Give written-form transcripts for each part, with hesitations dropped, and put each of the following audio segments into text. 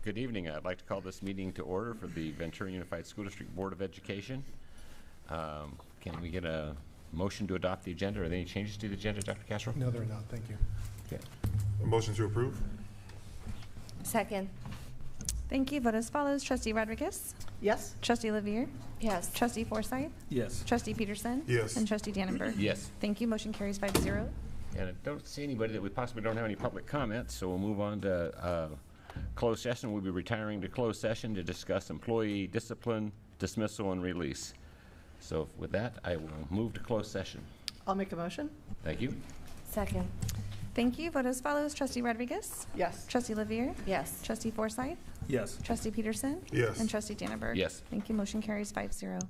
Good evening. I'd like to call this meeting to order for the Ventura Unified School District Board of Education. Can we get a motion to adopt the agenda? Are there any changes to the agenda, Dr. Castro? No, there are not. Thank you. Okay. A motion to approve? Second. Thank you. Vote as follows. Trustee Rodriguez? Yes. Trustee Levier? Yes. Trustee Forsythe? Yes. Trustee Peterson? Yes. And Trustee Dannenberg? Yes. Thank you. Motion carries 5-0. And I don't see anybody that we possibly don't have any public comments, so we'll move on to closed session. We'll be retiring to closed session to discuss employee discipline, dismissal, and release. So with that, I will move to closed session. I'll make a motion. Thank you. Second. Thank you. Vote as follows. Trustee Rodriguez? Yes. Trustee Levier? Yes. Trustee Forsythe? Yes. Trustee Peterson? Yes. And Trustee Dannenberg? Yes. Thank you. Motion carries 5-0.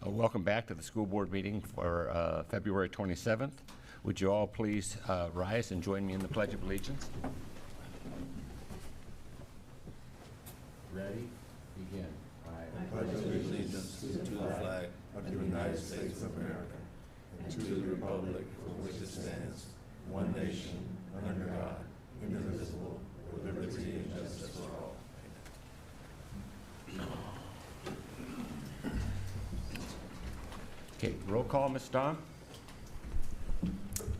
Welcome back to the school board meeting for February 27th. Would you all please rise and join me in the Pledge of Allegiance? Ready? Begin. I pledge allegiance to the flag of the United States of America and to the republic for which it stands, one nation, under God, indivisible, with liberty and justice for all. Okay, roll call, Ms. Dawn.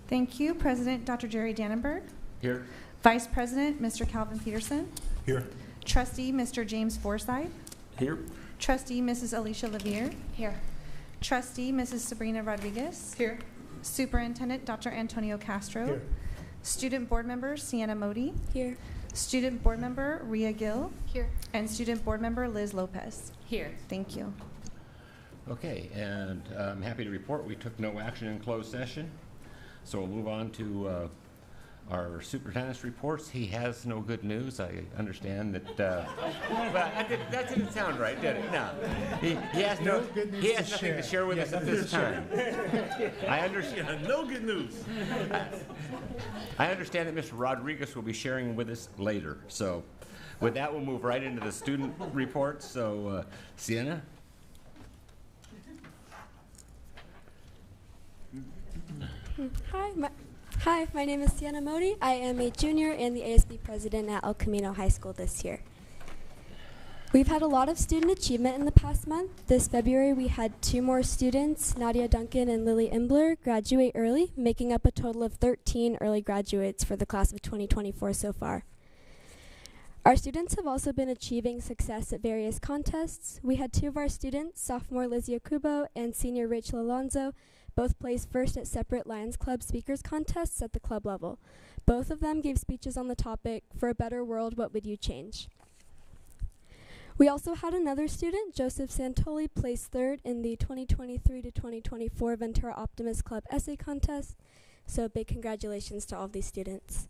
Thank you. President Dr. Jerry Dannenberg. Here. Vice President Mr. Calvin Peterson. Here. Trustee Mr. James Forsythe. Here. Trustee Mrs. Alicia Levere. Here. Trustee Mrs. Sabrina Rodriguez. Here. Superintendent Dr. Antonio Castro. Here. Student Board Member Sienna Modi. Here. Student Board Member Ria Gill. Here. And Student Board Member Liz Lopez. Here. Thank you. Okay, and I'm happy to report we took no action in closed session. So we'll move on to our superintendent's reports. He has no good news. I understand that. But that didn't sound right, did it? No. He has no. He has nothing to share with us at this time. I understand. No good news. I understand that Mr. Rodriguez will be sharing with us later. So, with that, we'll move right into the student reports. So, Sienna. Hi, my name is Sienna Modi. I am a junior and the ASB president at El Camino High School this year. We've had a lot of student achievement in the past month. This February we had 2 more students, Nadia Duncan and Lily Imbler, graduate early, making up a total of 13 early graduates for the class of 2024 so far. Our students have also been achieving success at various contests. We had 2 of our students, sophomore Lizzie Okubo and senior Rachel Alonzo, both placed first at separate Lions Club speakers contests at the club level. Both of them gave speeches on the topic, "For a Better World, What Would You Change?" We also had another student, Joseph Santoli, place 3rd in the 2023 to 2024 Ventura Optimist Club essay contest. So big congratulations to all of these students.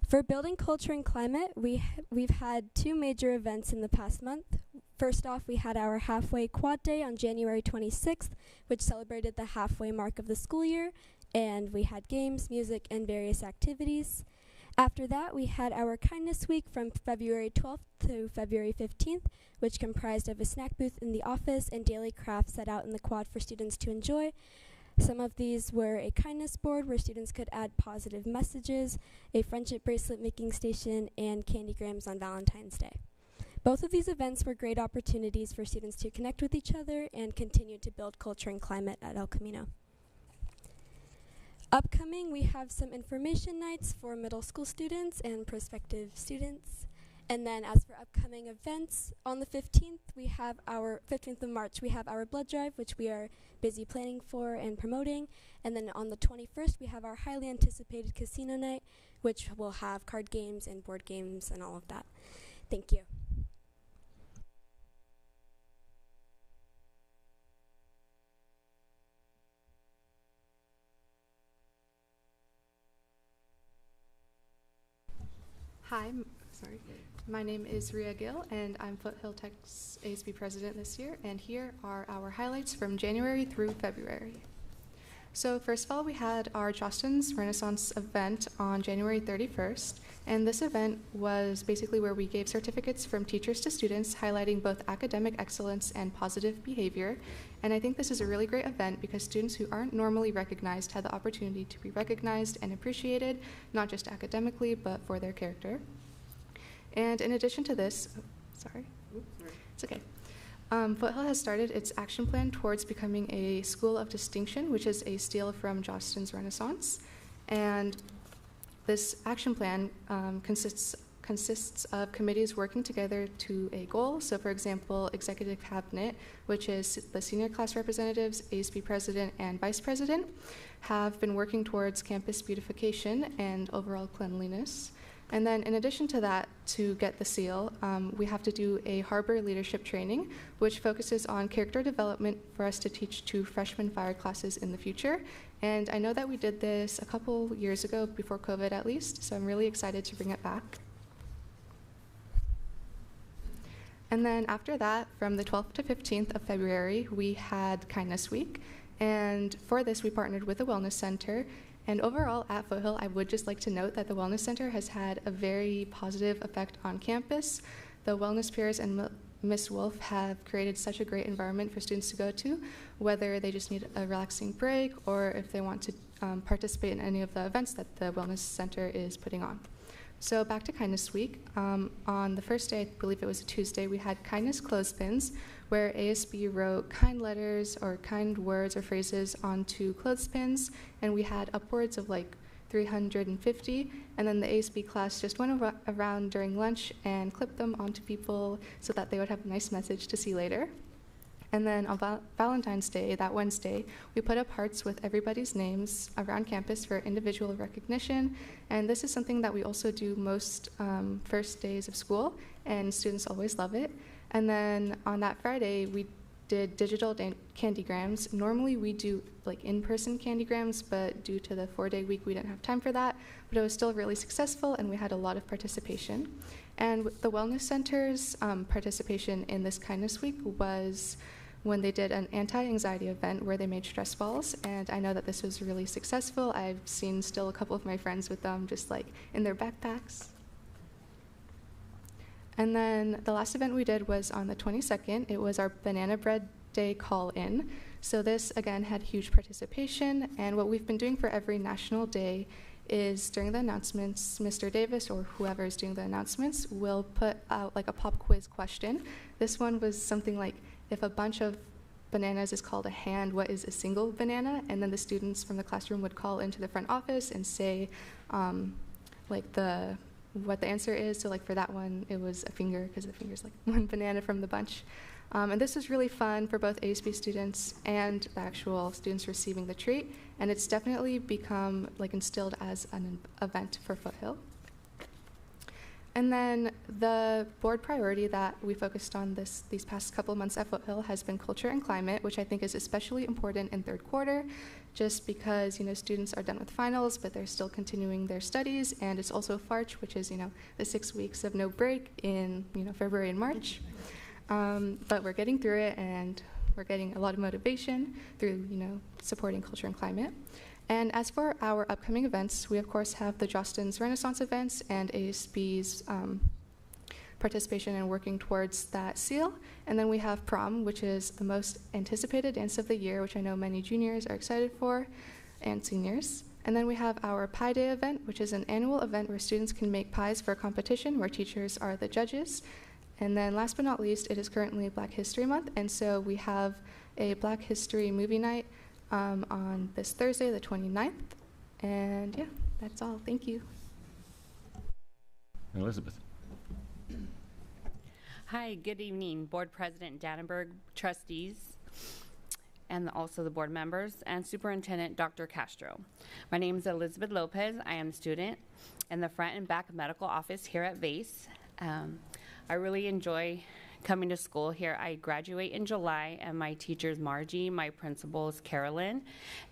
For building culture and climate, we've had 2 major events in the past month. First off, we had our halfway quad day on January 26th, which celebrated the halfway mark of the school year, and we had games, music, and various activities. After that, we had our kindness week from February 12th to February 15th, which comprised of a snack booth in the office and daily crafts set out in the quad for students to enjoy. Some of these were a kindness board where students could add positive messages, a friendship bracelet making station, and candygrams on Valentine's Day. Both of these events were great opportunities for students to connect with each other and continue to build culture and climate at El Camino. Upcoming, we have some information nights for middle school students and prospective students. And then as for upcoming events, on the 15th of March, we have our blood drive, which we are busy planning for and promoting. And then on the 21st, we have our highly anticipated casino night, which will have card games and board games and all of that. Thank you. Hi, my name is Ria Gill, and I'm Foothill Tech's ASB president this year, and here are our highlights from January through February. So first of all, we had our Jostens Renaissance event on January 31st, and this event was basically where we gave certificates from teachers to students highlighting both academic excellence and positive behavior. And I think this is a really great event because students who aren't normally recognized had the opportunity to be recognized and appreciated, not just academically, but for their character. And in addition to this, it's okay. Foothill has started its action plan towards becoming a school of distinction, which is a steal from Jostens Renaissance. And this action plan consists of committees working together to a goal. So for example, executive cabinet, which is the senior class representatives, ASB president, and vice president, have been working towards campus beautification and overall cleanliness. And then in addition to that, to get the seal, we have to do a harbor leadership training, which focuses on character development for us to teach to freshman fire classes in the future. And I know that we did this a couple years ago, before COVID at least, so I'm really excited to bring it back. And then after that, from the 12th to 15th of February, we had Kindness Week. And for this, we partnered with the Wellness Center. And overall, at Foothill, I would just like to note that the Wellness Center has had a very positive effect on campus. The wellness peers and Miss Wolf have created such a great environment for students to go to, whether they just need a relaxing break or if they want to participate in any of the events that the Wellness Center is putting on. So back to Kindness Week. On the first day, I believe it was a Tuesday, we had kindness clothespins, where ASB wrote kind letters or kind words or phrases onto clothespins, and we had upwards of like 350, and then the ASB class just went around during lunch and clipped them onto people so that they would have a nice message to see later. And then on Valentine's Day, that Wednesday, we put up hearts with everybody's names around campus for individual recognition. And this is something that we also do most first days of school, and students always love it. And then on that Friday, we did digital candygrams. Normally we do like in-person candygrams, but due to the 4-day week, we didn't have time for that. But it was still really successful, and we had a lot of participation. And the Wellness Center's participation in this Kindness Week was when they did an anti-anxiety event where they made stress balls, and I know that this was really successful. I've seen still a couple of my friends with them just like in their backpacks. And then the last event we did was on the 22nd. It was our Banana Bread Day call-in. So this, again, had huge participation, and what we've been doing for every national day is during the announcements, Mr. Davis or whoever is doing the announcements will put out like a pop quiz question. This one was something like, if a bunch of bananas is called a hand, what is a single banana? And then the students from the classroom would call into the front office and say like what the answer is. So like for that one, it was a finger, because the finger's like one banana from the bunch. And this was really fun for both ASB students and the actual students receiving the treat. And it's definitely become like instilled as an event for Foothill. And then the board priority that we focused on these past couple months at Foothill has been culture and climate, which I think is especially important in third quarter, just because students are done with finals, but they're still continuing their studies, and it's also FARCH, which is the 6 weeks of no break in February and March. But we're getting through it, and we're getting a lot of motivation through supporting culture and climate. And as for our upcoming events, we of course have the Jostens Renaissance events and ASB's participation in working towards that seal. And then we have prom, which is the most anticipated dance of the year, which I know many juniors are excited for, and seniors. And then we have our Pie Day event, which is an annual event where students can make pies for a competition where teachers are the judges. And then last but not least, it is currently Black History Month, and so we have a Black History movie night on this Thursday, the 29th. And yeah, that's all. Thank you. Elizabeth. Hi, good evening, Board President Dannenberg, trustees, and also the board members, and Superintendent Dr. Castro. My name is Elizabeth Lopez. I am a student in the front and back medical office here at VACE. I really enjoy coming to school here. I graduate in July, and my teacher is Margie, my principal is Carolyn,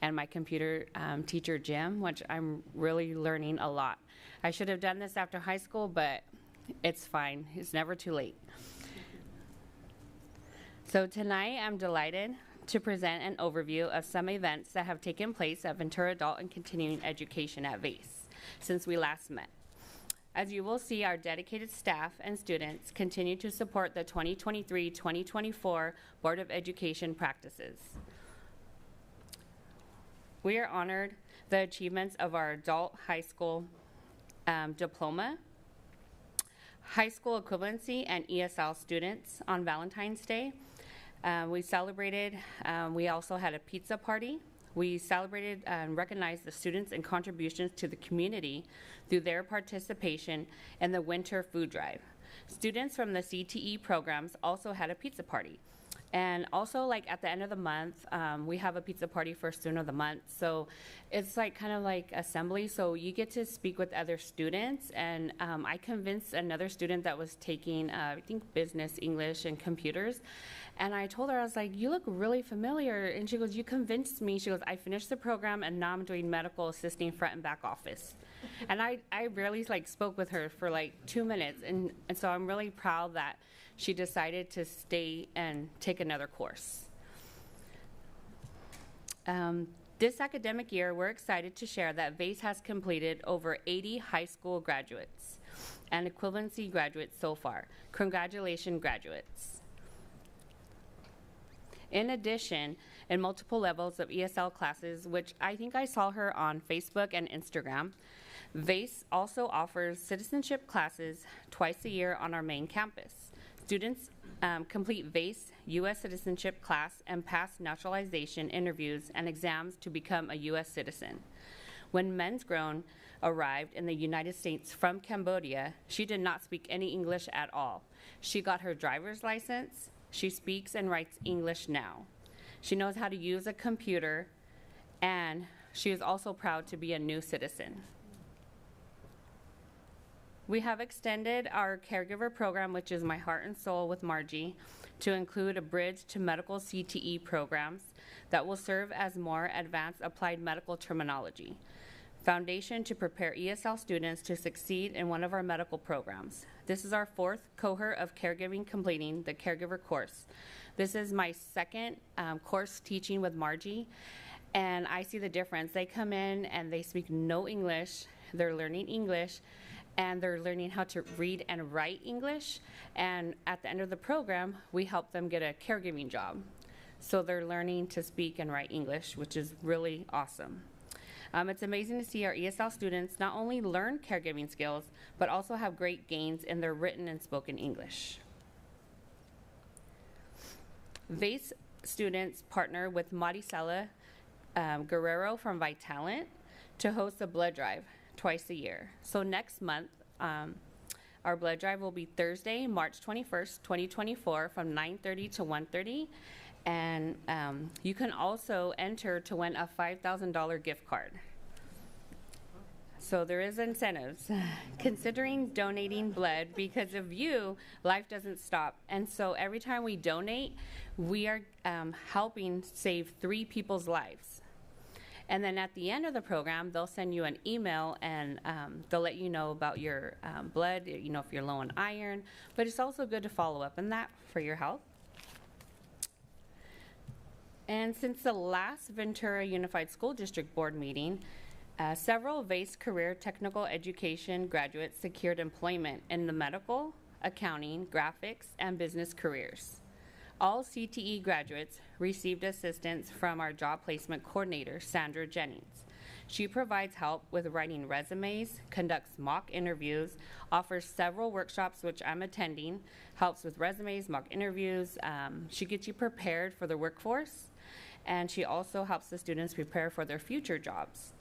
and my computer teacher Jim, which I'm really learning a lot. I should have done this after high school, but it's fine. It's never too late. So tonight I'm delighted to present an overview of some events that have taken place at Ventura Adult and Continuing Education at VACE since we last met. As you will see, our dedicated staff and students continue to support the 2023-2024 Board of Education practices. We are honored the achievements of our adult high school diploma, high school equivalency, and ESL students on Valentine's Day. We celebrated, we also had a pizza party. We celebrated and recognized the students and contributions to the community through their participation in the winter food drive. Students from the CTE programs also had a pizza party. And also, like at the end of the month, we have a pizza party for student of the month. So it's like kind of like assembly. So you get to speak with other students. And I convinced another student that was taking, I think, business, English, and computers. And I told her, I was like, you look really familiar. And she goes, you convinced me. She goes, I finished the program and now I'm doing medical assisting front and back office. And I barely like spoke with her for like 2 minutes. And so I'm really proud that she decided to stay and take another course. This academic year, we're excited to share that VACE has completed over 80 high school graduates and equivalency graduates so far. Congratulations, graduates. In addition, in multiple levels of ESL classes, which I think I saw her on Facebook and Instagram, VACE also offers citizenship classes twice a year on our main campus. Students complete VACE U.S. citizenship class and pass naturalization interviews and exams to become a U.S. citizen. When Men's Grown arrived in the United States from Cambodia, she did not speak any English at all. She got her driver's license. She speaks and writes English now. She knows how to use a computer, and she is also proud to be a new citizen. We have extended our caregiver program, which is My Heart and Soul with Margie, to include a bridge to medical CTE programs that will serve as more advanced applied medical terminology. Foundation to prepare ESL students to succeed in one of our medical programs. This is our 4th cohort of caregiving completing the caregiver course. This is my 2nd course teaching with Margie, and I see the difference. They come in and they speak no English. They're learning English, and they're learning how to read and write English. And at the end of the program, we help them get a caregiving job. So they're learning to speak and write English, which is really awesome. It's amazing to see our ESL students not only learn caregiving skills, but also have great gains in their written and spoken English. VACE students partner with Maricela Guerrero from Vitalent to host a blood drive twice a year. So next month, our blood drive will be Thursday, March 21st, 2024 from 9:30 to 1:30. And you can also enter to win a $5,000 gift card. So there is incentives. Considering donating blood, because of you, life doesn't stop. And so every time we donate, we are helping save 3 people's lives. And then at the end of the program, they'll send you an email and they'll let you know about your blood, you know, if you're low on iron. But it's also good to follow up on that for your health. And since the last Ventura Unified School District Board meeting, several VACE career technical education graduates secured employment in the medical, accounting, graphics, and business careers. All CTE graduates received assistance from our job placement coordinator, Sandra Jennings. She provides help with writing resumes, conducts mock interviews, offers several workshops which I'm attending, helps with resumes, mock interviews. She gets you prepared for the workforce, and she also helps the students prepare for their future jobs.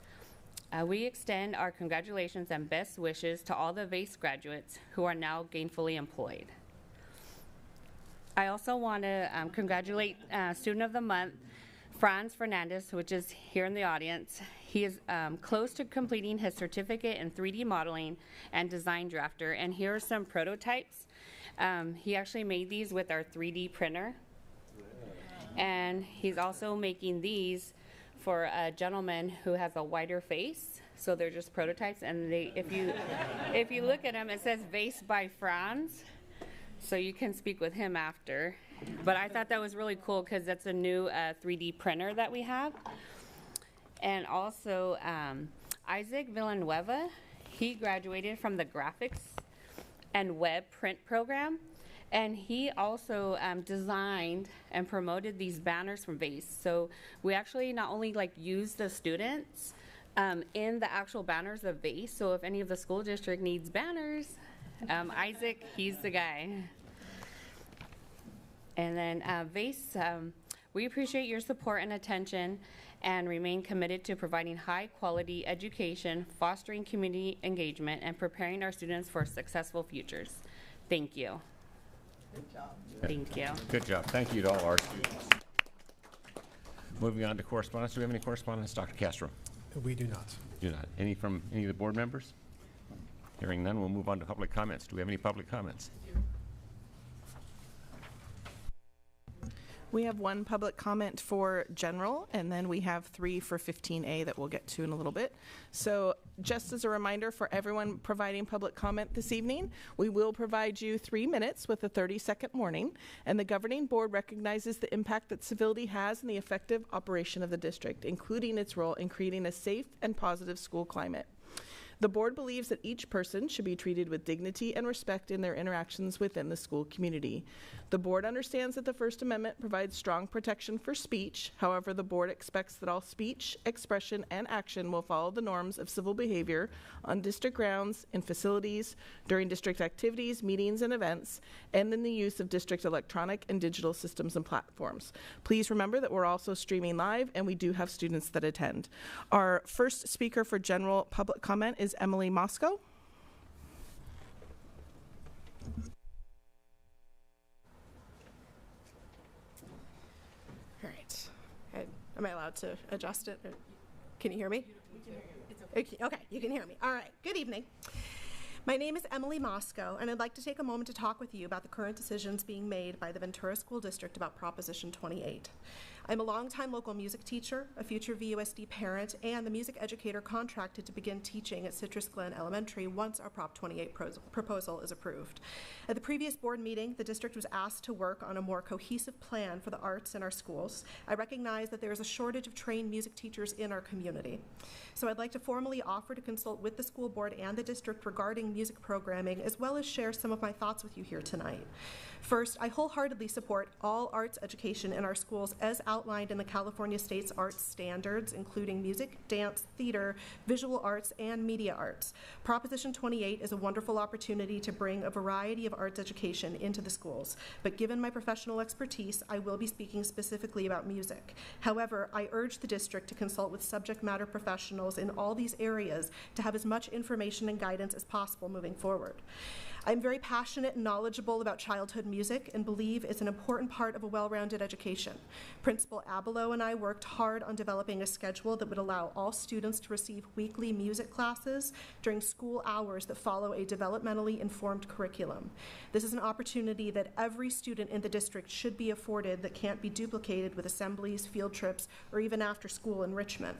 We extend our congratulations and best wishes to all the VACE graduates who are now gainfully employed. I also want to congratulate Student of the Month, Franz Fernandez, which is here in the audience. He is close to completing his certificate in 3D modeling and design drafter, and here are some prototypes. He actually made these with our 3D printer, and he's also making these for a gentleman who has a wider face. So they're just prototypes, and if you look at them, it says VACE by Franz. So you can speak with him after. But I thought that was really cool because that's a new 3D printer that we have. And also Isaac Villanueva, he graduated from the graphics and web print program. And he also designed and promoted these banners from VACE. So we actually not only use the students in the actual banners of VACE. So if any of the school district needs banners, Isaac, he's the guy. And then VACE, we appreciate your support and attention and remain committed to providing high quality education, fostering community engagement, and preparing our students for successful futures. Thank you. Good job. Thank you. Good job. Thank you to all our students. Moving on to correspondence. Do we have any correspondence, Dr. Castro? We do not. Do not. Any from any of the board members? Hearing none, we'll move on to public comments. Do we have any public comments? We have one public comment for general, and then we have 3 for 15A that we'll get to in a little bit. So just as a reminder for everyone providing public comment this evening, we will provide you 3 minutes with a 30-second warning, and the governing board recognizes the impact that civility has in the effective operation of the district, including its role in creating a safe and positive school climate. The board believes that each person should be treated with dignity and respect in their interactions within the school community. The board understands that the First Amendment provides strong protection for speech. However, the board expects that all speech, expression, and action will follow the norms of civil behavior on district grounds, in facilities, during district activities, meetings, and events, and in the use of district electronic and digital systems and platforms. Please remember that we're also streaming live, and we do have students that attend. Our first speaker for general public comment is Emily Moscow. All right. Am I allowed to adjust it? Can you hear me? Okay, you can hear me. All right. Good evening. My name is Emily Moscow, and I'd like to take a moment to talk with you about the current decisions being made by the Ventura School District about Proposition 28. I'm a longtime local music teacher, a future VUSD parent, and the music educator contracted to begin teaching at Citrus Glen Elementary once our Prop 28 proposal is approved. At the previous board meeting, the district was asked to work on a more cohesive plan for the arts in our schools. I recognize that there is a shortage of trained music teachers in our community. So I'd like to formally offer to consult with the school board and the district regarding music programming, as well as share some of my thoughts with you here tonight. First, I wholeheartedly support all arts education in our schools as outlined in the California State's arts standards, including music, dance, theater, visual arts, and media arts. Proposition 28 is a wonderful opportunity to bring a variety of arts education into the schools, but given my professional expertise, I will be speaking specifically about music. However, I urge the district to consult with subject matter professionals in all these areas to have as much information and guidance as possible moving forward. I'm very passionate and knowledgeable about childhood music and believe it's an important part of a well-rounded education. Principal Abelow and I worked hard on developing a schedule that would allow all students to receive weekly music classes during school hours that follow a developmentally informed curriculum. This is an opportunity that every student in the district should be afforded that can't be duplicated with assemblies, field trips, or even after-school enrichment.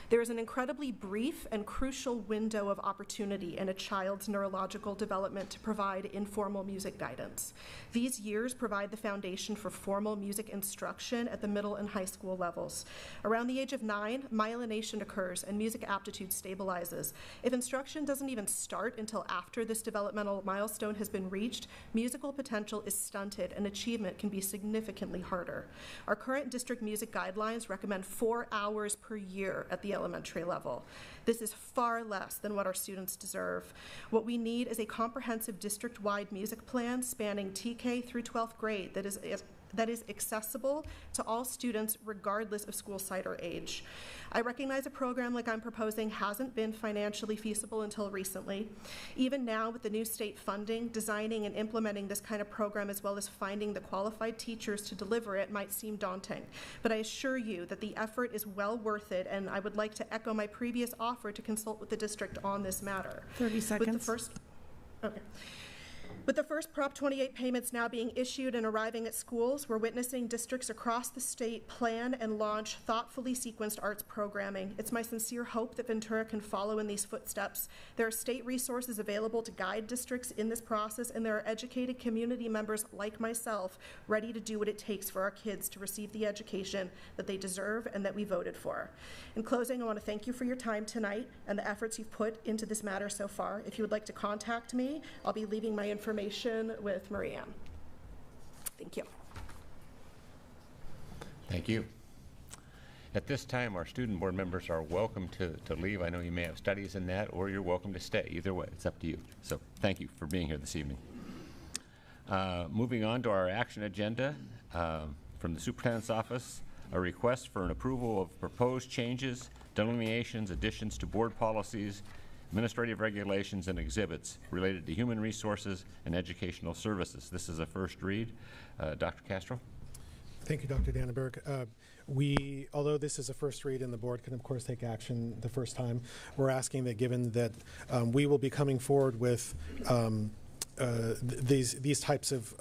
There is an incredibly brief and crucial window of opportunity in a child's neurological development to provide informal music guidance. These years provide the foundation for formal music instruction at the middle and high school levels. Around the age of 9, myelination occurs and music aptitude stabilizes. If instruction doesn't even start until after this developmental milestone has been reached, musical potential is stunted and achievement can be significantly harder. Our current district music guidelines recommend 4 hours per year at the elementary level. This is far less than what our students deserve. What we need is a comprehensive district-wide music plan spanning TK through 12th grade that is accessible to all students regardless of school site or age. I recognize a program like I'm proposing hasn't been financially feasible until recently. Even now, with the new state funding, designing and implementing this kind of program as well as finding the qualified teachers to deliver it might seem daunting. But I assure you that the effort is well worth it, and I would like to echo my previous offer to consult with the district on this matter. 30 seconds. With the first Prop 28 payments now being issued and arriving at schools, we're witnessing districts across the state plan and launch thoughtfully sequenced arts programming. It's my sincere hope that Ventura can follow in these footsteps. There are state resources available to guide districts in this process, and there are educated community members like myself ready to do what it takes for our kids to receive the education that they deserve and that we voted for. In closing, I want to thank you for your time tonight and the efforts you've put into this matter so far. If you would like to contact me, I'll be leaving my information with Marianne. Thank you. Thank you. At this time, our student board members are welcome to leave. I know you may have studies in that, or you're welcome to stay. Either way, it's up to you. So thank you for being here this evening. Moving on to our action agenda from the superintendent's office, a request for an approval of proposed changes, delineations, additions to board policies, administrative regulations, and exhibits related to human resources and educational services. This is a first read. Dr. Castro? Thank you, Dr. Dannenberg. Although this is a first read and the board can of course take action the first time, we're asking that given that we will be coming forward with these types of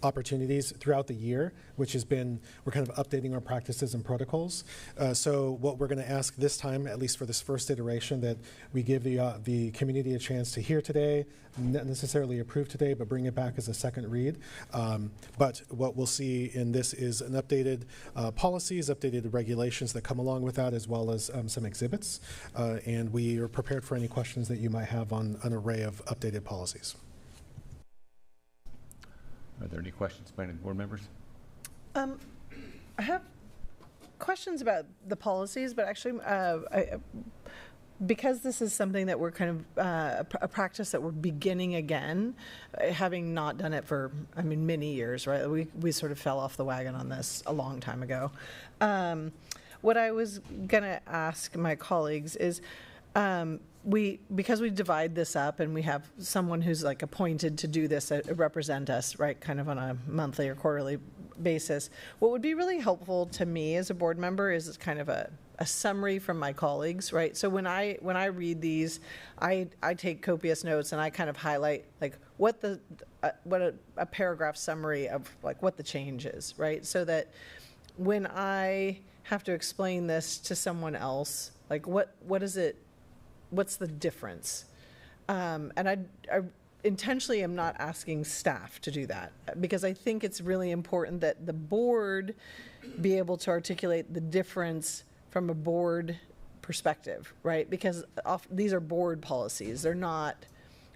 opportunities throughout the year, which has been, we're kind of updating our practices and protocols. So what we're going to ask this time, at least for this first iteration, that we give the community a chance to hear today, not necessarily approve today, but bring it back as a second read. But what we'll see in this is an updated policies, updated regulations that come along with that, as well as some exhibits. And we are prepared for any questions that you might have on an array of updated policies. Are there any questions by any board members? I have questions about the policies, but actually, because this is something that we're kind of a practice that we're beginning again, having not done it for, I mean, many years, right? We sort of fell off the wagon on this a long time ago. What I was going to ask my colleagues is, because we divide this up and we have someone who's like appointed to do this, represent us, right, kind of on a monthly or quarterly basis, what would be really helpful to me as a board member is kind of a summary from my colleagues, right? So when I read these, I take copious notes and I kind of highlight like what a paragraph summary of like what the change is, right? So that when I have to explain this to someone else, like what is it? What's the difference? And I intentionally am not asking staff to do that, because I think it's really important that the board be able to articulate the difference from a board perspective, right? Because these are board policies, they're not,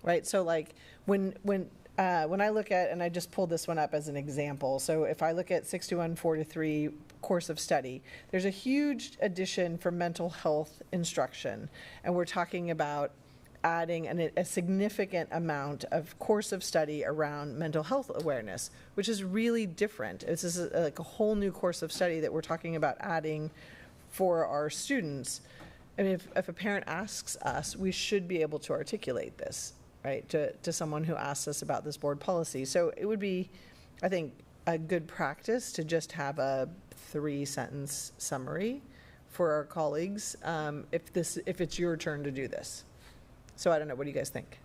right? So like when I look at, and I just pulled this one up as an example, so if I look at 62143 course of study, there's a huge addition for mental health instruction, and we're talking about adding a significant amount of course of study around mental health awareness, which is really different. This is like a whole new course of study that we're talking about adding for our students. And if a parent asks us, we should be able to articulate this, right, to someone who asks us about this board policy. So it would be, I think, a good practice to just have a 3-sentence summary for our colleagues if it's your turn to do this. So I don't know, what do you guys think?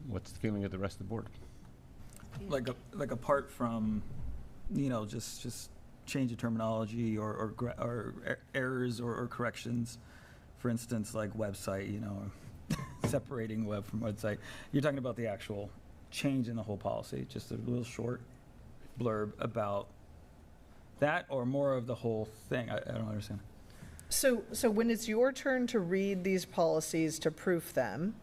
What's the feeling of the rest of the board? Like apart from, just change of terminology or errors or corrections, for instance, like website, separating web from website. You're talking about the actual change in the whole policy, just a little short blurb about that, or more of the whole thing? I don't understand. So when it's your turn to read these policies to proof them,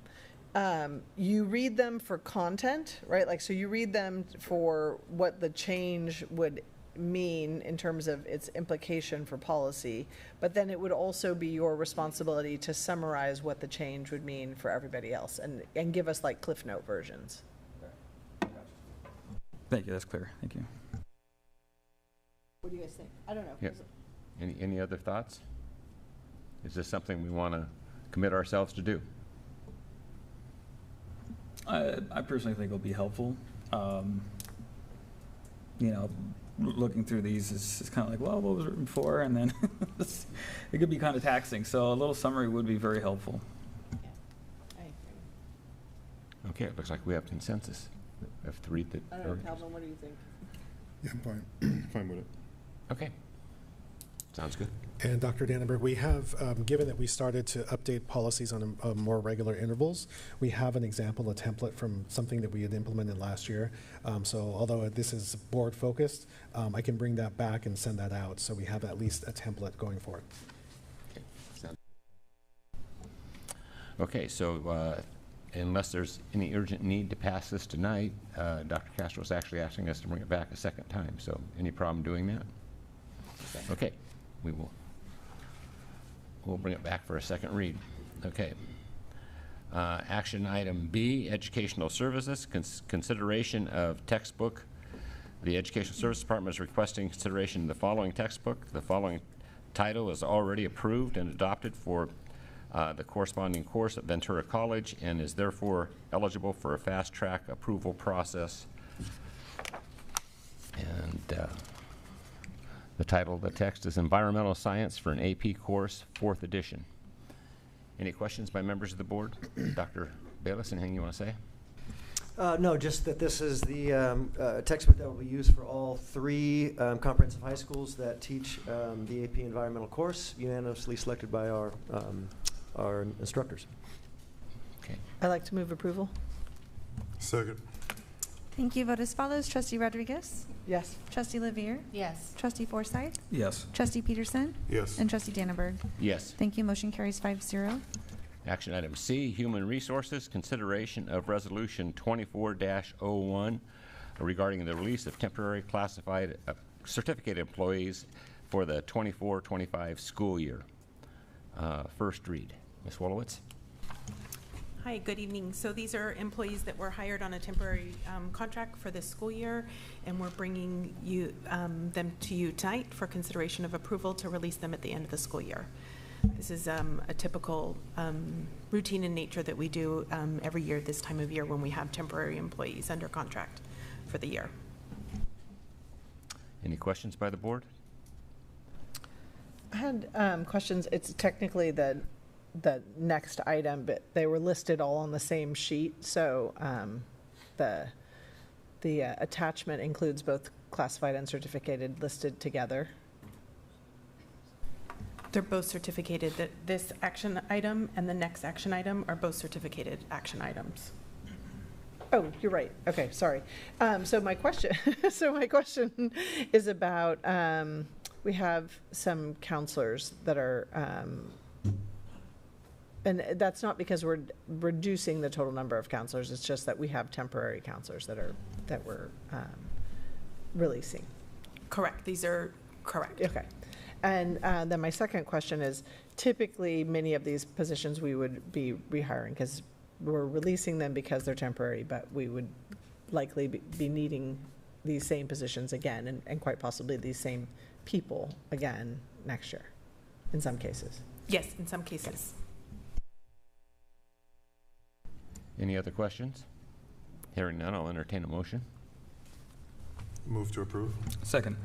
you read them for content, right? Like, so you read them for what the change would mean in terms of its implication for policy, but then it would also be your responsibility to summarize what the change would mean for everybody else and give us like Cliff Note versions. Thank you, that's clear. Thank you. What do you guys think? I don't know. Yep. Any other thoughts? Is this something we want to commit ourselves to do? I personally think it'll be helpful. Looking through these is kind of like, well, what was written before? And then it could be kind of taxing. So a little summary would be very helpful. Yeah, I agree. Okay, it looks like we have consensus. We have to read the. I don't know, Calvin, what do you think? Yeah, I'm fine. Fine with it. Okay. Sounds good. And Dr. Dannenberg, we have, given that we started to update policies on a more regular intervals, we have an example, a template from something that we had implemented last year. So although this is board focused, I can bring that back and send that out. So we have at least a template going forward. Okay, so unless there's any urgent need to pass this tonight, Dr. Castro is actually asking us to bring it back a second time. So any problem doing that? Okay, we'll bring it back for a second read. Okay. Action item B, educational services, consideration of textbook. The Educational Service Department is requesting consideration of the following textbook. The following title is already approved and adopted for the corresponding course at Ventura College and is therefore eligible for a fast-track approval process. And the title of the text is Environmental Science for an AP Course, 4th edition. Any questions by members of the board? Dr. Bayless, anything you want to say? No, just that this is the textbook that will be used for all 3 comprehensive high schools that teach the AP environmental course, unanimously selected by our instructors. Okay. I'd like to move approval. Second. Thank you. Vote as follows. Trustee Rodriguez? Yes. Trustee Levier? Yes. Trustee Forsythe? Yes. Trustee Peterson? Yes. And Trustee Dannenberg? Yes. Thank you. Motion carries 5-0. Action item C, Human Resources, consideration of Resolution 24-01 regarding the release of temporary classified certificated employees for the 24-25 school year. First read. Ms. Wolowitz? Hi, good evening. So these are employees that were hired on a temporary contract for this school year, and we're bringing them to you tonight for consideration of approval to release them at the end of the school year. This is a typical routine in nature that we do every year this time of year when we have temporary employees under contract for the year. Any questions by the board? I had questions. It's technically the next item, but they were listed all on the same sheet. So the attachment includes both classified and certificated listed together. They're both certificated. That this action item and the next action item are both certificated action items. Oh, you're right. Okay, sorry. So my question is about we have some counselors that are, and that's not because we're reducing the total number of counselors. It's just that we have temporary counselors that we're releasing. Correct. These are correct. Okay. And then my second question is, typically many of these positions we would be rehiring because we're releasing them because they're temporary, but we would likely be needing these same positions again and quite possibly these same people again next year in some cases. Yes, in some cases. Any other questions? Hearing none, I'll entertain a motion. Move to approve. Second.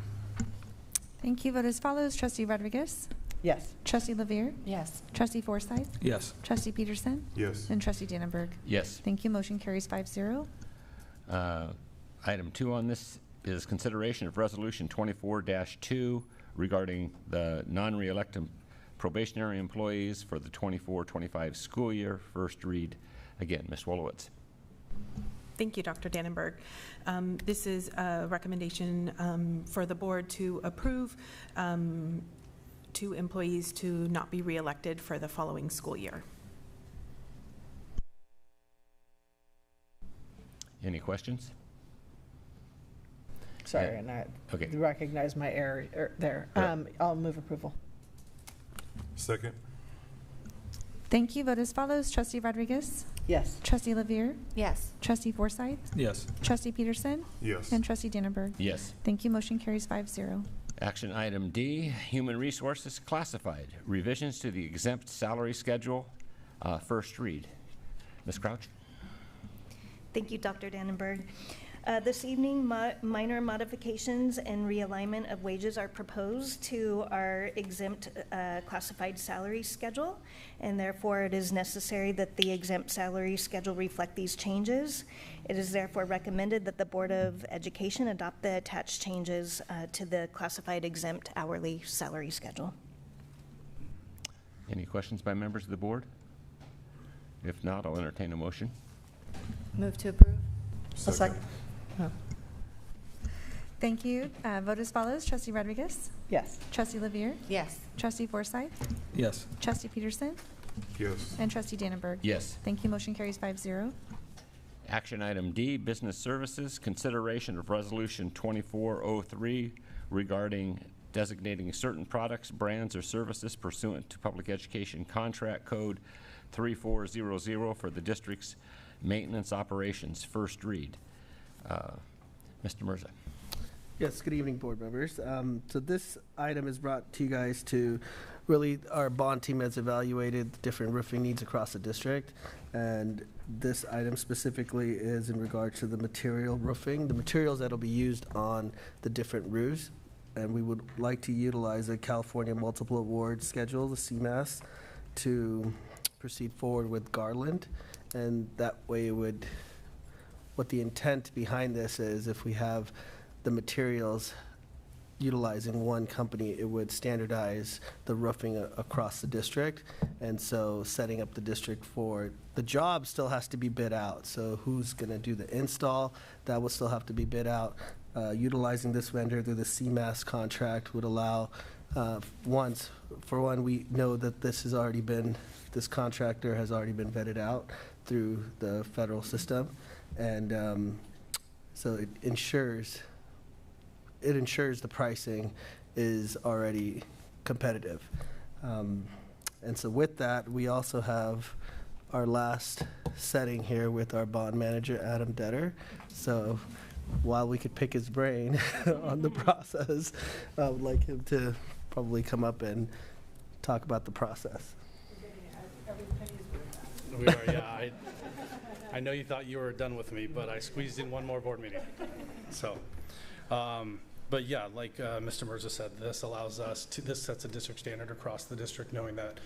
Thank you. Vote as follows. Trustee Rodriguez? Yes. Trustee Levier? Yes. Trustee Forsythe? Yes. Trustee Peterson? Yes. And Trustee Dannenberg? Yes. Thank you. Motion carries 5-0. Item 2 on this is consideration of Resolution 24-2 regarding the non-reelected probationary employees for the 24-25 school year. First read. Again, Ms. Wolowitz. Thank you, Dr. Dannenberg. This is a recommendation for the board to approve 2 employees to not be reelected for the following school year. Any questions? Sorry, and I recognize my error there. I'll move approval. Second. Thank you. Vote as follows. Trustee Rodriguez? Yes. Trustee Levier? Yes. Trustee Forsythe? Yes. Trustee Peterson? Yes. And Trustee Dannenberg? Yes. Thank you. Motion carries 5-0. Action item D, Human Resources Classified, revisions to the exempt salary schedule. First read. Ms. Crouch? Thank you, Dr. Dannenberg. This evening, minor modifications and realignment of wages are proposed to our exempt classified salary schedule, and therefore it is necessary that the exempt salary schedule reflect these changes. It is therefore recommended that the Board of Education adopt the attached changes to the classified exempt hourly salary schedule. Any questions by members of the board? If not, I'll entertain a motion. Move to approve. Second. Oh. Thank you. Vote as follows. Trustee Rodriguez? Yes. Trustee Levier? Yes. Trustee Forsythe? Yes. Trustee Peterson? Yes. And Trustee Dannenberg? Yes. Thank you. Motion carries 5-0. Action item D, Business Services, consideration of Resolution 2403 regarding designating certain products, brands, or services pursuant to Public Education Contract Code 3400 for the district's maintenance operations. First read. Mr. Mirza. Yes, good evening, board members. So this item is brought to you guys to really, our bond team has evaluated the different roofing needs across the district, and this item specifically is in regard to the material roofing, the materials that will be used on the different roofs, and we would like to utilize a California Multiple Award Schedule, the CMAS, to proceed forward with Garland. And that way it would, what the intent behind this is, if we have the materials utilizing one company, it would standardize the roofing across the district. And so setting up the district for, the job still has to be bid out. So who's going to do the install, that will still have to be bid out. Utilizing this vendor through the CMAS contract would allow, for one, we know that this has already been, this contractor has already been vetted out through the federal system. And so it ensures the pricing is already competitive. And so with that, we also have our last setting here with our bond manager, Adam Detter. So while we could pick his brain on the process, I would like him to probably come up and talk about the process. We are, yeah. I know you thought you were done with me, but I squeezed in one more board meeting. So, but yeah, like Mr. Mirza said, this allows us to, this sets a district standard across the district, knowing that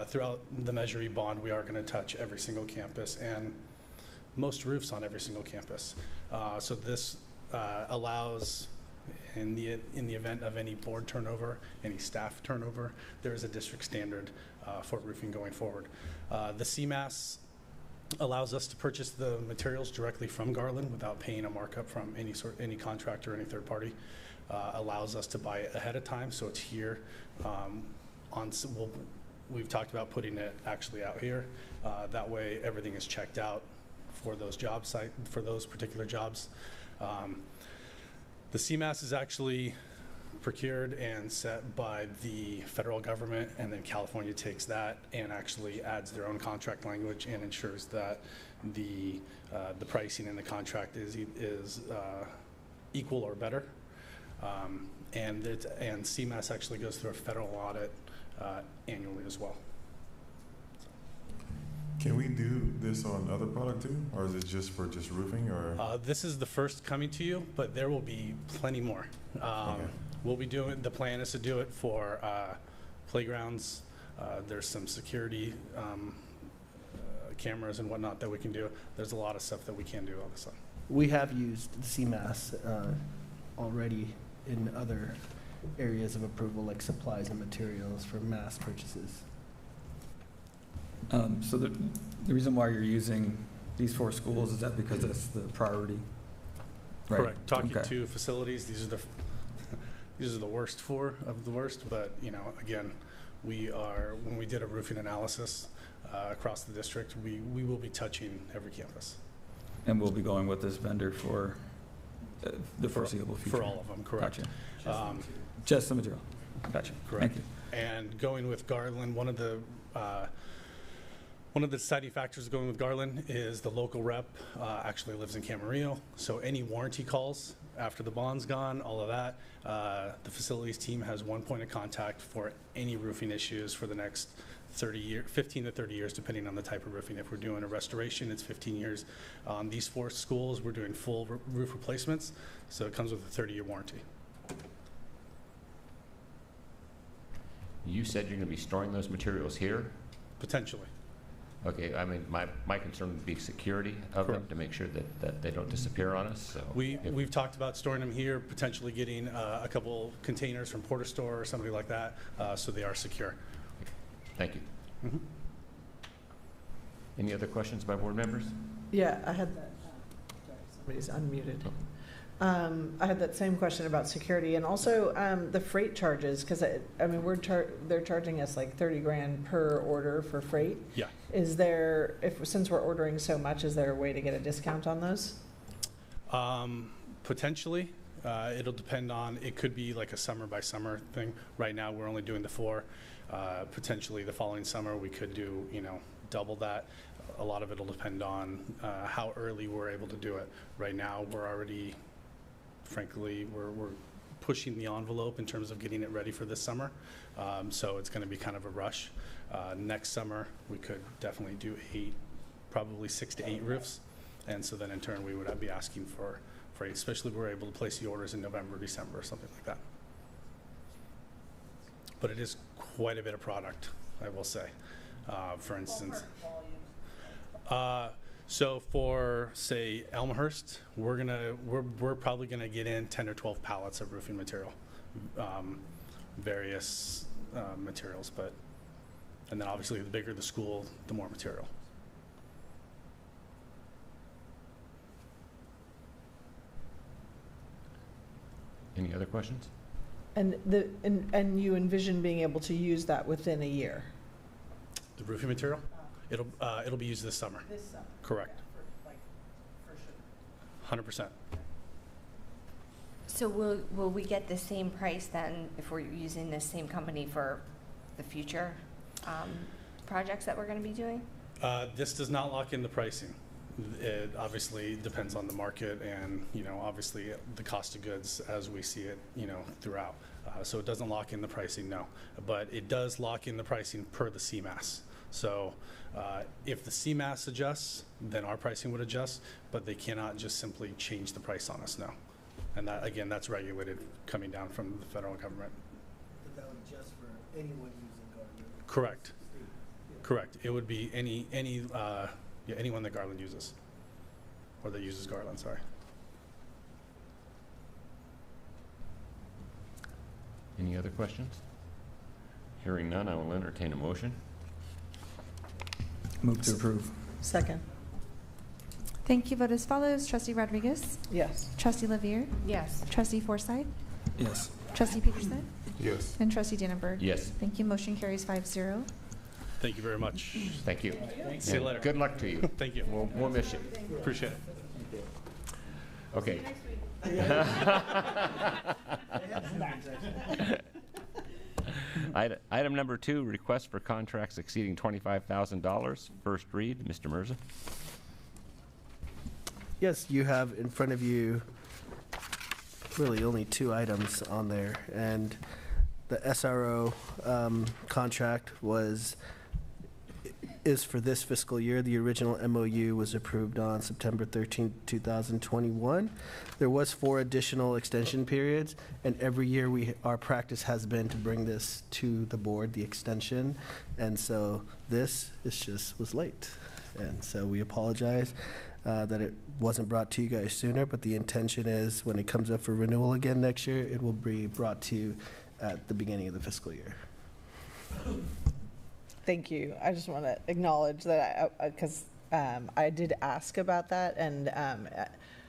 throughout the Measure E bond, we are going to touch every single campus and most roofs on every single campus. So this allows, in the event of any board turnover, any staff turnover, there is a district standard for roofing going forward. The CMAS allows us to purchase the materials directly from Garland without paying a markup from any contractor or any third party. Allows us to buy it ahead of time, so it's here. We've talked about putting it actually out here. That way, everything is checked out for those job site, for those particular jobs. The CMAS is actually procured and set by the federal government, and then California takes that and actually adds their own contract language and ensures that the pricing in the contract is equal or better. And CMAS actually goes through a federal audit annually as well. Can we do this on other product too, or is it just for just roofing? Or this is the first coming to you, but there will be plenty more. Okay. We'll be doing, the plan is to do it for playgrounds. There's some security cameras and whatnot that we can do. There's a lot of stuff that we can do all this stuff. We have used CMAS already in other areas of approval, like supplies and materials for mass purchases. So the reason why you're using these 4 schools, is that because that's the priority? Right. Correct. Talking Okay. to facilities, these are the worst 4 of the worst, but you know, again, when we did a roofing analysis across the district, we will be touching every campus. And we'll be going with this vendor for the foreseeable future? For all of them, correct. Gotcha. Just the material. Gotcha. Correct. Thank you. And going with Garland, one of the deciding factors going with Garland is the local rep actually lives in Camarillo. So any warranty calls after the bond's gone, all of that, the facilities team has one point of contact for any roofing issues for the next 15 to 30 years, depending on the type of roofing. If we're doing a restoration, it's 15 years. On these 4 schools, we're doing full roof replacements, so it comes with a 30-year warranty. You said you're going to be storing those materials here? Potentially. Okay, I mean, my concern would be security of them, to make sure that they don't disappear on us. So We've talked about storing them here, potentially getting a couple containers from Porter Store or somebody like that, so they are secure. Thank you. Mm-hmm. Any other questions by board members? Yeah, I had that. Somebody's unmuted. I had that same question about security and also the freight charges, because I mean they're charging us like $30,000 per order for freight. Yeah. Is there, since we're ordering so much, is there a way to get a discount on those? Potentially. It'll depend on, it could be like a summer by summer thing. Right now we're only doing the 4. Potentially the following summer we could do, double that. A lot of it'll depend on how early we're able to do it. Right now we're already, frankly, we're pushing the envelope in terms of getting it ready for this summer. So it's going to be kind of a rush. Next summer we could definitely do probably 6 to 8 roofs. And so then in turn we would be asking for freight, especially if we're able to place the orders in November, December, or something like that. But it is quite a bit of product, I will say. For instance, so for say Elmhurst, we're probably gonna get in 10 or 12 pallets of roofing material, various materials, and then obviously the bigger the school, the more material. Any other questions? And you envision being able to use that within a year? The roofing material, it'll be used this summer. This summer? Correct. 100%. So will we get the same price then if we're using the same company for the future projects that we're going to be doing? This does not lock in the pricing. It obviously depends on the market and, obviously the cost of goods as we see it, throughout. So it doesn't lock in the pricing, no. But it does lock in the pricing per the CMAS. So if the CMAS adjusts, then our pricing would adjust, but they cannot just simply change the price on us, no. And that, again, that's regulated coming down from the federal government. But that would adjust for anyone using Garland? Correct. Correct. It would be anyone that Garland uses, or that uses Garland, sorry. Any other questions? Hearing none, I will entertain a motion. Move to approve. Second. Thank you. Vote as follows. Trustee Rodriguez? Yes. Trustee Levier? Yes. Trustee Forsythe? Yes. Trustee Peterson? Yes. And Trustee Dannenberg? Yes. Thank you. Motion carries 5-0. Thank you very much. Thank you. See you And later. Good luck to you. Thank you. We'll miss you. Appreciate it. Okay. Item number 2, request for contracts exceeding $25,000. First read, Mr. Mirza. Yes, you have in front of you really only 2 items on there, and the SRO contract is for this fiscal year. The original MOU was approved on September 13, 2021. There was 4 additional extension periods, and every year our practice has been to bring this to the board, the extension, and so this was late. And so we apologize that it wasn't brought to you guys sooner, but the intention is when it comes up for renewal again next year, it will be brought to you at the beginning of the fiscal year. Thank you. I just want to acknowledge that because I did ask about that, and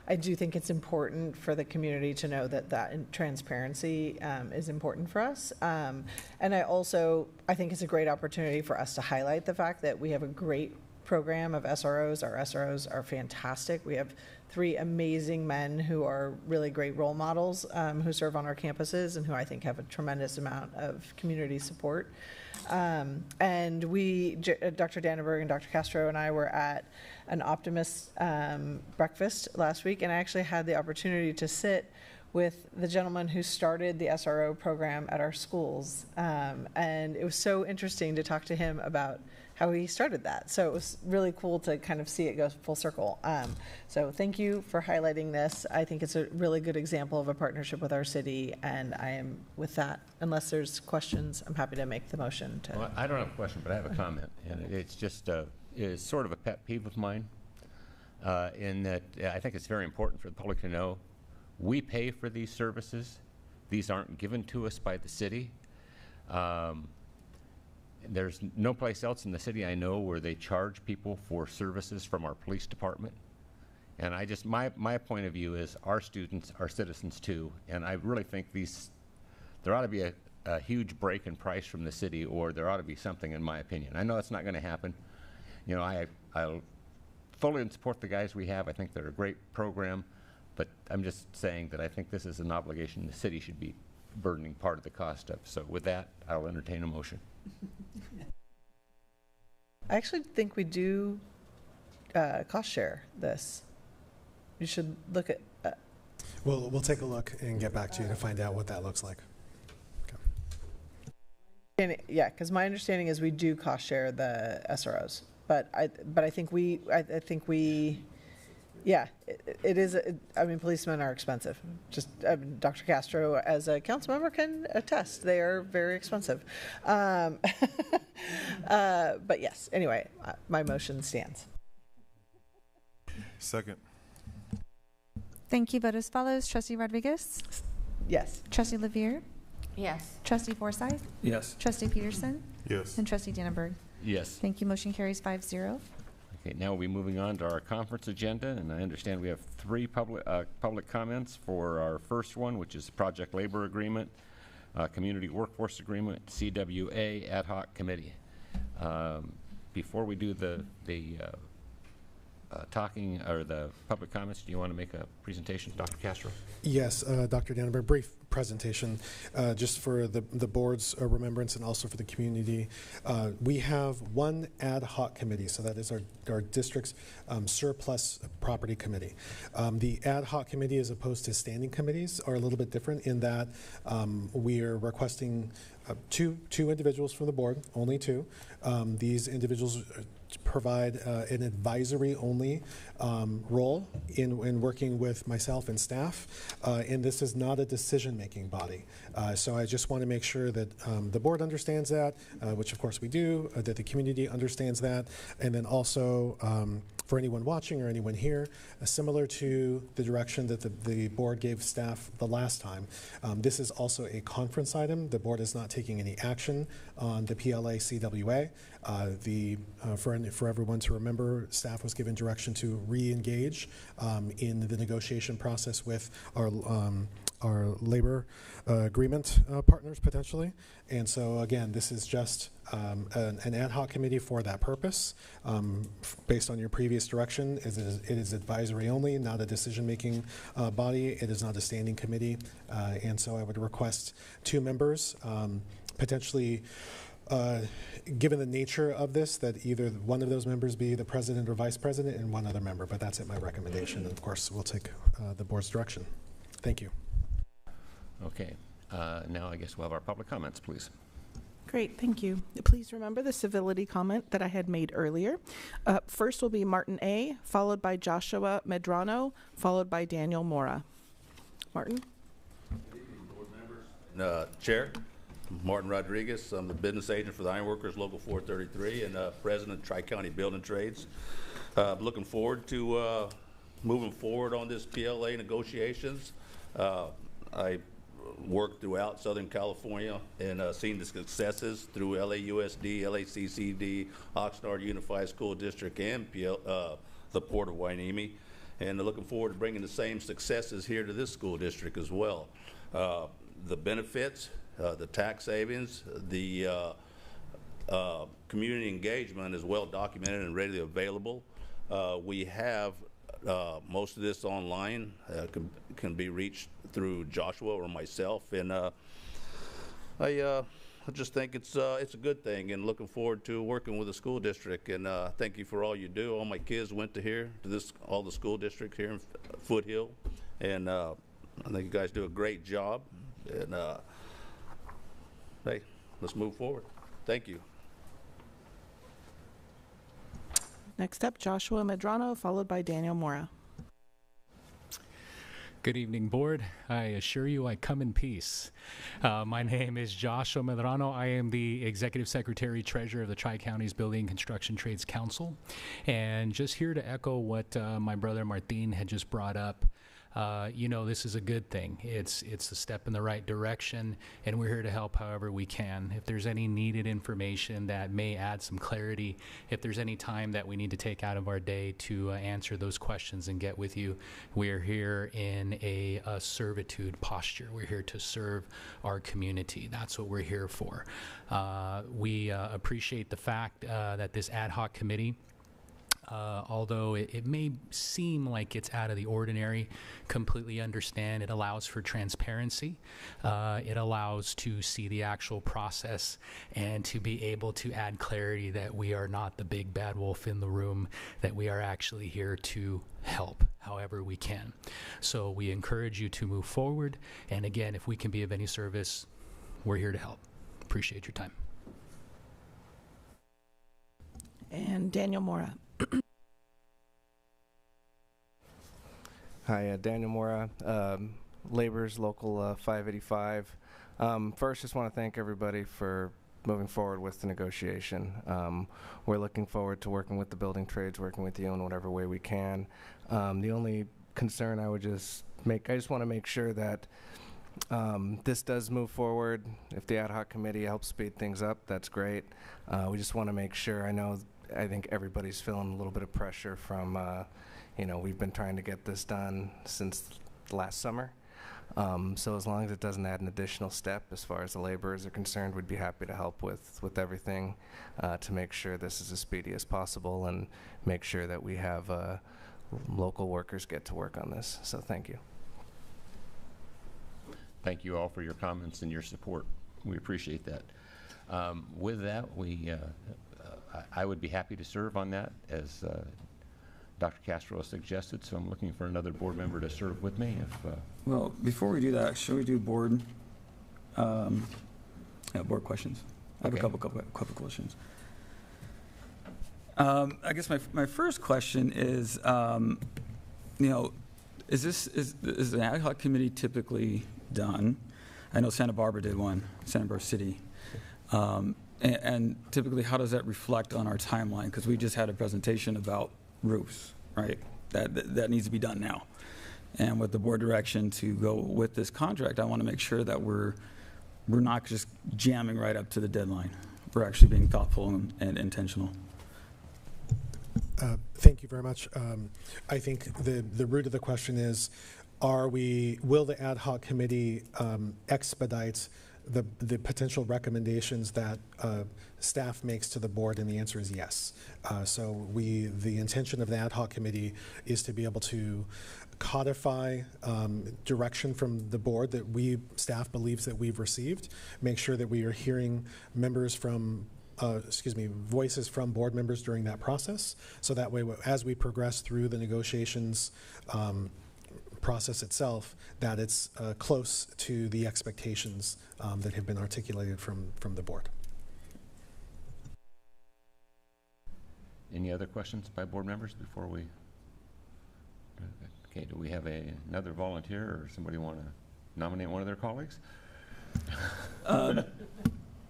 I do think it's important for the community to know that transparency is important for us. And I think it's a great opportunity for us to highlight the fact that we have a great program of SROs. Our SROs are fantastic. We have 3 amazing men who are really great role models who serve on our campuses and who I think have a tremendous amount of community support. And Dr. Dannenberg and Dr. Castro and I were at an Optimist breakfast last week, and I actually had the opportunity to sit with the gentleman who started the SRO program at our schools. And it was so interesting to talk to him about how he started that. So it was really cool to kind of see it go full circle. So thank you for highlighting this. I think it's a really good example of a partnership with our city, and I am, with that, unless there's questions, I'm happy to make the motion to. Well, I don't have a question, but I have a comment, and it's just it's sort of a pet peeve of mine in that I think it's very important for the public to know we pay for these services. These aren't given to us by the city. There's no place else in the city I know where they charge people for services from our police department. And my point of view is our students are citizens too, and I really think there ought to be a huge break in price from the city, or there ought to be something, in my opinion. I know it's not going to happen. I fully support the guys we have. I think they're a great program, but I'm just saying that I think this is an obligation the city should be burdening part of the cost of. So with that, I'll entertain a motion. I actually think we do cost share this. You should look at. We'll take a look and get back to you to find out what that looks like. Okay. Yeah, because my understanding is we do cost share the SROs, but I think we Yeah, it is. I mean, policemen are expensive. Just Dr. Castro, as a council member, can attest they are very expensive. But yes, anyway, my motion stands. Second. Thank you. Vote as follows. Trustee Rodriguez? Yes. Trustee Levier? Yes. Trustee Forsythe? Yes. Trustee Peterson? Yes. And Trustee Dannenberg? Yes. Thank you. Motion carries 5-0. Okay, now we'll be moving on to our conference agenda, and I understand we have three public comments for our first one, which is Project Labor Agreement, Community Workforce Agreement, CWA Ad Hoc Committee. Before we do the talking or the public comments, do you want to make a presentation, Dr. Castro? Yes, Dr. Dannenberg, brief presentation just for the board's remembrance and also for the community. We have one ad hoc committee, so that is our district's surplus property committee. The ad hoc committee, as opposed to standing committees, are a little bit different in that we are requesting two individuals from the board, only two. These individuals provide an advisory-only role in working with myself and staff, and this is not a decision-making body. So I just want to make sure that the board understands that, which of course we do, that the community understands that, and then also for anyone watching or anyone here, similar to the direction that the board gave staff the last time, this is also a conference item. The board is not taking any action on the PLA CWA. For everyone to remember, staff was given direction to re-engage in the negotiation process with our labor agreement partners potentially. And so again, this is just an ad hoc committee for that purpose. Based on your previous direction, it is advisory only, not a decision-making body. It is not a standing committee. And so I would request two members, potentially given the nature of this, that either one of those members be the president or vice president and one other member, but that's my recommendation. And of course, we'll take the board's direction. Thank you. Okay, now I guess we'll have our public comments, please. Great, thank you. Please remember the civility comment that I had made earlier. First will be Martin A., followed by Joshua Medrano, followed by Daniel Mora. Martin? Good evening, board members. Chair, Martin Rodriguez. I'm the business agent for the Ironworkers Local 433 and president of Tri-County Building Trades. Looking forward to moving forward on this PLA negotiations. I worked throughout Southern California and seen the successes through LAUSD, LACCD, Oxnard Unified School District, and the Port of Hueneme. And looking forward to bringing the same successes here to this school district as well. The benefits, the tax savings, the community engagement is well documented and readily available. We have most of this online, can be reached through Joshua or myself, and I just think it's a good thing, and looking forward to working with the school district. And thank you for all you do. All my kids went to all the school districts here in Foothill, and I think you guys do a great job. And hey, let's move forward. Thank you. Next up, Joshua Medrano, followed by Daniel Mora. Good evening, board. I assure you I come in peace. My name is Joshua Medrano. I am the Executive Secretary Treasurer of the Tri-Counties Building and Construction Trades Council. And just here to echo what my brother Martin had just brought up, this is a good thing. It's a step in the right direction, and we're here to help however we can. If there's any needed information that may add some clarity, if there's any time that we need to take out of our day to answer those questions and get with you, we're here in a servitude posture. We're here to serve our community. That's what we're here for. We appreciate the fact that this ad hoc committee, although it may seem like it's out of the ordinary, completely understand it allows for transparency. It allows to see the actual process and to be able to add clarity that we are not the big bad wolf in the room, that we are actually here to help however we can. So we encourage you to move forward. And again, if we can be of any service, we're here to help. Appreciate your time. And Daniel Mora. Hi, Daniel Mora, Labor's Local 585. First, just want to thank everybody for moving forward with the negotiation. We're looking forward to working with the building trades, working with you in whatever way we can. The only concern I would just want to make sure that this does move forward. If the ad hoc committee helps speed things up, that's great. We just want to make sure, I think everybody's feeling a little bit of pressure from, we've been trying to get this done since last summer. So as long as it doesn't add an additional step as far as the laborers are concerned, we'd be happy to help with everything to make sure this is as speedy as possible and make sure that we have local workers get to work on this. So thank you. Thank you all for your comments and your support. We appreciate that. With that, I would be happy to serve on that as Dr. Castro suggested, so I'm looking for another board member to serve with me. Well, before we do that, should we do board questions? I have a couple questions. I guess my first question is, is an ad hoc committee typically done? I know Santa Barbara did one, Santa Barbara City. And typically, how does that reflect on our timeline? Because we just had a presentation about roofs, right? That needs to be done now. And with the board direction to go with this contract, I want to make sure that we're not just jamming right up to the deadline. We're actually being thoughtful and intentional. Thank you very much. I think the root of the question is, will the ad hoc committee expedite the potential recommendations that staff makes to the board? And the answer is yes. So the intention of the ad hoc committee is to be able to codify direction from the board that staff believes that we've received, make sure that we are hearing voices from board members during that process. So that way, as we progress through the negotiations process itself, that it's close to the expectations that have been articulated from the board. Any other questions by board members before we? Okay, do we have another volunteer or somebody want to nominate one of their colleagues?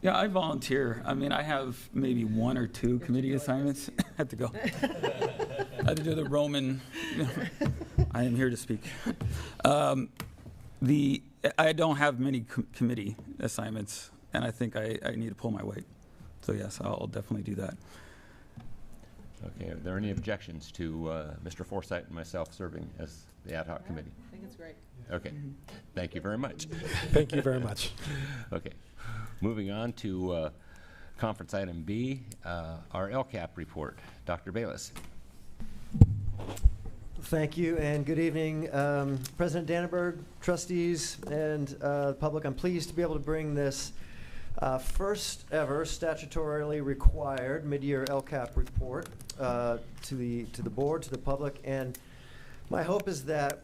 Yeah, I volunteer. I mean, I have maybe one or two committee assignments. I have to go. I have to do the Roman. I am here to speak. I don't have many committee assignments, and I think I need to pull my weight. So yes, I'll definitely do that. Okay, are there any objections to Mr. Forsythe and myself serving as the ad hoc committee? I think it's great. Okay, thank you very much. Thank you very much. Okay, moving on to conference item B, our LCAP report. Dr. Bayless. Thank you, and good evening, President Dannenberg, trustees, and public. I'm pleased to be able to bring this first ever statutorily required mid-year LCAP report to the board, to the public, and my hope is that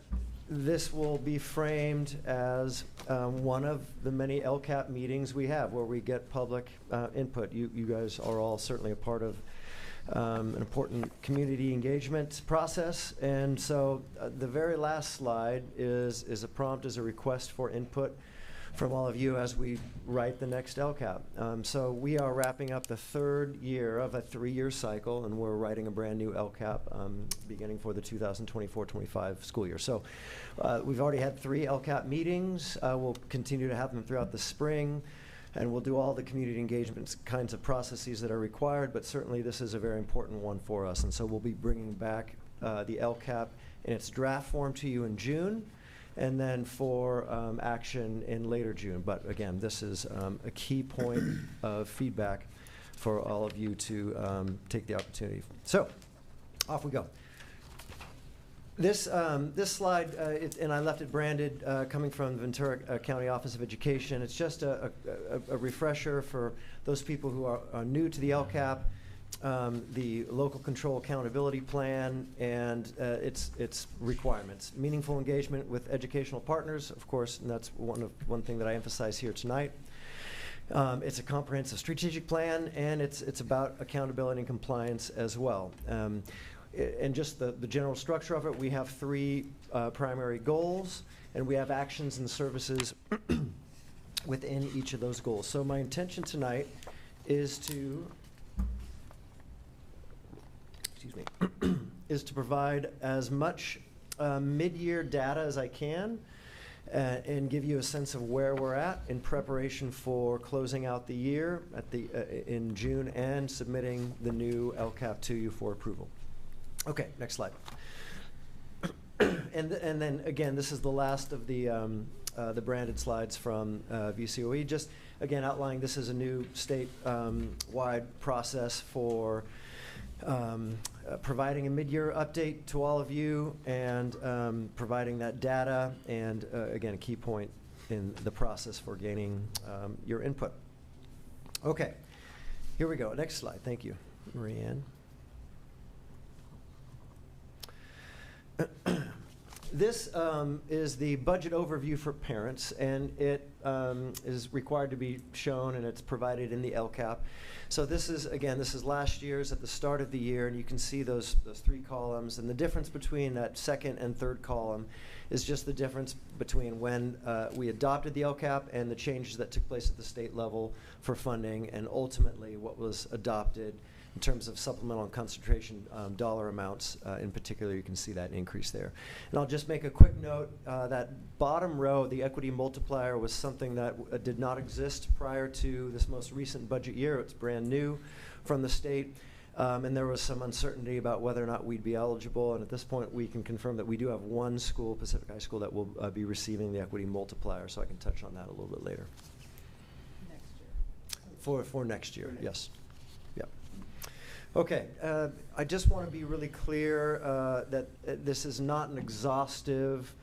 this will be framed as one of the many LCAP meetings we have where we get public input. You guys are all certainly a part of an important community engagement process, and so the very last slide is a prompt, is a request for input from all of you as we write the next LCAP. So we are wrapping up the third year of a 3-year cycle, and we're writing a brand new LCAP beginning for the 2024-25 school year. So we've already had 3 LCAP meetings. We'll continue to have them throughout the spring, and we'll do all the community engagement kinds of processes that are required, but certainly this is a very important one for us. And so we'll be bringing back the LCAP in its draft form to you in June, and then for action in later June. But again, this is a key point of feedback for all of you to take the opportunity. So, off we go. This slide, and I left it branded, coming from the Ventura County Office of Education. It's just a refresher for those people who are new to the LCAP, the Local Control Accountability Plan, and its requirements. Meaningful engagement with educational partners, of course, and that's one thing that I emphasize here tonight. It's a comprehensive strategic plan, and it's about accountability and compliance as well. and just the general structure of it, we have 3 primary goals, and we have actions and services within each of those goals. So my intention tonight is to, excuse me, is to provide as much mid-year data as I can and give you a sense of where we're at in preparation for closing out the year at in June and submitting the new LCAP to you for approval. Okay, next slide. And then again, this is the last of the branded slides from VCOE. Just again outlining this is a new state-wide process for providing a mid-year update to all of you and providing that data, and again, a key point in the process for gaining your input. Okay, here we go. Next slide. Thank you, Marianne. This is the budget overview for parents, and it is required to be shown, and it's provided in the LCAP. So this is, again, this is last year's at the start of the year, and you can see those 3 columns. And the difference between that second and third column is just the difference between when we adopted the LCAP and the changes that took place at the state level for funding, and ultimately what was adopted in terms of supplemental and concentration dollar amounts. In particular, you can see that increase there. And I'll just make a quick note, that bottom row, the equity multiplier, was something that did not exist prior to this most recent budget year. It's brand new from the state. And there was some uncertainty about whether or not we'd be eligible. And at this point, we can confirm that we do have 1 school, Pacific High School, that will be receiving the equity multiplier. So I can touch on that a little bit later. Next year. For next year, yes. Okay, I just want to be really clear that this is not an exhaustive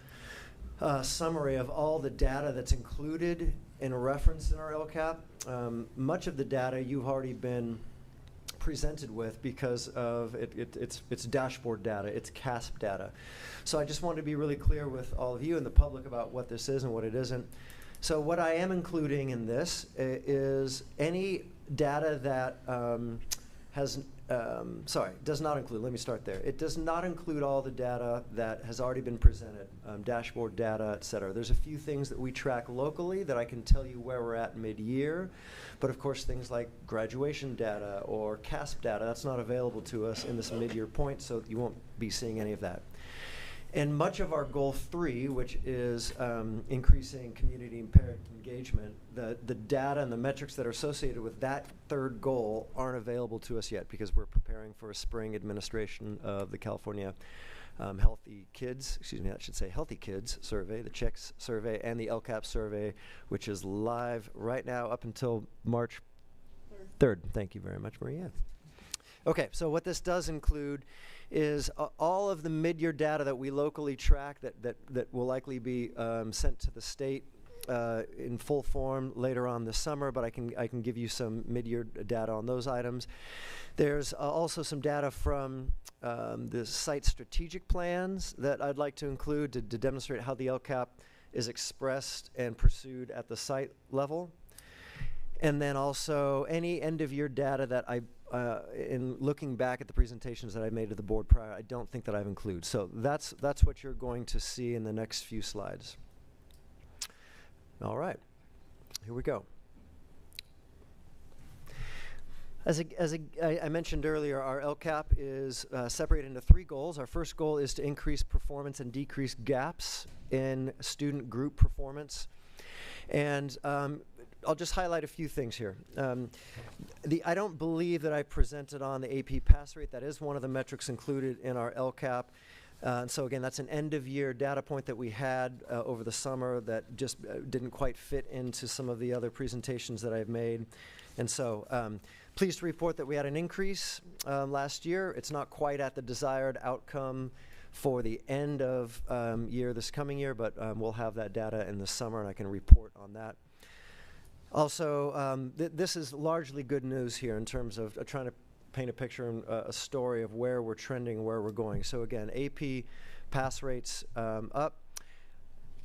summary of all the data that's included and referenced in our LCAP. Much of the data you've already been presented with because of it's dashboard data, it's CASP data. So I just want to be really clear with all of you and the public about what this is and what it isn't. So what I am including in this is any data that does not include, let me start there. It does not include all the data that has already been presented, dashboard data, et cetera. There's a few things that we track locally that I can tell you where we're at mid-year, but of course things like graduation data or CASP data, that's not available to us in this mid-year point, so you won't be seeing any of that. And much of our goal 3, which is increasing community and parent engagement, the data and the metrics that are associated with that 3rd goal aren't available to us yet because we're preparing for a spring administration of the California Healthy Kids survey, the CHECS survey, and the LCAP survey, which is live right now up until March 3rd. Thank you very much, Maria. Okay, so what this does include is all of the mid-year data that we locally track that will likely be sent to the state in full form later on this summer, but I can give you some mid-year data on those items. There's also some data from the site strategic plans that I'd like to include to demonstrate how the LCAP is expressed and pursued at the site level. And then also any end-of-year data that in looking back at the presentations that I made to the board prior, I don't think that I've included. So that's what you're going to see in the next few slides. All right, here we go. As I mentioned earlier, our LCAP is separated into 3 goals. Our first goal is to increase performance and decrease gaps in student group performance. And I'll just highlight a few things here. I don't believe that I presented on the AP pass rate. That is one of the metrics included in our LCAP. And so again, that's an end-of-year data point that we had over the summer that just didn't quite fit into some of the other presentations that I've made. And so pleased to report that we had an increase last year. It's not quite at the desired outcome for the end of year this coming year, but we'll have that data in the summer, and I can report on that. Also, this is largely good news here in terms of trying to paint a picture and a story of where we're trending, where we're going. So again, AP pass rates up.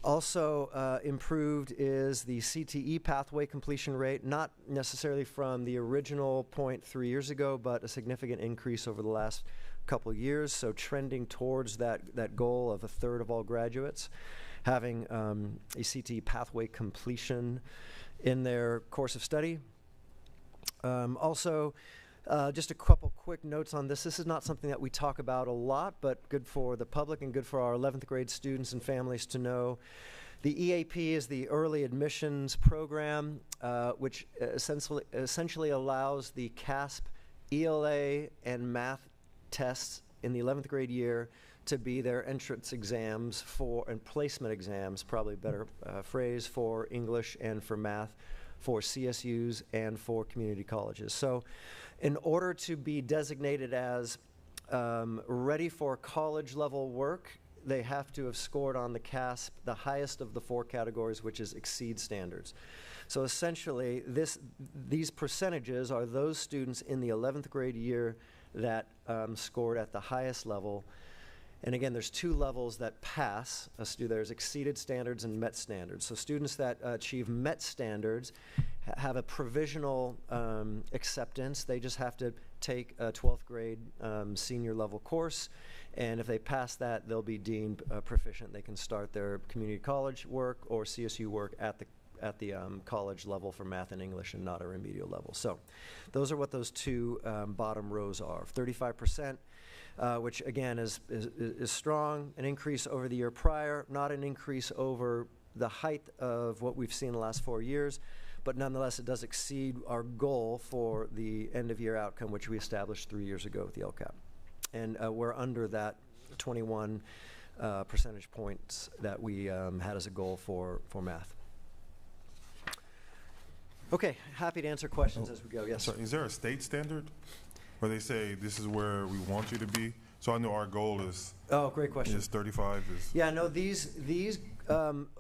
Also improved is the CTE pathway completion rate, not necessarily from the original point 3 years ago, but a significant increase over the last couple of years, so trending towards that goal of a third of all graduates having a CTE pathway completion in their course of study. Also, just a couple quick notes on this. This is not something that we talk about a lot, but good for the public and good for our 11th grade students and families to know. The EAP is the Early Admissions Program, which essentially allows the CASP, ELA, and math tests in the 11th grade year to be their entrance exams and placement exams, probably a better phrase, for English and for math, for CSUs and for community colleges. So in order to be designated as ready for college level work, they have to have scored on the CASP the highest of the 4 categories, which is exceed standards. So essentially, these percentages are those students in the 11th grade year that scored at the highest level. And again, there's 2 levels that pass. There's exceeded standards and met standards. So students that achieve met standards have a provisional acceptance. They just have to take a 12th grade senior level course. And if they pass that, they'll be deemed proficient. They can start their community college work or CSU work at the college level for math and English and not a remedial level. So those are what those 2 bottom rows are. 35%, which again is strong, an increase over the year prior, not an increase over the height of what we've seen in the last 4 years, but nonetheless it does exceed our goal for the end of year outcome, which we established 3 years ago with the LCAP. And we're under that 21 percentage points that we had as a goal for math. Okay, happy to answer questions as we go. Yes. So is there a state standard where they say this is where we want you to be? So I know our goal is. Oh, great question. Is 35 is. Yeah, no, these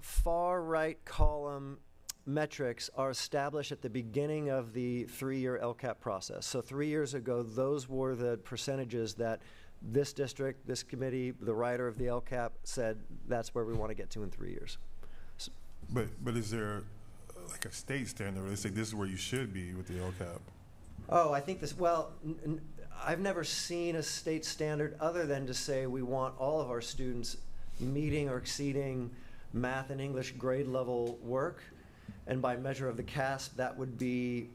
far right column metrics are established at the beginning of the 3-year LCAP process. So 3 years ago, those were the percentages that this district, this committee, the writer of the LCAP said that's where we want to get to in 3 years. So, but is there like a state standard where they say this is where you should be with the LCAP? Oh, I think this, well, I've never seen a state standard other than to say we want all of our students meeting or exceeding math and English grade level work. And by measure of the CASP, that would be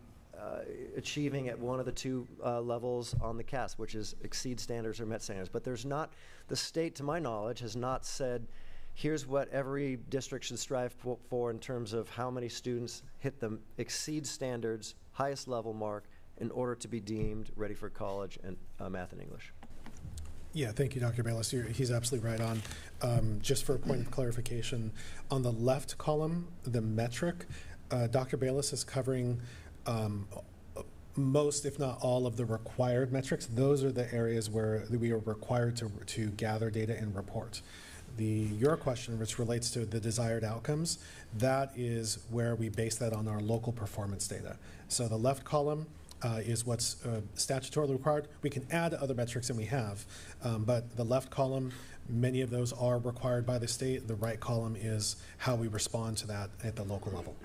achieving at one of the 2 levels on the CASP, which is exceed standards or met standards. But there's not, the state, to my knowledge, has not said, here's what every district should strive for in terms of how many students hit the exceed standards, highest level mark, in order to be deemed ready for college and math and English. Yeah, thank you, Dr. Bayless. He's absolutely right on. Just for a point of clarification, on the left column, the metric, Dr. Bayless is covering most, if not all, of the required metrics. Those are the areas where we are required to gather data and report. Your question, which relates to the desired outcomes, that is where we base that on our local performance data. So the left column is what's statutorily required. We can add other metrics, and we have, but the left column, many of those are required by the state. The right column is how we respond to that at the local level.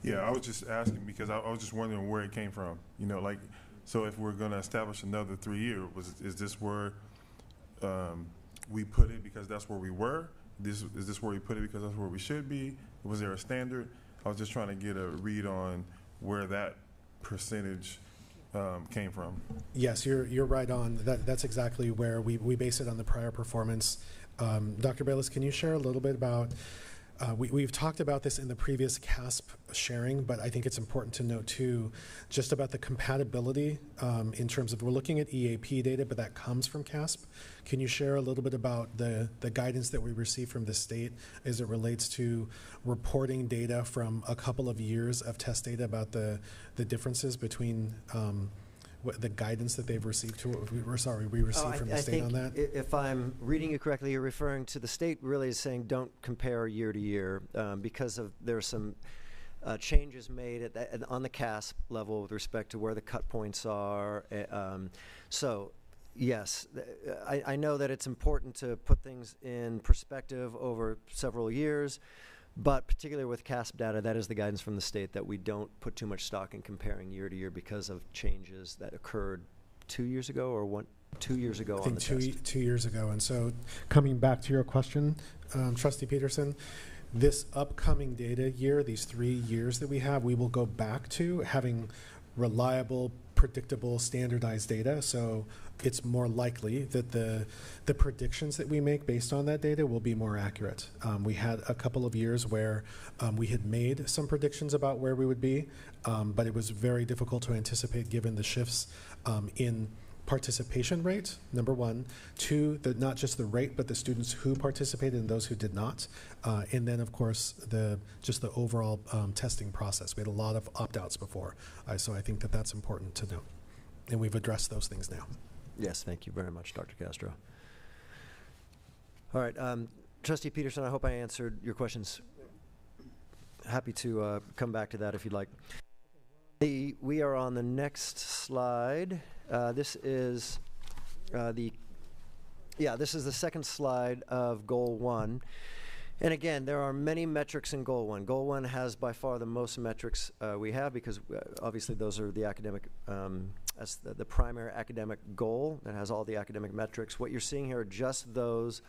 Yeah, I was just asking because I was just wondering where it came from. You know, like, so if we're going to establish another 3 year, is this where we put it because that's where we were? Is this where we put it because that's where we should be? Was there a standard? I was just trying to get a read on where that percentage came from. Yes, you're right on. That's exactly where we base it on the prior performance. Dr. Bayless, can you share a little bit about, we've talked about this in the previous CASP sharing, but I think it's important to note too, just about the compatibility in terms of, we're looking at EAP data, but that comes from CASP. Can you share a little bit about the guidance that we receive from the state as it relates to reporting data from a couple of years of test data about the differences between the guidance that they've received to what we received from the state on that? If I'm reading you correctly, you're referring to the state really is saying don't compare year to year because there's some changes made on the CASP level with respect to where the cut points are. So yes, I know that it's important to put things in perspective over several years, but particularly with CASP data, that is the guidance from the state that we don't put too much stock in comparing year to year because of changes that occurred 2 years ago or 2 years ago I on think the test. 2 years ago. And so coming back to your question, Trustee Peterson, this upcoming data year, these 3 years that we have, we will go back to having reliable, predictable, standardized data. So it's more likely that the predictions that we make based on that data will be more accurate. We had a couple of years where we had made some predictions about where we would be, but it was very difficult to anticipate given the shifts in participation rate, number one. Two, not just the rate, but the students who participated and those who did not. And then, of course, just the overall testing process. We had a lot of opt-outs before, so I think that that's important to note. And we've addressed those things now. Yes, thank you very much, Dr. Castro. All right, Trustee Peterson, I hope I answered your questions. Happy to come back to that if you'd like. We are on the next slide. This is the second slide of Goal 1. And again, there are many metrics in Goal 1. Goal 1 has by far the most metrics we have because obviously those are the academic, that's the primary academic goal that has all the academic metrics. What you're seeing here are just those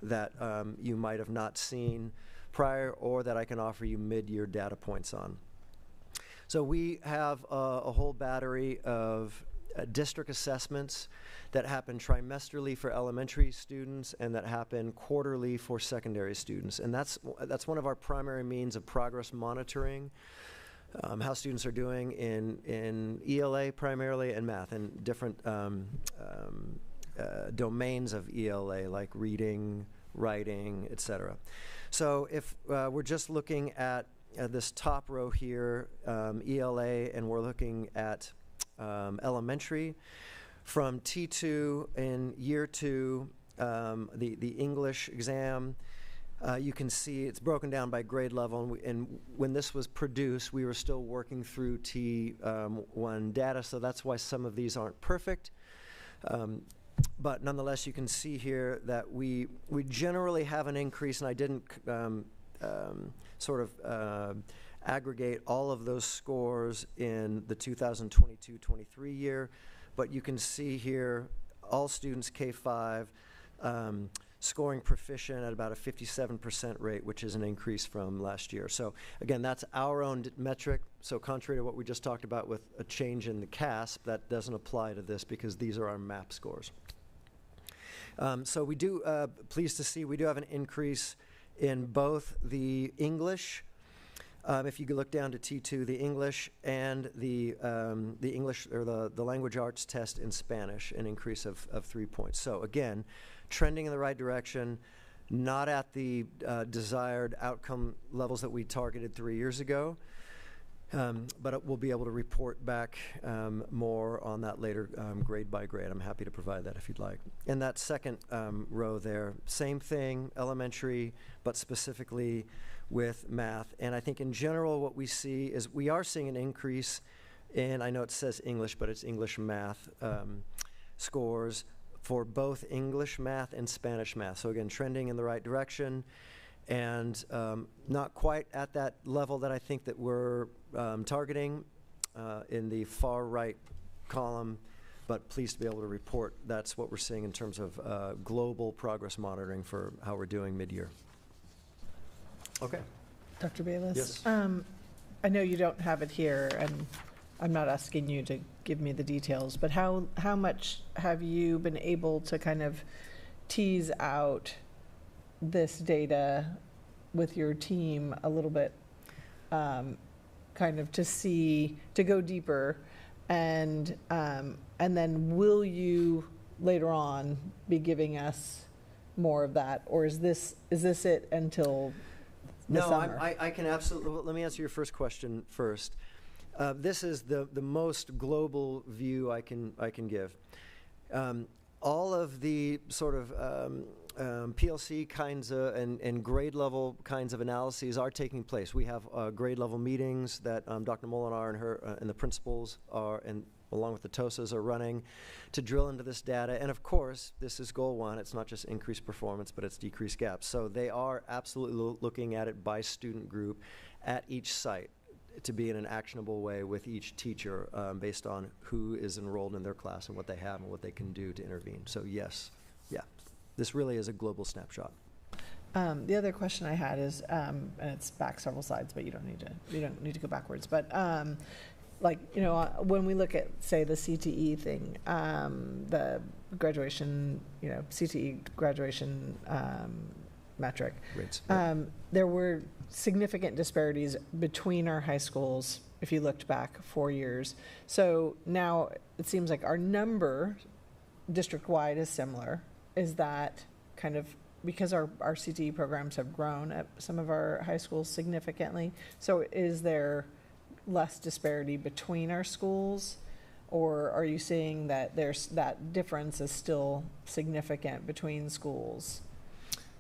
that you might have not seen prior or that I can offer you mid-year data points on. So we have a whole battery of district assessments that happen trimesterally for elementary students and that happen quarterly for secondary students. And that's one of our primary means of progress monitoring, how students are doing in ELA primarily and math and different domains of ELA like reading, writing, etc. So if we're just looking at this top row here, ELA, and we're looking at elementary. From T2 in year 2, the English exam, you can see it's broken down by grade level. And when this was produced, we were still working through T1 data, so that's why some of these aren't perfect. But nonetheless, you can see here that we generally have an increase, and I didn't aggregate all of those scores in the 2022-23 year, but you can see here all students K-5 scoring proficient at about a 57% rate, which is an increase from last year. So again, that's our own metric. So contrary to what we just talked about with a change in the CASP, that doesn't apply to this because these are our MAP scores. So we do, pleased to see, we do have an increase in both the English, if you look down to T2, the English and the English or the language arts test in Spanish, an increase of 3 points. So again, trending in the right direction, not at the desired outcome levels that we targeted 3 years ago, but we'll be able to report back more on that later grade by grade. I'm happy to provide that if you'd like. And that second row there, same thing, elementary, but specifically with math. And I think in general what we see is we are seeing an increase in, I know it says English, but it's English math scores for both English math and Spanish math. So again, trending in the right direction and not quite at that level that I think that we're targeting in the far right column, but pleased to be able to report that's what we're seeing in terms of global progress monitoring for how we're doing mid-year. Okay. Dr. Bayless? Yes. I know you don't have it here, and I'm not asking you to give me the details, but how much have you been able to kind of tease out this data with your team a little bit, kind of to go deeper, and then will you later on be giving us more of that, or is this it until the summer? I can absolutely, let me answer your first question first. This is the most global view I can give. All of the sort of PLC kinds of and grade level kinds of analyses are taking place. We have grade level meetings that Dr. Molinar and her and the principals are, and along with the TOSAs, are running to drill into this data. And of course, this is goal 1. It's not just increased performance, but it's decreased gaps. So they are absolutely looking at it by student group at each site. to be in an actionable way with each teacher based on who is enrolled in their class and what they have and what they can do to intervene. So yes, yeah, this really is a global snapshot. The other question I had is, and it's back several slides, but you don't need to go backwards. But like, you know, when we look at, say, the CTE thing, the graduation, you know, CTE graduation metric, rates, there were significant disparities between our high schools if you looked back 4 years. So now it seems like our number district-wide is similar. Is that kind of because our CTE programs have grown at some of our high schools significantly? So is there less disparity between our schools, or are you seeing that there's that difference is still significant between schools?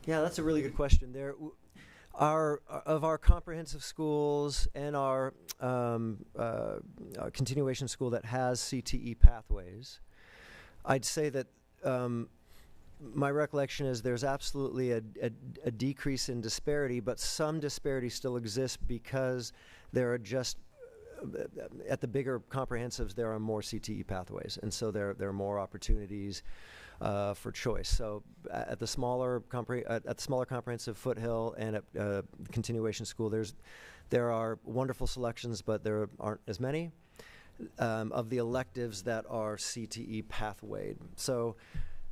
Yeah, that's a really good question. Of our comprehensive schools and our continuation school that has CTE pathways, I'd say that my recollection is there's absolutely a decrease in disparity, but some disparity still exists because there are just at the bigger comprehensives there are more CTE pathways, and so there are more opportunities for choice. So at the smaller comprehensive Foothill and at continuation school, there are wonderful selections, but there aren't as many of the electives that are CTE pathwayed. So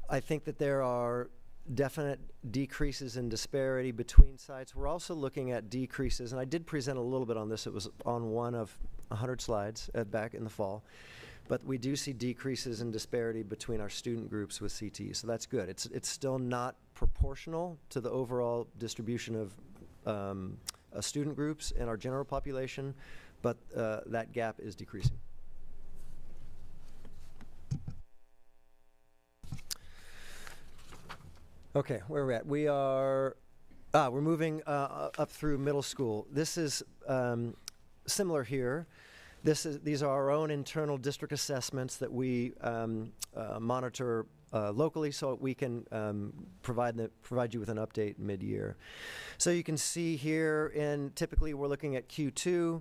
I think that there are definite decreases in disparity between sites. We're also looking at decreases, and I did present a little bit on this. It was on one of 100 slides back in the fall. But we do see decreases in disparity between our student groups with CTE, so that's good. It's still not proportional to the overall distribution of student groups in our general population, but that gap is decreasing. Okay, where are we at? We're moving up through middle school. This is similar here. These are our own internal district assessments that we monitor locally, so we can provide you with an update mid-year. So you can see here, typically we're looking at Q2.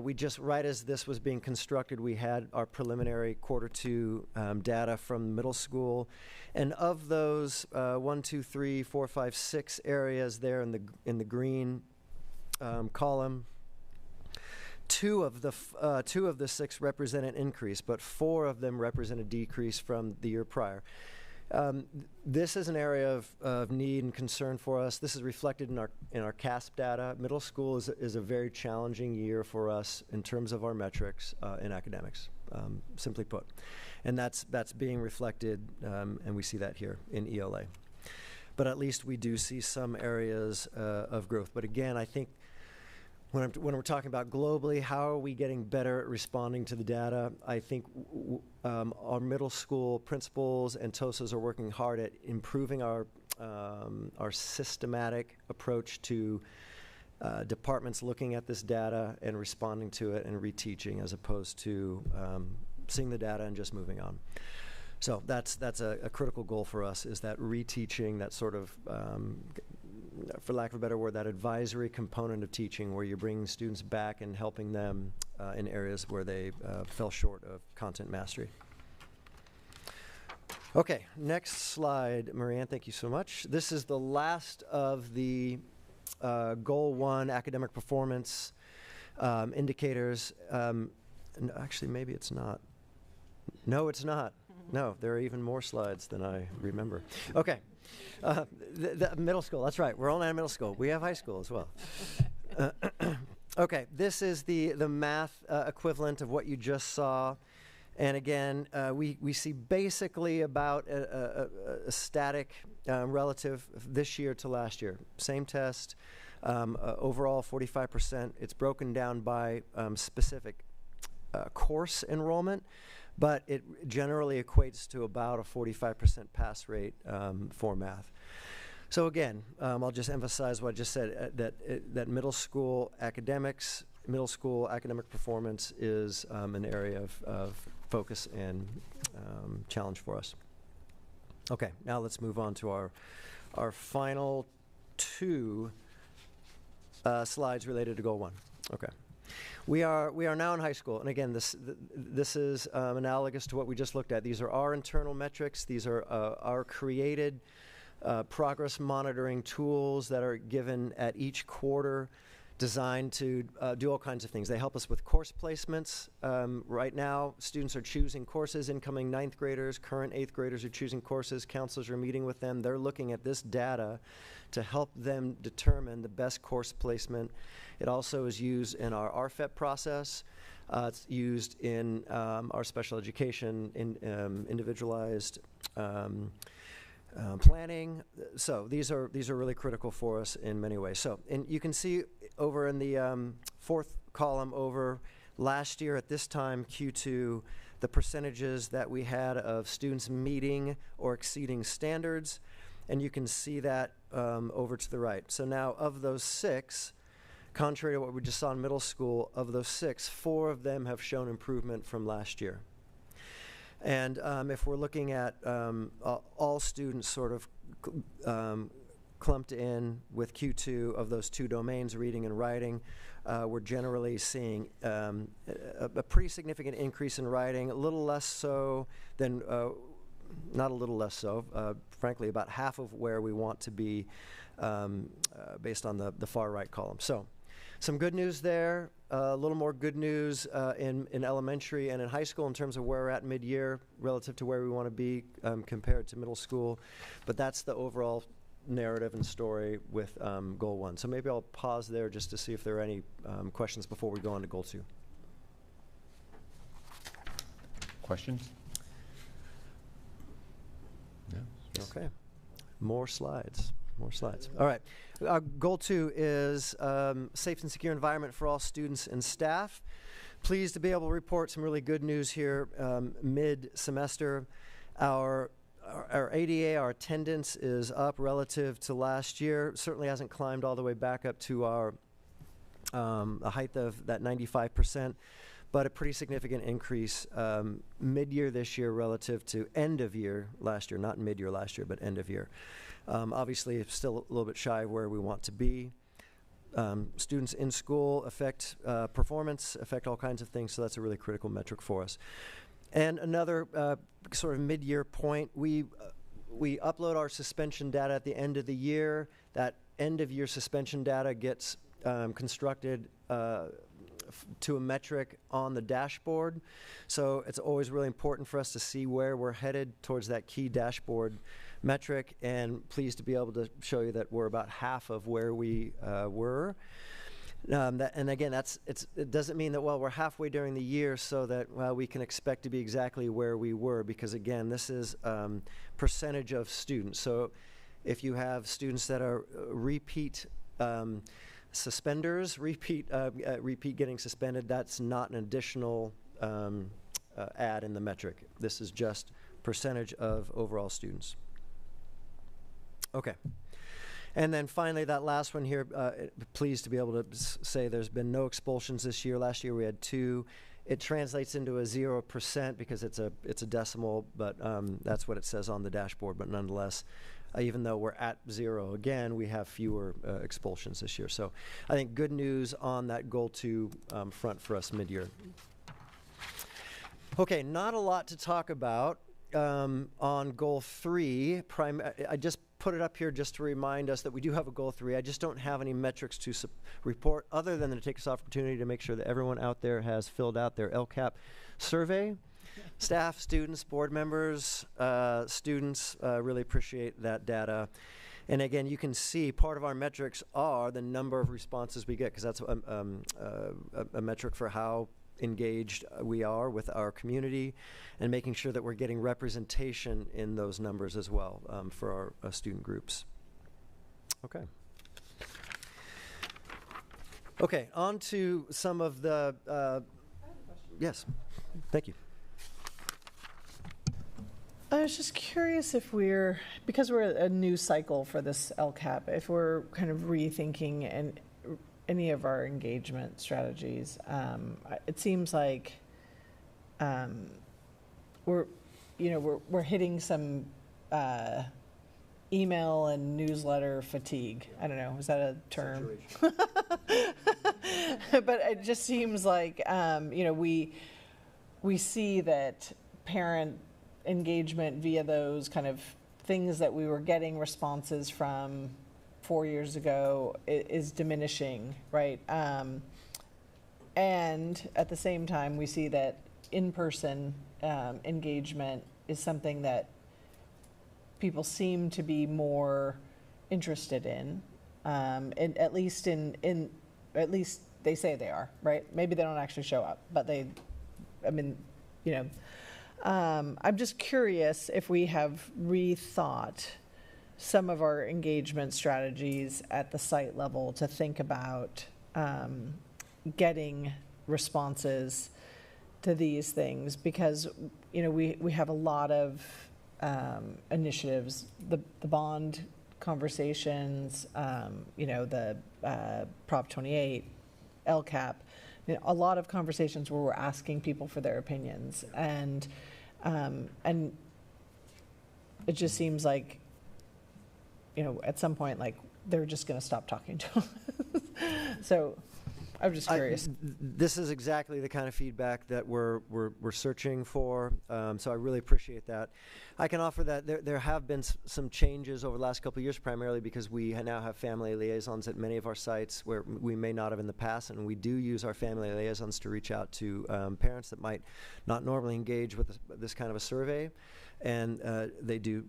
We just, right as this was being constructed, we had our preliminary Q2 data from middle school. And of those 1, 2, 3, 4, 5, 6 areas there in the green column, two of the 6 represent an increase, but 4 of them represent a decrease from the year prior. This is an area of need and concern for us. This is reflected in our CASP data. Middle school is a very challenging year for us in terms of our metrics in academics, simply put. And that's being reflected, and we see that here in ELA. But at least we do see some areas of growth. But again, I think when we're talking about globally, how are we getting better at responding to the data? I think our middle school principals and TOSAs are working hard at improving our systematic approach to departments looking at this data and responding to it and reteaching, as opposed to seeing the data and just moving on. So that's a critical goal for us, is that reteaching, that sort of for lack of a better word, that advisory component of teaching, where you're bringing students back and helping them in areas where they fell short of content mastery. Okay, next slide, Marianne, thank you so much. This is the last of the Goal 1 academic performance indicators. And actually, maybe it's not. No, it's not. No, there are even more slides than I remember. Okay. The middle school, that's right. We're only at middle school. We have high school as well. Okay, this is the math equivalent of what you just saw. And again, we see basically about a static relative this year to last year. Same test, overall 45%. It's broken down by specific course enrollment, but it generally equates to about a 45% pass rate for math. So again, I'll just emphasize what I just said, that middle school academics, middle school academic performance is an area of focus and challenge for us. Okay, now let's move on to our final 2 slides related to Goal 1. Okay. We are now in high school, and again, this is analogous to what we just looked at. These are our internal metrics. These are our created progress monitoring tools that are given at each quarter, designed to do all kinds of things. They help us with course placements. Right now, students are choosing courses. Incoming 9th graders, current 8th graders are choosing courses. Counselors are meeting with them. They're looking at this data to help them determine the best course placement. It also is used in our RFEP process. It's used in our special education, in individualized planning. So these are really critical for us in many ways. So, and you can see over in the fourth column over last year at this time, Q2, the percentages that we had of students meeting or exceeding standards, and you can see that over to the right. So now of those 6, contrary to what we just saw in middle school, of those 6, 4 of them have shown improvement from last year. And if we're looking at all students sort of clumped in with Q2 of those 2 domains, reading and writing, we're generally seeing a pretty significant increase in writing, a little less so than, not a little less so, frankly, about half of where we want to be based on the far right column. So some good news there, a little more good news in elementary and in high school in terms of where we're at mid-year relative to where we want to be compared to middle school. But that's the overall narrative and story with Goal 1. So maybe I'll pause there just to see if there are any questions before we go on to Goal 2. Questions? No? Okay. More slides. More slides. All right. Goal 2 is safe and secure environment for all students and staff. Pleased to be able to report some really good news here mid-semester. Our ADA, our attendance is up relative to last year. Certainly hasn't climbed all the way back up to our a height of that 95%, but a pretty significant increase mid-year this year relative to end of year last year. Not mid-year last year, but end of year. Obviously, it's still a little bit shy of where we want to be. Students in school affect performance, affect all kinds of things, so that's a really critical metric for us. And another sort of mid-year point, we upload our suspension data at the end of the year. That end-of-year suspension data gets constructed to a metric on the dashboard. So it's always really important for us to see where we're headed towards that key dashboard metric, and pleased to be able to show you that we're about half of where we were. And again, it doesn't mean that, well, we're halfway during the year so that, well, we can expect to be exactly where we were, because again, this is percentage of students. So if you have students that are repeat suspenders, repeat getting suspended, that's not an additional add in the metric. This is just percentage of overall students. Okay. And then finally, that last one here, pleased to be able to say there's been no expulsions this year. Last year we had 2. It translates into a 0% because it's a decimal, but that's what it says on the dashboard. But nonetheless, even though we're at 0 again, we have fewer expulsions this year. So I think good news on that Goal 2 front for us mid-year. Okay, not a lot to talk about on Goal 3. I just put it up here just to remind us that we do have a Goal 3. I just don't have any metrics to report other than to take this opportunity to make sure that everyone out there has filled out their LCAP survey. Staff, students, board members, students, really appreciate that data. And again, you can see part of our metrics are the number of responses we get, because that's a metric for how engaged we are with our community, and making sure that we're getting representation in those numbers as well for our student groups. Okay. Okay, on to some of the, yes, thank you. I was just curious if because we're a new cycle for this LCAP, if we're kind of rethinking any of our engagement strategies. It seems like we're hitting some email and newsletter fatigue. I don't know, is that a term? But it just seems like, you know, we see that parent engagement via those kind of things that we were getting responses from 4 years ago is diminishing, right? And at the same time, we see that in-person engagement is something that people seem to be more interested in, and at least at least they say they are, right? Maybe they don't actually show up, but I mean, you know, I'm just curious if we have rethought some of our engagement strategies at the site level to think about getting responses to these things, because, you know, we have a lot of initiatives, the bond conversations, you know, the Prop 28, LCAP, you know, a lot of conversations where we're asking people for their opinions, and it just seems like, you know, at some point, like, they're just going to stop talking to us. So I'm just curious. This is exactly the kind of feedback that we're searching for, so I really appreciate that. I can offer that there have been some changes over the last couple of years, primarily because we now have family liaisons at many of our sites where we may not have in the past, and we do use our family liaisons to reach out to parents that might not normally engage with this kind of a survey, and they do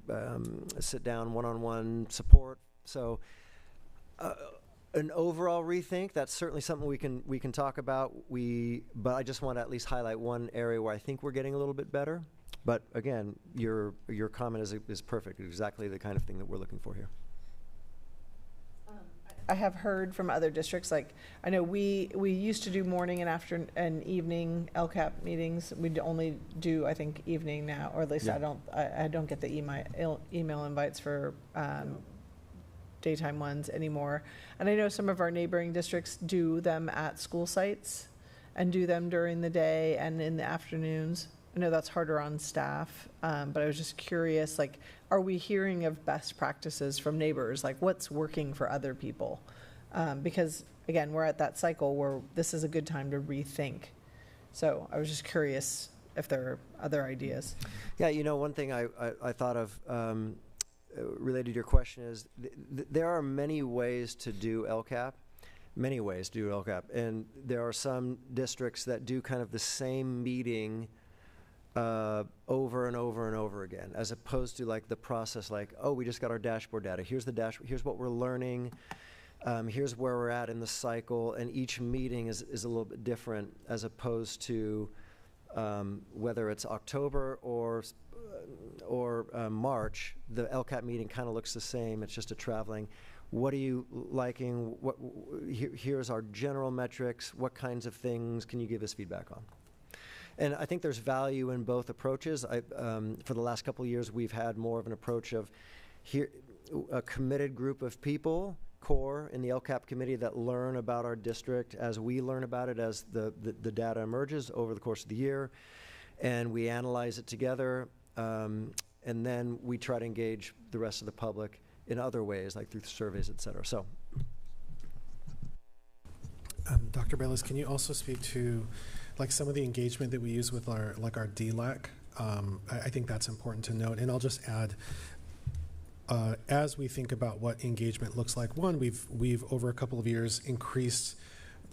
sit down one-on-one support. So an overall rethink, that's certainly something we can talk about. But I just want to at least highlight one area where I think we're getting a little bit better. But again, your comment is perfect, exactly the kind of thing that we're looking for here. I have heard from other districts, like, I know we used to do morning and afternoon and evening LCAP meetings. We only do, I think, evening now, or at least Yeah. I don't get the email invites for daytime ones anymore. And I know some of our neighboring districts do them at school sites and do them during the day and in the afternoons. I know that's harder on staff, but I was just curious, like, are we hearing of best practices from neighbors? Like, what's working for other people? Because, again, we're at that cycle where this is a good time to rethink. So I was just curious if there are other ideas. Yeah, you know, one thing I thought of related to your question is there are many ways to do LCAP. Many ways to do LCAP. And there are some districts that do kind of the same meeting over and over and over again, as opposed to like the process, like, oh, we just got our dashboard data. Here's the here's what we're learning. Here's where we're at in the cycle. And each meeting is a little bit different, as opposed to whether it's October or March, the LCAP meeting kind of looks the same. It's just a traveling. What are you liking? Here's our general metrics. What kinds of things can you give us feedback on? And I think there's value in both approaches. For the last couple of years, we've had more of an approach of a committed group of people, core in the LCAP committee, that learn about our district as we learn about it, as the data emerges over the course of the year. And we analyze it together. And then we try to engage the rest of the public in other ways, like through surveys, et cetera. So, Dr. Bayless, can you also speak to like some of the engagement that we use with our DLAC? I think that's important to note. And I'll just add, as we think about what engagement looks like, one, we've over a couple of years increased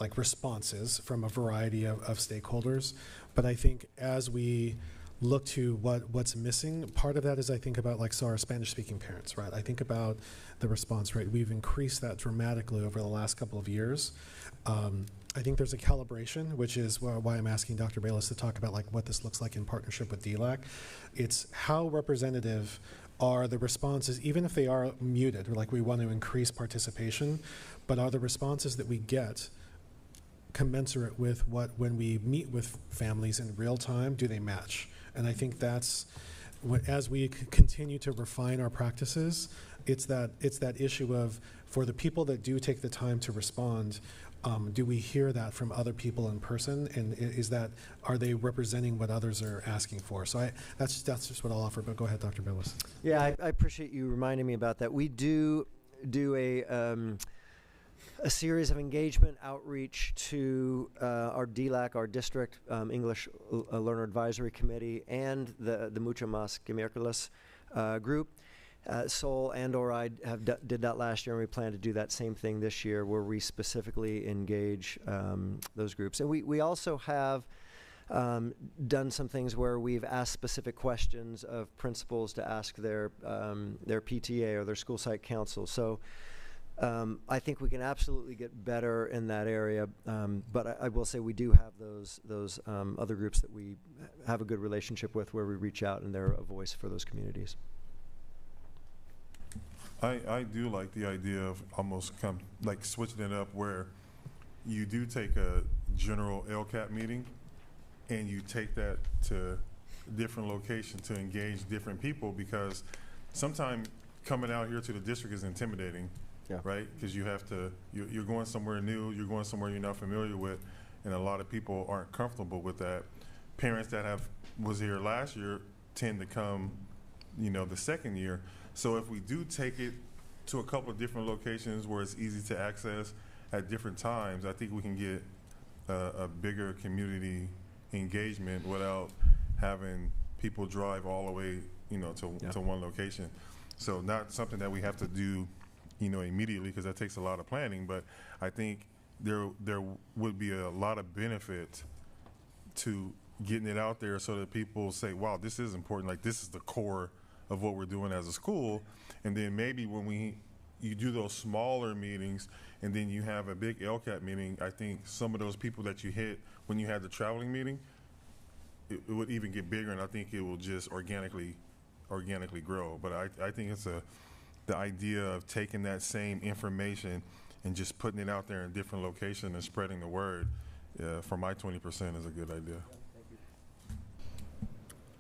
like responses from a variety of stakeholders. But I think as we look to what's missing, part of that is I think about like, so our Spanish-speaking parents, right? I think about the response rate. We've increased that dramatically over the last couple of years. I think there's a calibration, which is why I'm asking Dr. Bayless to talk about like what this looks like in partnership with DLAC. It's how representative are the responses, even if they are muted, or like we want to increase participation, but are the responses that we get commensurate with when we meet with families in real time, do they match? And I think that's, as we continue to refine our practices, it's that issue of, for the people that do take the time to respond, do we hear that from other people in person, and are they representing what others are asking for? So that's just what I'll offer. But go ahead, Dr. Billis. Yeah, I appreciate you reminding me about that. We do a series of engagement outreach to our DLAC, our District English Learner Advisory Committee, and the Mucho Mas que Miércoles group. Sol and/or I did that last year, and we plan to do that same thing this year, where we specifically engage those groups. And we also have done some things where we've asked specific questions of principals to ask their PTA or their school site council. So I think we can absolutely get better in that area, but I will say we do have those other groups that we have a good relationship with, where we reach out and they're a voice for those communities. I do like the idea of almost like switching it up, where you do take a general LCAP meeting and you take that to different locations to engage different people, because sometimes coming out here to the district is intimidating, right? Because you're going somewhere new, you're going somewhere you're not familiar with, and a lot of people aren't comfortable with that. Parents that was here last year tend to come, the second year. So if we do take it to a couple of different locations where it's easy to access at different times, I think we can get a bigger community engagement without having people drive all the way, to one location. So not something that we have to do, immediately, because that takes a lot of planning. But I think there would be a lot of benefit to getting it out there, so that people say, wow, this is important. Like, this is the core of what we're doing as a school. And then maybe when you do those smaller meetings and then you have a big LCAP meeting, I think some of those people that you hit when you had the traveling meeting, it would even get bigger, and I think it will just organically grow. But I think it's the idea of taking that same information and just putting it out there in different locations and spreading the word for my 20% is a good idea.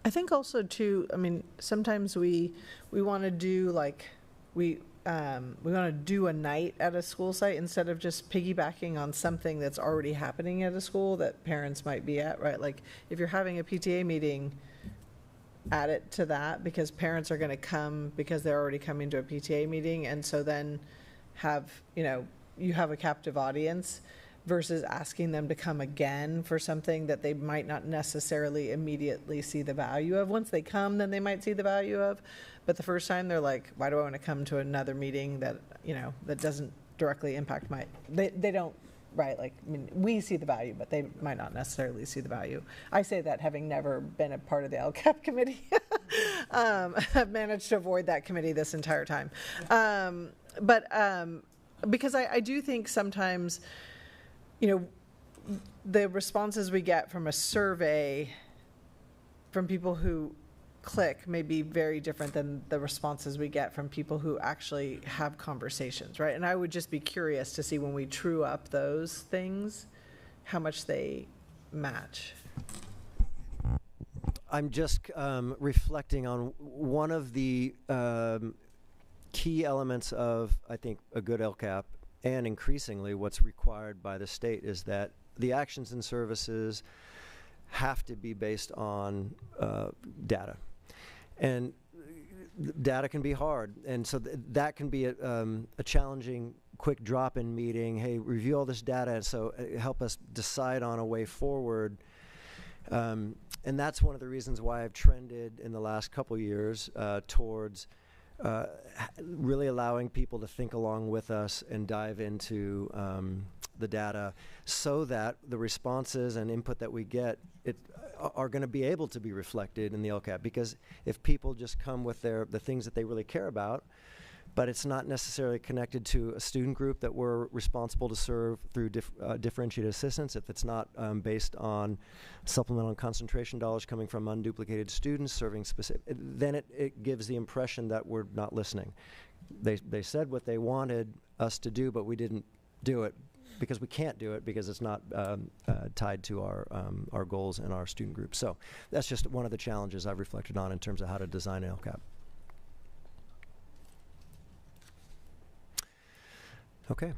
I think also too, sometimes we want to do we want to do a night at a school site instead of just piggybacking on something that's already happening at a school that parents might be at, right? Like, if you're having a PTA meeting, add it to that, because parents are going to come because they're already coming to a PTA meeting, and so then you have a captive audience, versus asking them to come again for something that they might not necessarily immediately see the value of. Once they come, then they might see the value of, but the first time they're like, why do I want to come to another meeting that, that doesn't directly impact they don't, right? Like, we see the value, but they might not necessarily see the value. I say that having never been a part of the LCAP committee. I've managed to avoid that committee this entire time. Because I do think sometimes, the responses we get from a survey from people who click may be very different than the responses we get from people who actually have conversations, right? And I would just be curious to see, when we true up those things, how much they match. I'm just reflecting on one of the key elements of, I think, a good LCAP, and increasingly what's required by the state, is that the actions and services have to be based on data. And data can be hard. And so that can be a challenging, quick drop-in meeting. Hey, review all this data, and so help us decide on a way forward. And that's one of the reasons why I've trended in the last couple years towards really allowing people to think along with us and dive into the data, so that the responses and input that we get are going to be able to be reflected in the LCAP. Because if people just come with the things that they really care about, but it's not necessarily connected to a student group that we're responsible to serve through differentiated assistance, if it's not based on supplemental and concentration dollars coming from unduplicated students serving specific, then it gives the impression that we're not listening. They said what they wanted us to do, but we didn't do it because we can't do it because it's not tied to our goals and our student group. So that's just one of the challenges I've reflected on in terms of how to design an LCAP. Okay.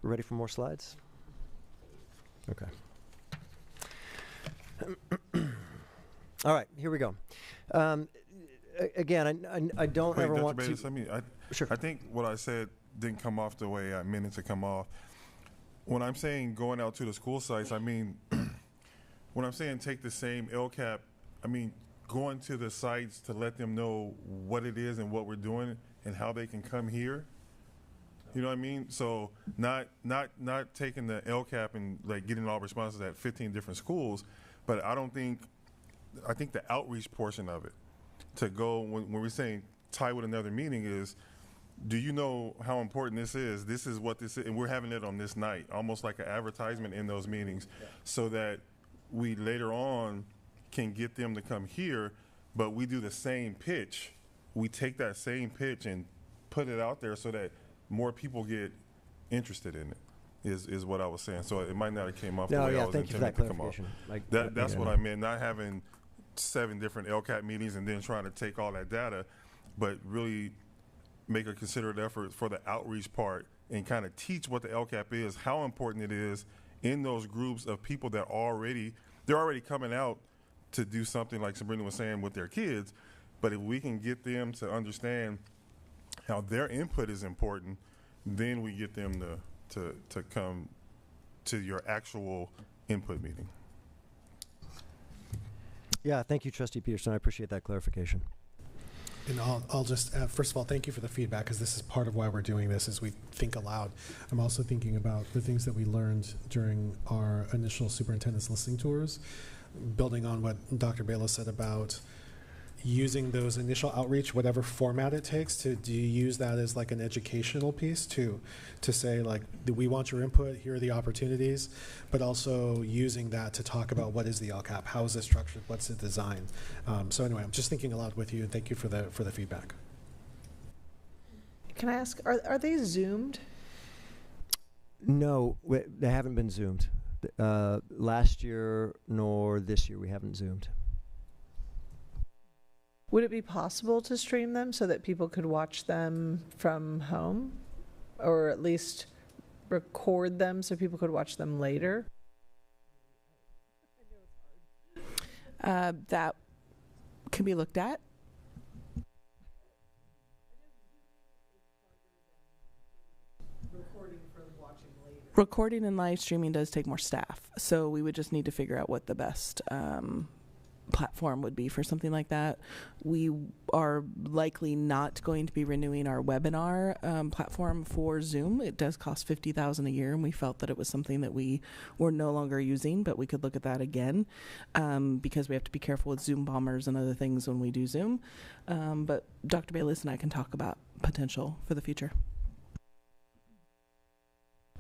Ready for more slides? Okay. All right, here we go. Again, I don't Wait, ever Dr. want Bayless, to... Sure. I think what I said didn't come off the way I meant it to come off. When I'm saying going out to the school sites, I mean, when I'm saying take the same LCAP, I mean going to the sites to let them know what it is and what we're doing and how they can come here. You know what I mean? So not taking the LCAP and like getting all responses at 15 different schools, but I think the outreach portion of it to go when we're saying tie with another meeting is, do you know how important this is? This is what this is, and we're having it on this night, almost like an advertisement in those meetings, so that we later on can get them to come here, but we do the same pitch. We take that same pitch and put it out there so that more people get interested in it, is what I was saying. So it might not have came off the way I was intending to come off. That's what I meant, not having 7 different LCAP meetings and then trying to take all that data, but really make a considerate effort for the outreach part and kind of teach what the LCAP is, how important it is in those groups of people that they're already coming out to do something like Sabrina was saying with their kids. But if we can get them to understand how their input is important, then we get them to come to your actual input meeting. Yeah, thank you, Trustee Peterson. I appreciate that clarification. And I'll just, first of all, thank you for the feedback, because this is part of why we're doing this, is we think aloud. I'm also thinking about the things that we learned during our initial superintendent's listening tours, building on what Dr. Bayless said about using those initial outreach, whatever format it takes, to do you use that as like an educational piece to say like, we want your input, here are the opportunities, but also using that to talk about what is the LCAP, how is it structured, what's it designed. So anyway, I'm just thinking aloud with you, and thank you for the feedback. Can I ask, are they Zoomed? No, they haven't been Zoomed. Last year nor this year we haven't Zoomed. Would it be possible to stream them so that people could watch them from home, or at least record them so people could watch them later? That can be looked at. Recording and live streaming does take more staff, so we would just need to figure out what the best platform would be for something like that. We are likely not going to be renewing our webinar platform for Zoom. It does cost $50,000 a year, and we felt that it was something that we were no longer using, but we could look at that again because we have to be careful with Zoom bombers and other things when we do Zoom. But Dr. Bayless and I can talk about potential for the future.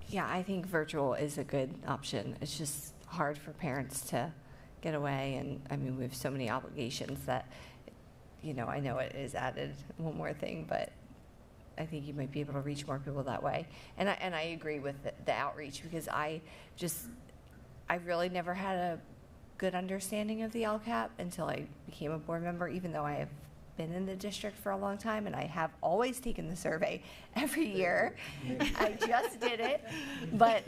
Yeah, I think virtual is a good option. It's just hard for parents to get away, and I mean, we have so many obligations that, you know, I know it is added one more thing, but I think you might be able to reach more people that way. And I agree with the outreach, because I really never had a good understanding of the LCAP until I became a board member, even though I have been in the district for a long time, and I have always taken the survey every year. I just did it, but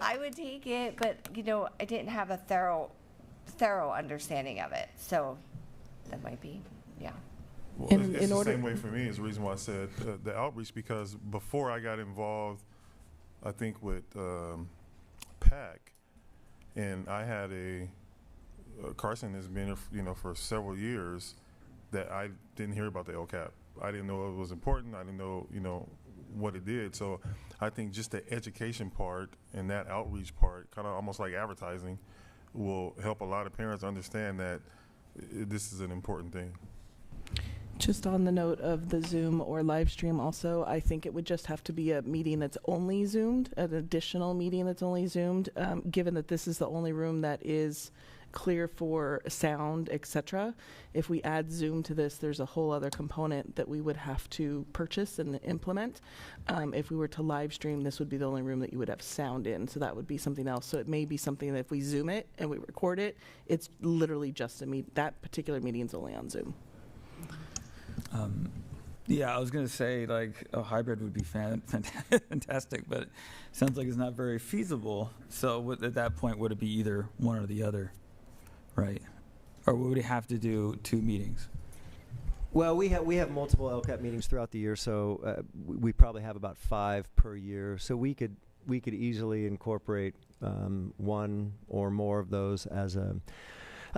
I would take it, but you know, I didn't have a thorough understanding of it. So that might be, yeah. Well, it's the same way for me, is the reason why I said the outreach, because before I got involved, I think with PAC, and I had Carson has been, you know, for several years, that I didn't hear about the LCAP. I didn't know it was important. I didn't know, you know, what it did. So I think just the education part and that outreach part, kind of almost like advertising, will help a lot of parents understand that this is an important thing. Just on the note of the Zoom or live stream also, I think it would just have to be a meeting that's only Zoomed, an additional meeting that's only Zoomed, given that this is the only room that is clear for sound, etc. If we add Zoom to this, there's a whole other component that we would have to purchase and implement. If we were to live stream, this would be the only room that you would have sound in, so that would be something else. So it may be something that if we Zoom it and we record it, it's literally just that particular meeting's only on Zoom. Yeah, I was going to say, like, a hybrid would be fantastic, but it sounds like it's not very feasible. So at that point, would it be either one or the other, right? Or would we have to do 2 meetings? Well, we have multiple LCAP meetings throughout the year, so we probably have about 5 per year. So we could easily incorporate 1 or more of those as a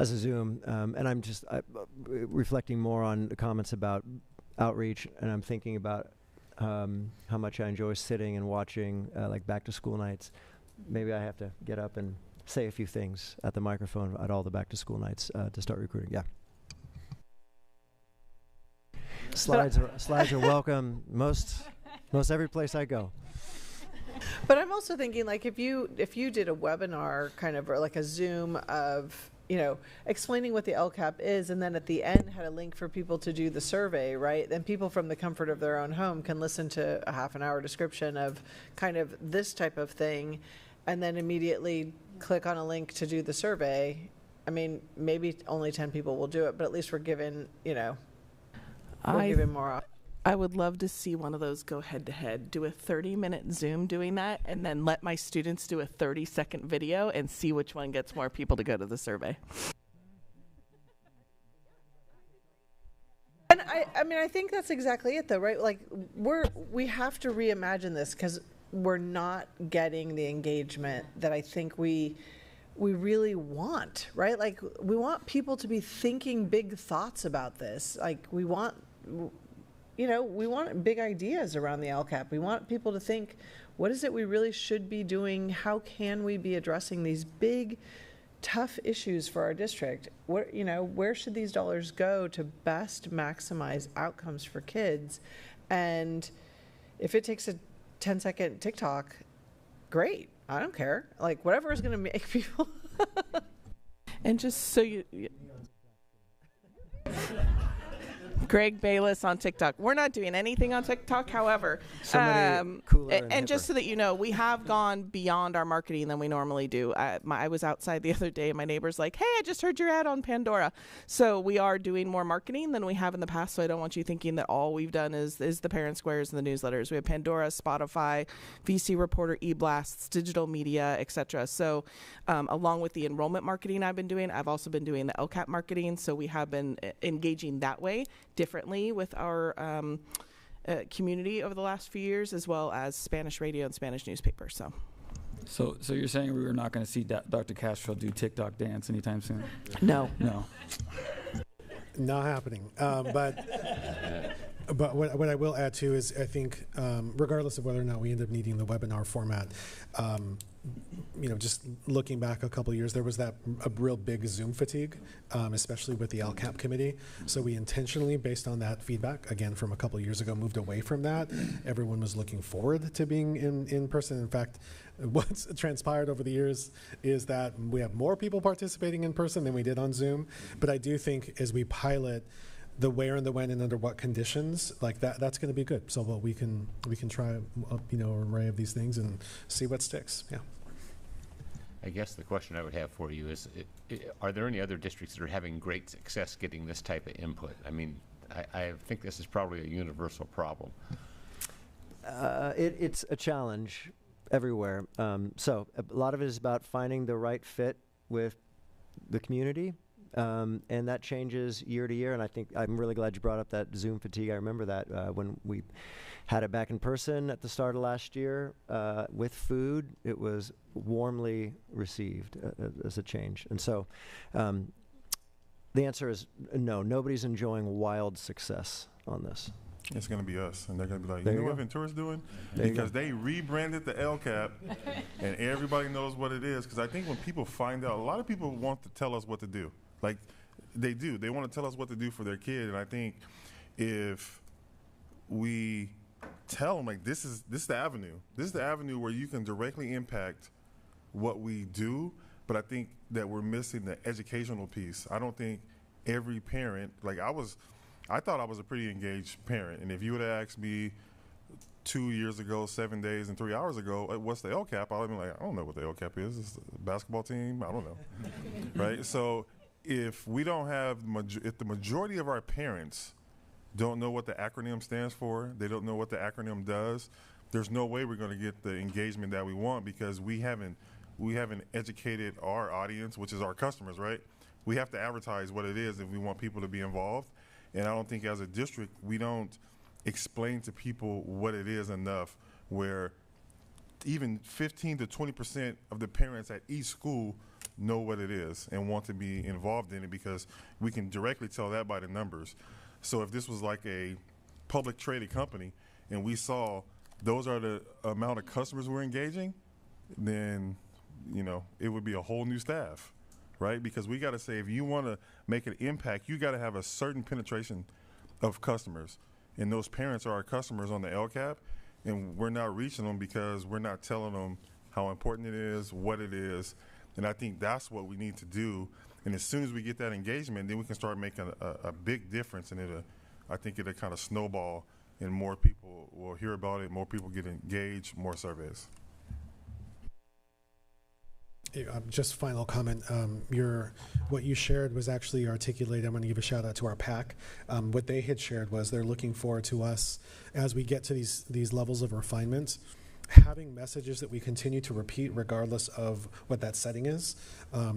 Zoom. And I'm just reflecting more on the comments about outreach, and I'm thinking about how much I enjoy sitting and watching like back to school nights. Maybe I have to get up and say a few things at the microphone at all the back to school nights to start recruiting. Yeah. Slides are welcome most every place I go. But I'm also thinking, like, if you did a webinar kind of, or like a Zoom of, explaining what the LCAP is, and then at the end had a link for people to do the survey, right? Then people from the comfort of their own home can listen to a half-an-hour description of kind of this type of thing, and then immediately click on a link to do the survey. I mean, maybe only 10 people will do it, but at least we're given, we're given more. I would love to see one of those go head-to-head, do a 30-minute Zoom doing that, and then let my students do a 30-second video and see which one gets more people to go to the survey. And I think that's exactly it, though, right? Like, we have to reimagine this, because we're not getting the engagement that I think we really want, right? Like, we want people to be thinking big thoughts about this. Like, we want big ideas around the LCAP. We want people to think, what is it we really should be doing? How can we be addressing these big, tough issues for our district? Where should these dollars go to best maximize outcomes for kids? And if it takes a 10-second TikTok, great. I don't care. Like, whatever is going to make people. And just so you Greg Bayless on TikTok. We're not doing anything on TikTok, however. Somebody cooler and just so that you know, we have gone beyond our marketing than we normally do. I was outside the other day and my neighbor's like, hey, I just heard your ad on Pandora. So we are doing more marketing than we have in the past, so I don't want you thinking that all we've done is the parent squares and the newsletters. We have Pandora, Spotify, VC Reporter, eBlasts, digital media, etc. So along with the enrollment marketing I've been doing, I've also been doing the LCAP marketing, so we have been engaging that way differently with our community over the last few years, as well as Spanish radio and Spanish newspaper. So you're saying we were not going to see Dr. Castro do TikTok dance anytime soon? No. Not happening. But what I will add too is I think regardless of whether or not we end up needing the webinar format, just looking back a couple of years, there was a real big Zoom fatigue, especially with the LCAP committee. So we intentionally, based on that feedback, again from a couple of years ago, moved away from that. Everyone was looking forward to being in person. In fact, what's transpired over the years is that we have more people participating in person than we did on Zoom. But I do think as we pilot the where and the when and under what conditions, like that's going to be good. So we can try an array of these things and see what sticks. Yeah. I guess the question I would have for you is, are there any other districts that are having great success getting this type of input? I mean, I think this is probably a universal problem. It's a challenge everywhere. So a lot of it is about finding the right fit with the community. And that changes year to year, and I think I'm really glad you brought up that Zoom fatigue. I remember that when we had it back in person at the start of last year with food, it was warmly received as a change. And so the answer is no, nobody's enjoying wild success on this. It's going to be us, and they're going to be like, There you you know what go. Ventura's doing? There you Because they rebranded the LCAP, and everybody knows what it is. Because I think when people find out, a lot of people want to tell us what to do. Like, they do. They want to tell us what to do for their kid, and I think if we tell them, like, this is the avenue. This is the avenue where you can directly impact what we do, but I think that we're missing the educational piece. I don't think every parent, like I thought I was a pretty engaged parent, and if you would have asked me 2 years ago, 7 days and 3 hours ago, what's the LCAP? I would have been like, I don't know what the LCAP is. It's a basketball team? I don't know. Right? So if we don't have, if the majority of our parents don't know what the acronym stands for. They don't know what the acronym does. There's no way we're going to get the engagement that we want because we haven't educated our audience, which is our customers, right? We have to advertise what it is if we want people to be involved. And I don't think as a district, we don't explain to people what it is enough where even 15 to 20% of the parents at each school know what it is and want to be involved in it because we can directly tell that by the numbers. So if this was like a public traded company and we saw those are the amount of customers we're engaging, then, you know, it would be a whole new staff, right? Because we got to say, if you want to make an impact, you got to have a certain penetration of customers. And those parents are our customers on the LCAP, and we're not reaching them because we're not telling them how important it is, what it is. And I think that's what we need to do. And as soon as we get that engagement, then we can start making a big difference. And I think it'll kind of snowball, and more people will hear about it, more people get engaged, more surveys. Just final comment. What you shared was actually articulated. I'm going to give a shout out to our PAC. What they had shared was they're looking forward to us as we get to these levels of refinement, having messages that we continue to repeat regardless of what that setting is.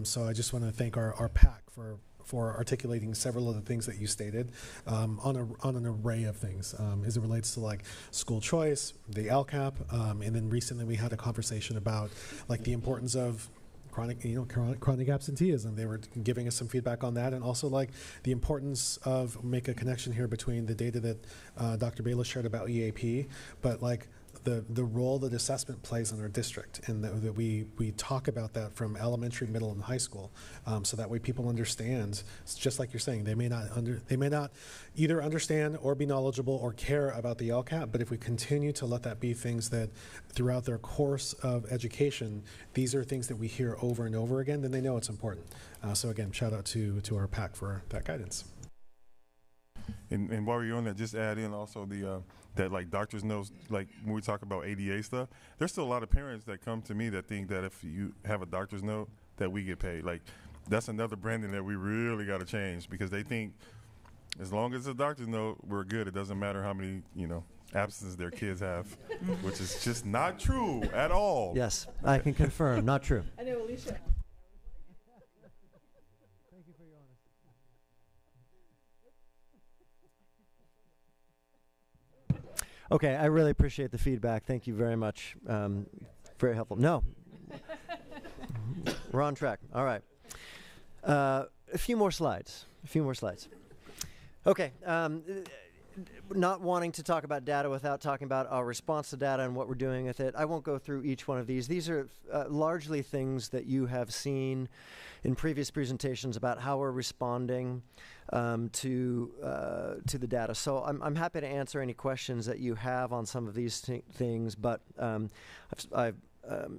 So I just want to thank our PAC for articulating several of the things that you stated on an array of things as it relates to like school choice, the LCAP, and then recently we had a conversation about like the importance of chronic absenteeism. They were giving us some feedback on that, and also like the importance of make a connection here between the data that Dr. Bayless shared about EAP, but like the role that assessment plays in our district, and that we talk about that from elementary, middle, and high school, so that way people understand. It's just like you're saying, they may not either understand or be knowledgeable or care about the LCAP, but if we continue to let that be things that throughout their course of education, these are things that we hear over and over again, then they know it's important. So again, shout out to our PAC for that guidance. And while you're on that, just add in also the that like doctors know, like when we talk about ADA stuff, there's still a lot of parents that come to me that think that if you have a doctor's note that we get paid. Like that's another branding that we really got to change, because they think as long as it's a doctor's note, we're good. It doesn't matter how many, absences their kids have, which is just not true at all. Yes, I can confirm, not true. I know, Alicia. Okay, I really appreciate the feedback. Thank you very much. Very helpful. No. We're on track. All right. A few more slides. Okay. Not wanting to talk about data without talking about our response to data and what we're doing with it. I won't go through each one of these. These are largely things that you have seen in previous presentations about how we're responding to the data. So I'm happy to answer any questions that you have on some of these things, but I've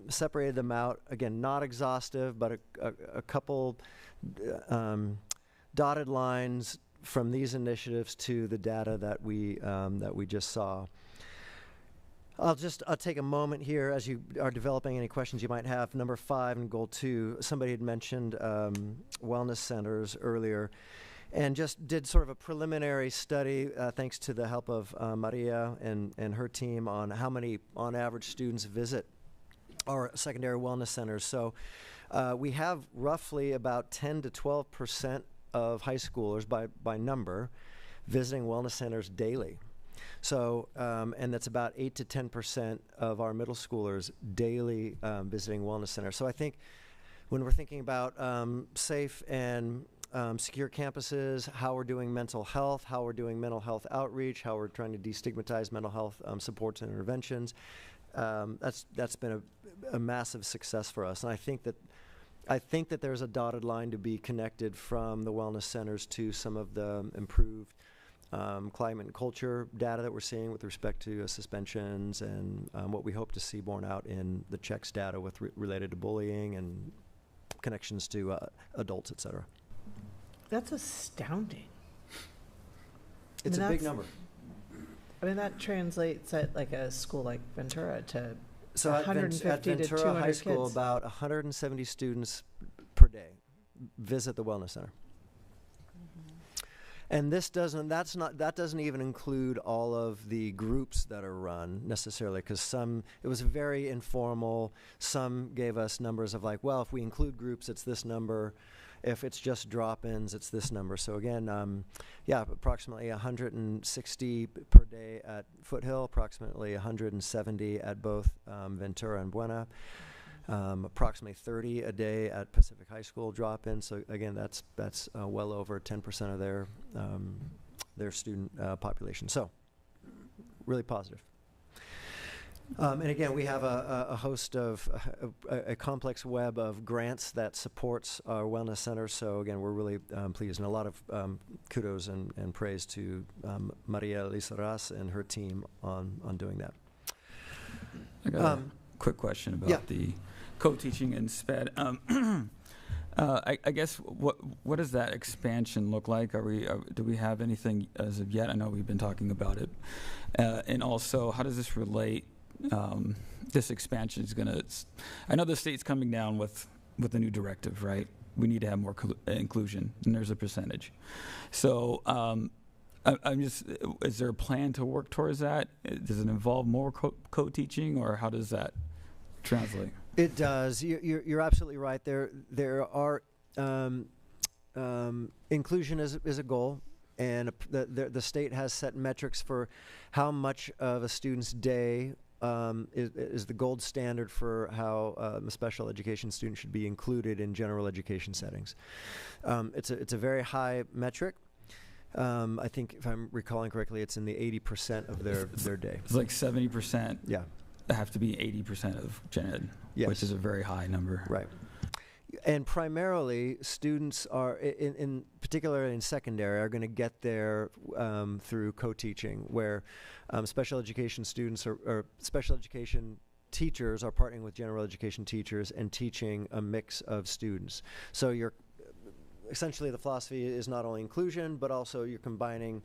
separated them out. Again, not exhaustive, but a couple dotted lines from these initiatives to the data that we just saw. I'll take a moment here as you are developing any questions you might have. Number 5 and goal 2, somebody had mentioned wellness centers earlier, and just did sort of a preliminary study thanks to the help of Maria and her team on how many on average students visit our secondary wellness centers. So we have roughly about 10 to 12% of high schoolers by number visiting wellness centers daily. So, and that's about 8 to 10% of our middle schoolers daily visiting wellness centers. So I think when we're thinking about safe and secure campuses, how we're doing mental health, how we're doing mental health outreach, how we're trying to destigmatize mental health supports and interventions, that's been a massive success for us. And I think that there's a dotted line to be connected from the wellness centers to some of the improved climate and culture data that we're seeing with respect to suspensions and what we hope to see borne out in the checks data with related to bullying and connections to adults, et cetera. That's astounding. It's a big number. I mean, that translates at like a school like Ventura to so 150 at Ventura to 200 High School, kids. about 170 students per day visit the wellness center. And that doesn't even include all of the groups that are run necessarily, because it was very informal. Some gave us numbers of like, well, if we include groups, it's this number. If it's just drop-ins, it's this number. So again, approximately 160 per day at Foothill, approximately 170 at both Ventura and Buena. Approximately 30 a day at Pacific High School drop-in. So again, that's well over 10% of their student population. So really positive. And again, we have a host of a complex web of grants that supports our wellness center. So again, we're really pleased, and a lot of kudos and praise to Maria Lizaraz and her team on doing that. I got a quick question about the co-teaching and SPED. I guess what does that expansion look like? Do we have anything as of yet? I know we've been talking about it, and also how does this relate? This expansion is going to. I know the state's coming down with a new directive, right? We need to have more inclusion, and there's a percentage. So I'm just. Is there a plan to work towards that? Does it involve more co-teaching, or how does that translate? It does. You're absolutely right. There are inclusion is a goal, and the state has set metrics for how much of a student's day is the gold standard for how a special education student should be included in general education settings. It's a very high metric. I think if I'm recalling correctly, it's in the 80% of their day. It's like 70%. Yeah. Have to be 80% of gen ed, which is a very high number. Right. And primarily, students are, in particular in secondary, are going to get there through co-teaching, where special education students or special education teachers are partnering with general education teachers and teaching a mix of students. So essentially the philosophy is not only inclusion, but also you're combining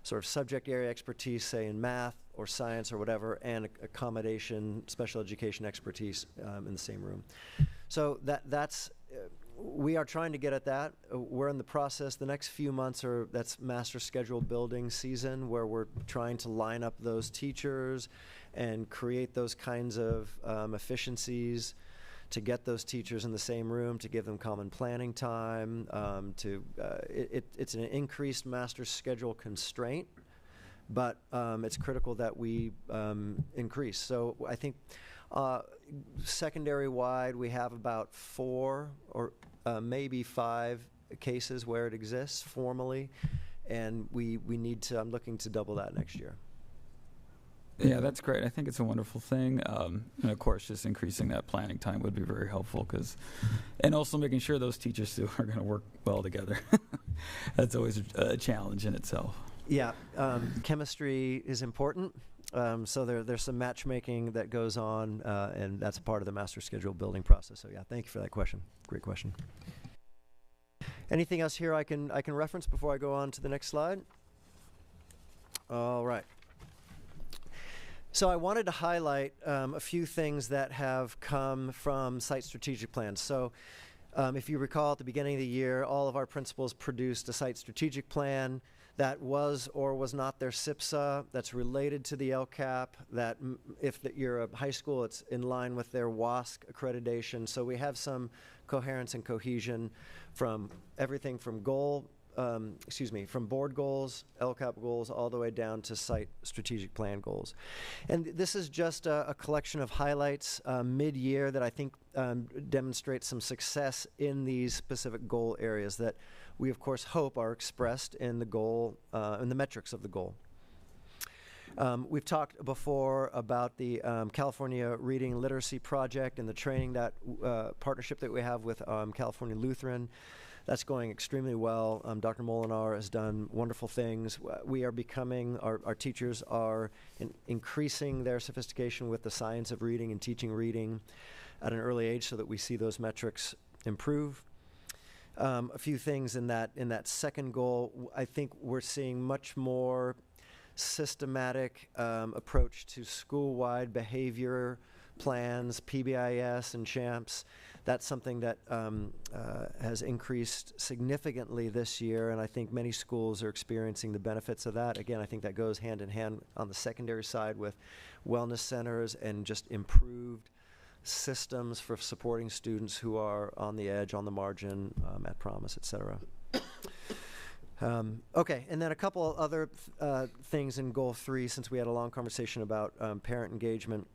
sort of subject area expertise, say in math or science or whatever, and accommodation, special education expertise in the same room. So that's we are trying to get at that. We're in the process. The next few months that's master schedule building season, where we're trying to line up those teachers and create those kinds of efficiencies to get those teachers in the same room, to give them common planning time. It's an increased master schedule constraint, but it's critical that we increase. So I think secondary-wide, we have about 4 or maybe 5 cases where it exists formally, and I'm looking to double that next year. Yeah, that's great. I think it's a wonderful thing. And of course, just increasing that planning time would be very helpful, and also making sure those teachers too are going to work well together. That's always a challenge in itself. Yeah, chemistry is important. So there's some matchmaking that goes on, and that's part of the master schedule building process. So yeah, thank you for that question. Great question. Anything else here I can reference before I go on to the next slide? All right. So I wanted to highlight a few things that have come from site strategic plans. So if you recall, at the beginning of the year, all of our principals produced a site strategic plan that was or was not their SIPSA, that's related to the LCAP, that if you're a high school, it's in line with their WASC accreditation. So we have some coherence and cohesion from everything from from board goals, LCAP goals, all the way down to site strategic plan goals. And this is just a collection of highlights mid-year that I think demonstrate some success in these specific goal areas that we, of course, hope are expressed in the goal, in the metrics of the goal. We've talked before about the California Reading Literacy Project and the training partnership that we have with California Lutheran. That's going extremely well. Dr. Molinar has done wonderful things. We are becoming, our teachers are increasing their sophistication with the science of reading and teaching reading at an early age so that we see those metrics improve. A few things in that second goal, I think we're seeing much more systematic approach to school-wide behavior plans, PBIS and CHAMPS. That's something that has increased significantly this year, and I think many schools are experiencing the benefits of that. Again, I think that goes hand in hand on the secondary side with wellness centers and just improved systems for supporting students who are on the edge, on the margin, at Promise, et cetera. Okay, and then a couple of other things in Goal 3, since we had a long conversation about parent engagement.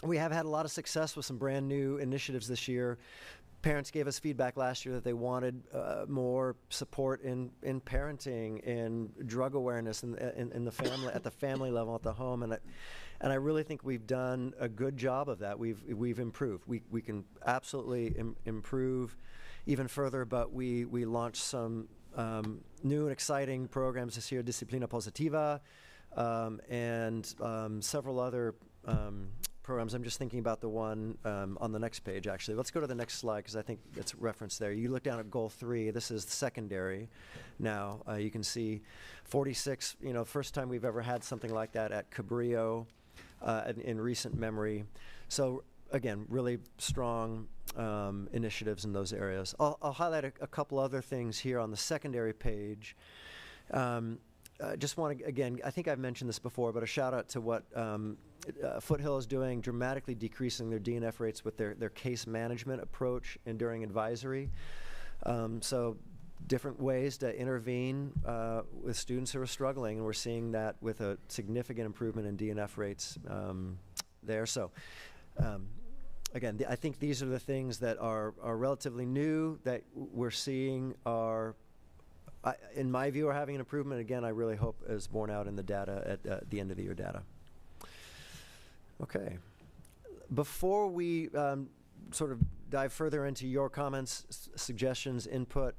We have had a lot of success with some brand new initiatives this year. Parents gave us feedback last year that they wanted more support in parenting, in drug awareness, in the family, at the family level, at the home, and I really think we've done a good job of that. We've improved. We can absolutely improve even further, but we launched some new and exciting programs this year, Disciplina Positiva, and several other programs. I'm just thinking about the one on the next page, actually. Let's go to the next slide, because I think it's referenced there. You look down at Goal 3. This is secondary now. You can see 46, first time we've ever had something like that at Cabrillo in recent memory. So, again, really strong initiatives in those areas. I'll highlight a couple other things here on the secondary page. Just want to, again, I think I've mentioned this before, but a shout out to what Foothill is doing, dramatically decreasing their DNF rates with their case management approach and during advisory. So different ways to intervene with students who are struggling, and we're seeing that with a significant improvement in DNF rates there. So again, I think these are the things that are relatively new that we're seeing are, in my view, are having an improvement. Again, I really hope is borne out in the data at the end of the year data. Okay. Before we sort of dive further into your comments, suggestions, input,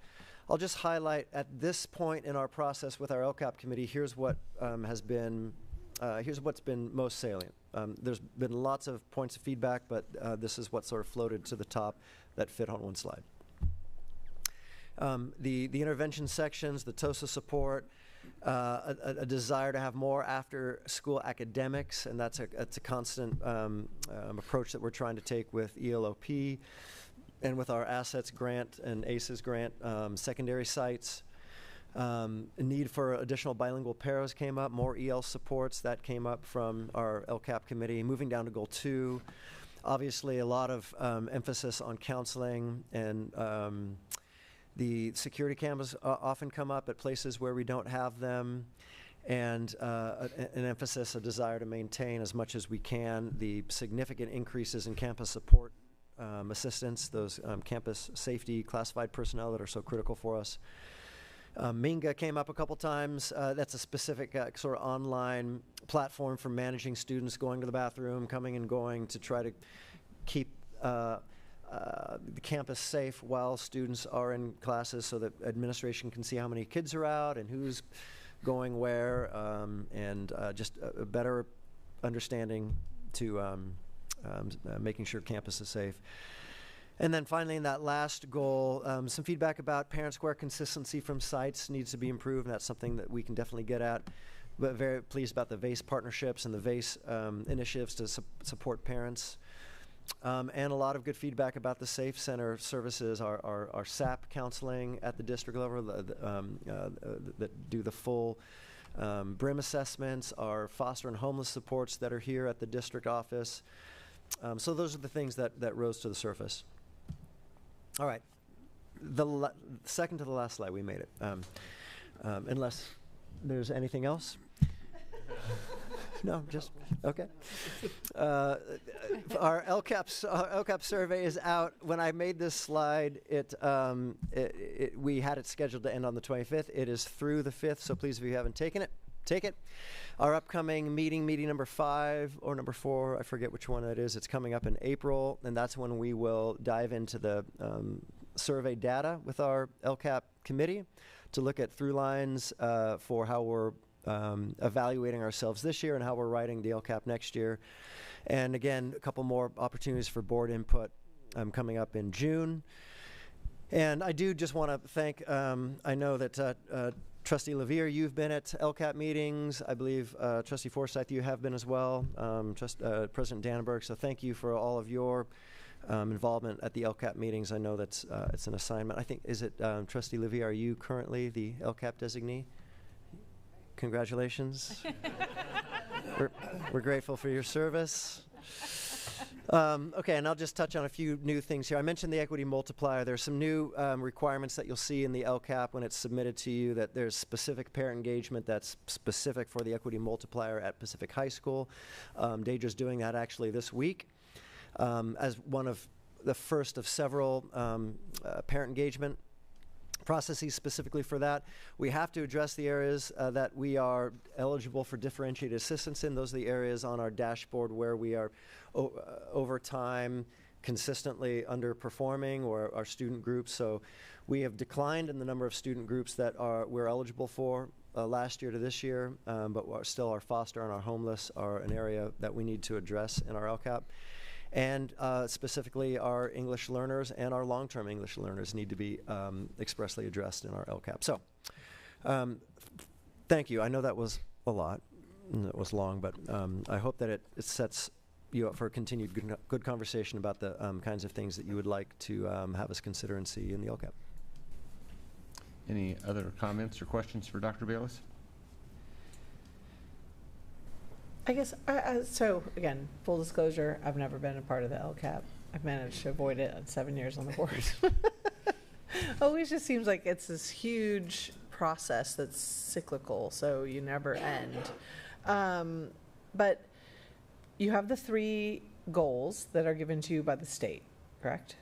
I'll just highlight at this point in our process with our LCAP committee, here's what here's what's been most salient. There's been lots of points of feedback, but this is what sort of floated to the top that fit on one slide. The intervention sections, the TOSA support, a desire to have more after-school academics, and that's a constant approach that we're trying to take with ELOP and with our Assets grant and ACES grant secondary sites. A need for additional bilingual paras came up, more EL supports, that came up from our LCAP committee. Moving down to Goal 2, obviously a lot of emphasis on counseling, and the security cameras often come up at places where we don't have them, and an emphasis, a desire to maintain as much as we can the significant increases in campus support assistance, those campus safety classified personnel that are so critical for us. Minga came up a couple times. That's a specific sort of online platform for managing students going to the bathroom, coming and going, to try to keep the campus safe while students are in classes, so that administration can see how many kids are out and who's going where, and just a better understanding to making sure campus is safe. And then finally, in that last goal, some feedback about parent square consistency from sites needs to be improved, and that's something that we can definitely get at. But very pleased about the VACE partnerships and the VACE initiatives to support parents. And a lot of good feedback about the Safe Center services, our SAP counseling at the district level that do the full BRIM assessments, our foster and homeless supports that are here at the district office. So those are the things that rose to the surface. All right, the second to the last slide, we made it. Unless there's anything else? No, just, okay. Our LCAP survey is out. When I made this slide, we had it scheduled to end on the 25th. It is through the 5th, so please, if you haven't taken it, take it. Our upcoming meeting number 5 or number 4, I forget which one it is, it's coming up in April, and that's when we will dive into the survey data with our LCAP committee to look at through lines for how we're evaluating ourselves this year and how we're writing the LCAP next year. And again, a couple more opportunities for board input coming up in June. And I do just want to thank, I know that Trustee Levier, you've been at LCAP meetings. I believe Trustee Forsythe, you have been as well. President Dannenberg, so thank you for all of your involvement at the LCAP meetings. I know that's it's an assignment. I think, is it Trustee Levier, are you currently the LCAP designee? Congratulations. We're grateful for your service. Okay, and I'll just touch on a few new things here. I mentioned the equity multiplier. There's some new requirements that you'll see in the LCAP when it's submitted to you, that there's specific parent engagement that's specific for the equity multiplier at Pacific High School. Deidre's doing that actually this week as one of the first of several parent engagement processes specifically for that. We have to address the areas that we are eligible for differentiated assistance in. Those are the areas on our dashboard where we are over time consistently underperforming, or our student groups. So we have declined in the number of student groups that we're eligible for last year to this year, but still our foster and our homeless are an area that we need to address in our LCAP. And specifically, our English learners and our long-term English learners need to be expressly addressed in our LCAP. So, thank you. I know that was a lot, and it was long, but I hope that it sets you up for a continued good conversation about the kinds of things that you would like to have us consider and see in the LCAP. Any other comments or questions for Dr. Bayless? I guess, so again, full disclosure, I've never been a part of the LCAP. I've managed to avoid it in 7 years on the board. Always just seems like it's this huge process that's cyclical, so you never end. But you have the 3 goals that are given to you by the state, correct?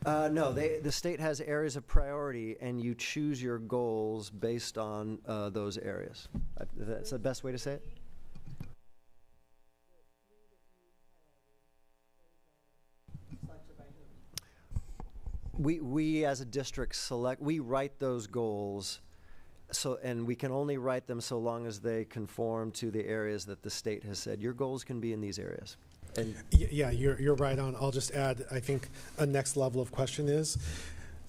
No, the state has areas of priority, and you choose your goals based on those areas. That's the best way to say it? We as a district we write those goals, and we can only write them so long as they conform to the areas that the state has said, your goals can be in these areas. And yeah, you're right on. I'll just add, I think a next level of question is,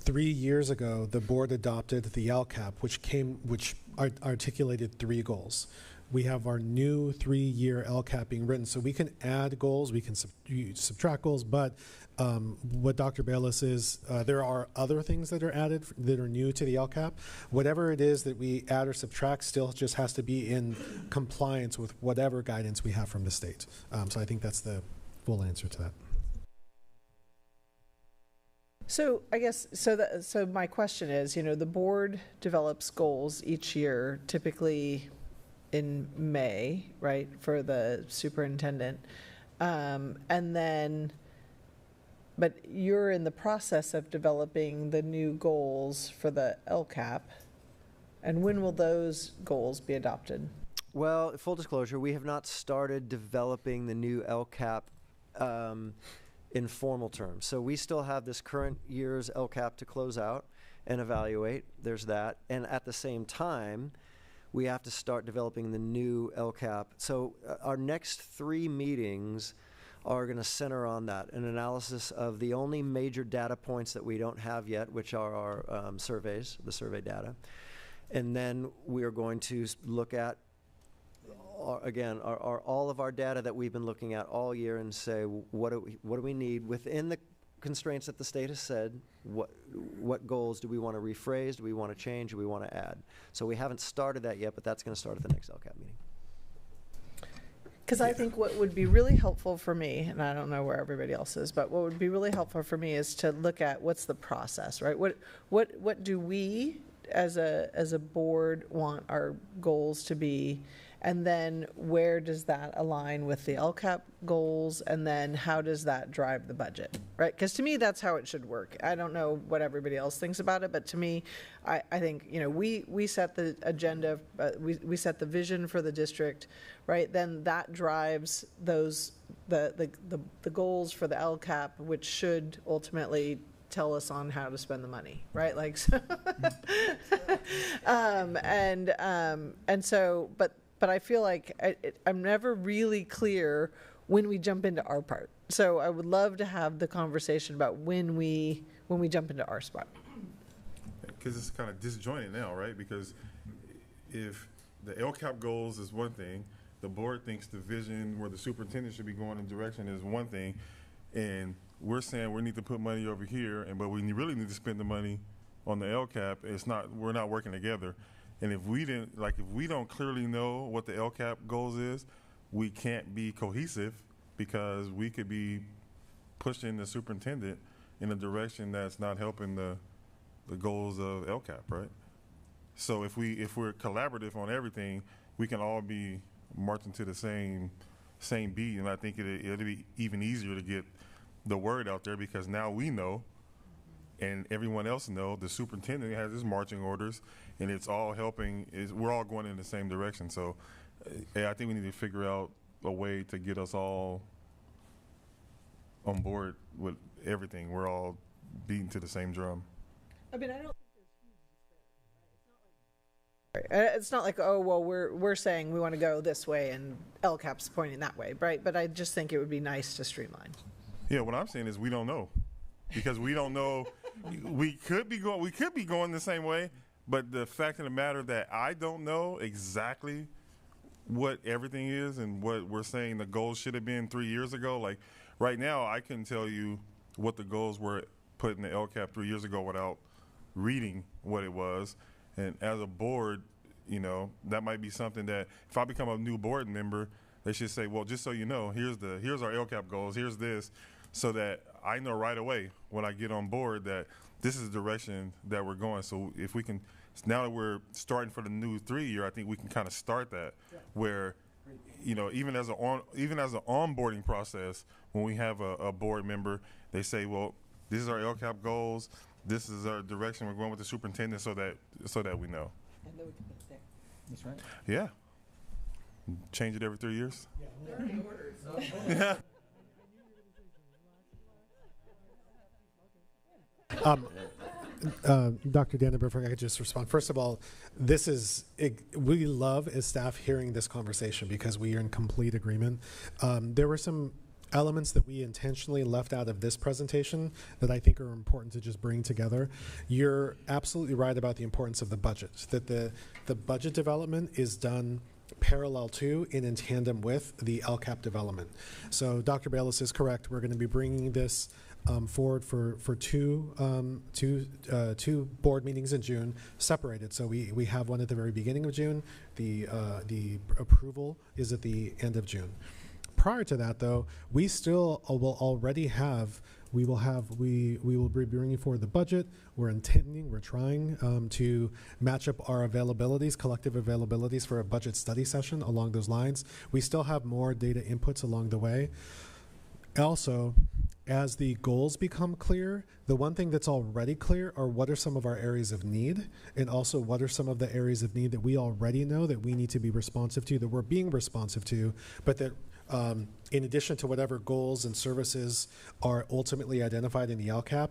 3 years ago, the board adopted the LCAP, which articulated 3 goals. We have our new 3-year LCAP being written, so we can add goals, we can subtract goals, but what Dr. Bayless is, there are other things that are added that are new to the LCAP. Whatever it is that we add or subtract still just has to be in compliance with whatever guidance we have from the state. So I think that's the full answer to that. So I guess, so my question is, the board develops goals each year, typically in May, right, for the superintendent. And then, but you're in the process of developing the new goals for the LCAP. And when will those goals be adopted? Well, full disclosure, we have not started developing the new LCAP in formal terms. So we still have this current year's LCAP to close out and evaluate. There's that. And at the same time, we have to start developing the new LCAP. So our next 3 meetings are going to center on that, an analysis of the only major data points that we don't have yet, which are our surveys, the survey data. And then we are going to look at, again, all of our data that we've been looking at all year and say, what do we need within the constraints that the state has said, what goals do we want to rephrase, do we want to change, do we want to add? So we haven't started that yet, but that's going to start at the next LCAP meeting. Because I think what would be really helpful for me, and I don't know where everybody else is, but what would be really helpful for me is to look at what's the process, right? What do we as a board want our goals to be, and then where does that align with the LCAP goals, and then how does that drive the budget, right? Because to me, that's how it should work. I don't know what everybody else thinks about it, but to me, I think, we set the agenda, we set the vision for the district, right? Then that drives those, the goals for the LCAP, which should ultimately tell us on how to spend the money, right? Like, so and so, but I feel like I'm never really clear when we jump into our part. So I would love to have the conversation about when we jump into our spot. Because it's kind of disjointed now, right? Because if the LCAP goals is one thing, the board thinks the vision where the superintendent should be going in direction is one thing, and we're saying we need to put money over here, but we really need to spend the money on the LCAP. We're not working together. And if we don't clearly know what the LCAP goals is, we can't be cohesive, because we could be pushing the superintendent in a direction that's not helping the goals of LCAP, right? So if we're collaborative on everything, we can all be marching to the same beat, and I think it'll be even easier to get the word out there, because now we know, and everyone else know, the superintendent has his marching orders, and it's all helping. We're all going in the same direction. So I think we need to figure out a way to get us all on board with everything. We're all beating to the same drum. I mean, I don't think there's huge disparity, right? It's not like, oh, well, we're saying we want to go this way and LCAP's pointing that way, right? But I just think it would be nice to streamline. Yeah, what I'm saying is we don't know, because we don't know. we could be going the same way, but the fact of the matter that I don't know exactly what everything is and what we're saying the goals should have been 3 years ago. Like right now, I couldn't tell you what the goals were put in the LCAP 3 years ago without reading what it was. And as a board, that might be something that if I become a new board member, they should say, well, just so you know, here's our LCAP goals, here's this, so that I know right away when I get on board that this is the direction that we're going. So if we can, now that we're starting for the new 3 year, I think we can kind of start that where, even as an onboarding process, when we have a board member, they say, well, this is our LCAP goals, this is our direction we're going with the superintendent, so that we know. And then we can put it there. That's right. Yeah. Change it every 3 years. Yeah. They're already ordered, so. Yeah. Dr. Dannenberg, if I could just respond. First of all, we love as staff hearing this conversation, because we are in complete agreement. There were some elements that we intentionally left out of this presentation that I think are important to just bring together. You're absolutely right about the importance of the budget, that the budget development is done parallel to and in tandem with the LCAP development. So Dr. Bayless is correct. We're going to be bringing this forward for two board meetings in June, separated. So we have one at the very beginning of June. The approval is at the end of June. Prior to that, though, we still will already have. We will be bringing forward the budget. We're trying to match up our availabilities, collective availabilities for a budget study session along those lines. We still have more data inputs along the way. Also, as the goals become clear, the one thing that's already clear are what are some of our areas of need, and also what are some of the areas of need that we already know that we need to be responsive to, that we're being responsive to, but that in addition to whatever goals and services are ultimately identified in the LCAP,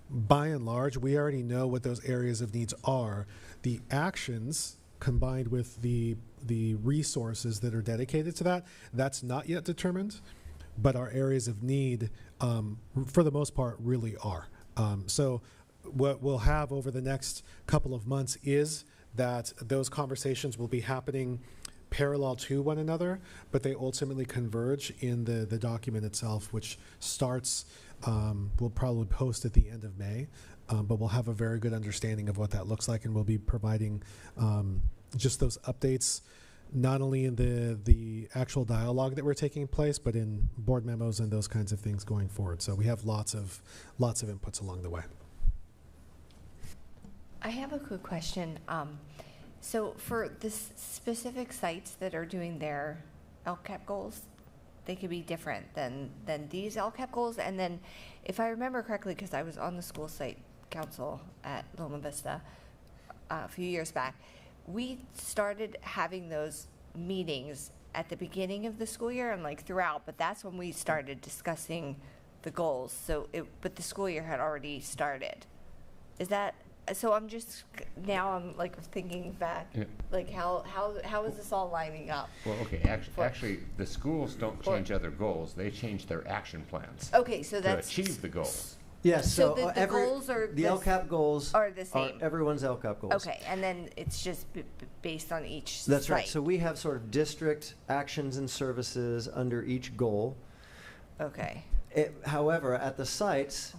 by and large, we already know what those areas of needs are. The actions combined with the resources that are dedicated to that, that's not yet determined, but our areas of need, for the most part, really are. So what we'll have over the next couple of months is that those conversations will be happening parallel to one another, but they ultimately converge in the document itself, which starts, we'll probably post at the end of May, but we'll have a very good understanding of what that looks like, and we'll be providing just those updates, not only in the actual dialogue that we're taking place, but in board memos and those kinds of things going forward. So we have lots of inputs along the way. I have a quick question. So for the specific sites that are doing their LCAP goals, they could be different than these LCAP goals. And then, if I remember correctly, because I was on the school site council at Loma Vista a few years back, we started having those meetings at the beginning of the school year and throughout, but that's when we started discussing the goals. But the school year had already started. Is that, so I'm thinking back, how is this all lining up? Well, okay, actually, the schools don't change other goals, they change their action plans. Okay, so to achieve the goals. Yes, So so, the goals are the LCAP goals are the same. everyone's LCAP goals. Okay, and then it's just based on each That's site. right. So we have sort of district actions and services under each goal. Okay. However, at the sites,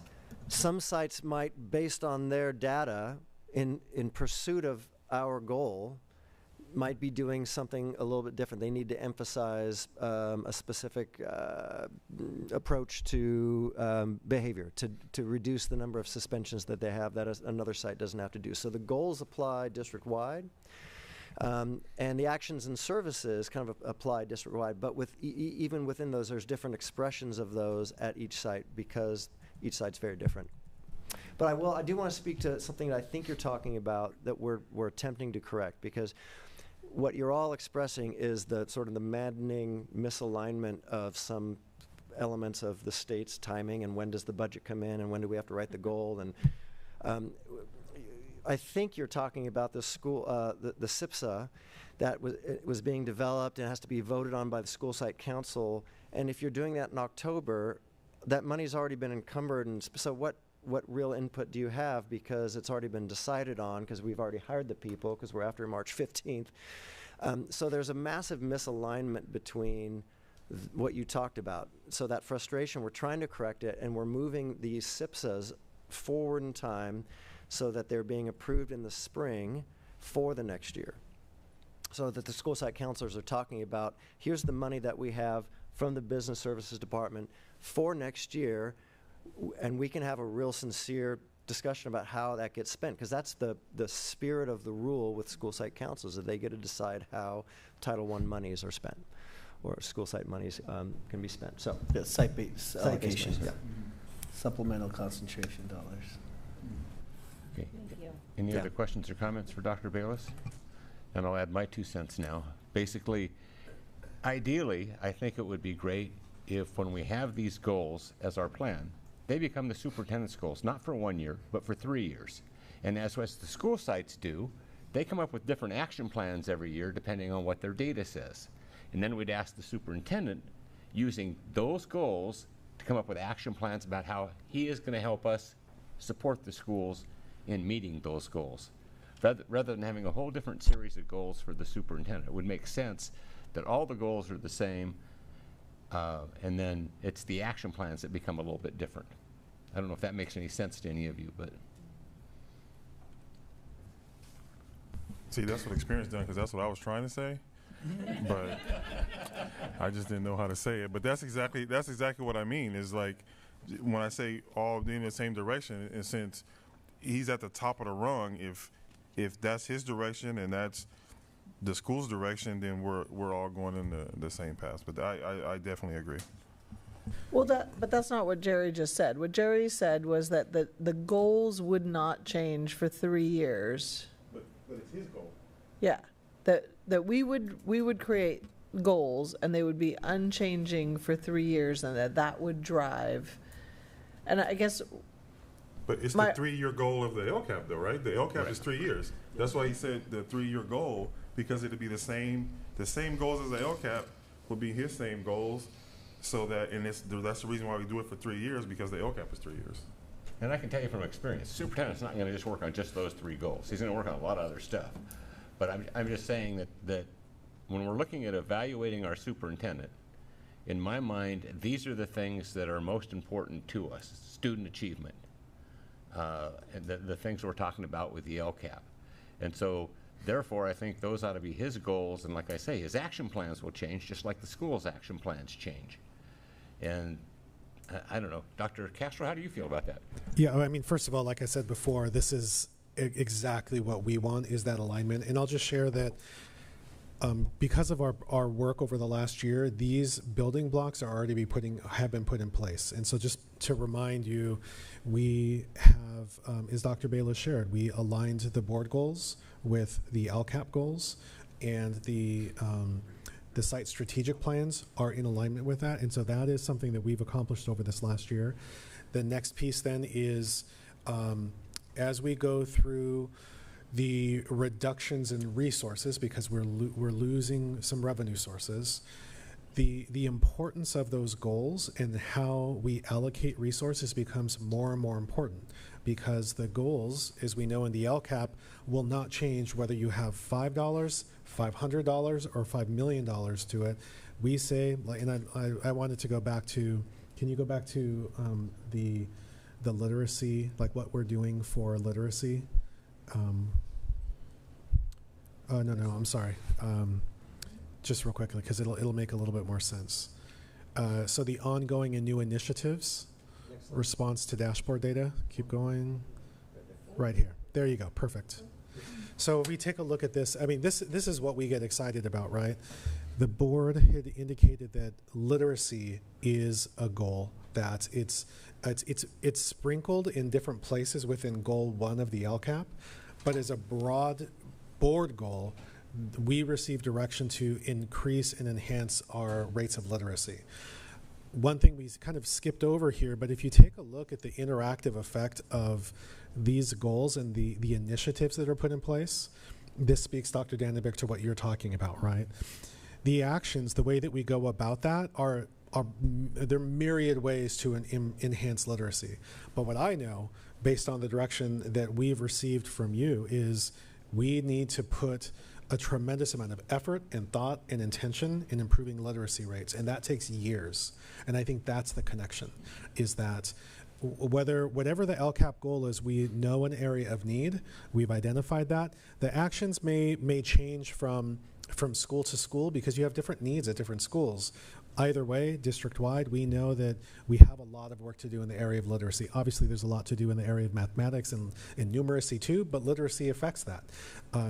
some sites might, based on their data, in pursuit of our goal, might be doing something a little bit different. They need to emphasize a specific approach to behavior to reduce the number of suspensions that they have that another site doesn't have to do. So the goals apply district-wide, and the actions and services kind of apply district-wide. But with even within those, there's different expressions of those at each site because each site's very different. But I do want to speak to something that I think you're talking about that we're attempting to correct, because what you're all expressing is the sort of the maddening misalignment of some elements of the state's timing and when does the budget come in and when do we have to write the goal. And I think you're talking about the school, the SIPSA that was being developed and has to be voted on by the school site council. And if you're doing that in October, that money's already been encumbered. And so what real input do you have, because it's already been decided on, because we've already hired the people, because we're after March 15th. So there's a massive misalignment between what you talked about. So that frustration, we're trying to correct it, and we're moving these SIPSAs forward in time so that they're being approved in the spring for the next year. So that the school site counselors are talking about, here's the money that we have from the business services department for next year, and we can have a real sincere discussion about how that gets spent, because that's the spirit of the rule with school site councils, that they get to decide how Title I monies are spent, or school site monies can be spent. So yeah, site-based allocations. Yeah. Supplemental concentration dollars. Okay. Thank you. Any other questions or comments for Dr. Bayless? And I'll add my 2 cents now. Basically, ideally, I think it would be great if when we have these goals as our plan, they become the superintendent's goals, not for 1 year, but for 3 years. And as the school sites do, they come up with different action plans every year depending on what their data says. And then we'd ask the superintendent, using those goals, to come up with action plans about how he is going to help us support the schools in meeting those goals. Rather than having a whole different series of goals for the superintendent, it would make sense that all the goals are the same, and then it's the action plans that become a little bit different. I don't know if that makes any sense to any of you, but. See, that's what experience done, because that's what I was trying to say, but I just didn't know how to say it. But that's exactly what I mean. Is like when I say all in the same direction, in a sense, he's at the top of the rung. If that's his direction and that's the school's direction, then we're all going in the same path. But I definitely agree. Well, but that's not what Jerry just said. What Jerry said was that the goals would not change for 3 years. But it's his goal. Yeah, that we would create goals and they would be unchanging for 3 years, and that would drive. And I guess. But it's the 3-year goal of the LCAP, though, right? The LCAP is 3 years. That's why he said the 3-year goal, because it'd be the same goals as the LCAP would be his same goals. So that, and that's the reason why we do it for 3 years, because the LCAP is 3 years. And I can tell you from experience, the superintendent's not going to just work on just those 3 goals. He's going to work on a lot of other stuff. But I'm just saying that when we're looking at evaluating our superintendent, in my mind, these are the things that are most important to us: student achievement, and the things we're talking about with the LCAP. And so, therefore, I think those ought to be his goals. And like I say, his action plans will change just like the school's action plans change. And I don't know, Dr. Castro, how do you feel about that? Yeah, I mean, first of all, like I said before, this is exactly what we want, is that alignment. And I'll just share that because of our work over the last year, these building blocks have been put in place. And so just to remind you, we have, as Dr. Bayless shared, we aligned the board goals with the LCAP goals, and the site strategic plans are in alignment with that. And so that is something that we've accomplished over this last year. The next piece then is, as we go through the reductions in resources, because we're losing some revenue sources, the importance of those goals and how we allocate resources becomes more and more important, because the goals, as we know in the LCAP, will not change whether you have $5, $500, or $5 million to it. We say, and I wanted to go back to, can you go back to the literacy, like what we're doing for literacy? Oh, no, I'm sorry. Just real quickly, because it'll make a little bit more sense. So the ongoing and new initiatives, response to dashboard data, keep going, right here. There you go, perfect. So if we take a look at this, I mean, this is what we get excited about, right? The board had indicated that literacy is a goal, that it's sprinkled in different places within goal 1 of the LCAP, but as a broad board goal, we received direction to increase and enhance our rates of literacy. One thing we kind of skipped over here, but if you take a look at the interactive effect of these goals and the initiatives that are put in place, this speaks, Dr. Dannenberg, to what you're talking about, right? The actions, the way that we go about that are there are myriad ways to enhance literacy. But what I know, based on the direction that we've received from you, is we need to put a tremendous amount of effort and thought and intention in improving literacy rates, and that takes years. And I think that's the connection, is that whatever the LCAP goal is, we know an area of need, we've identified that. The actions may change from school to school because you have different needs at different schools. Either way, district-wide, we know that we have a lot of work to do in the area of literacy. Obviously, there's a lot to do in the area of mathematics and numeracy too, but literacy affects that.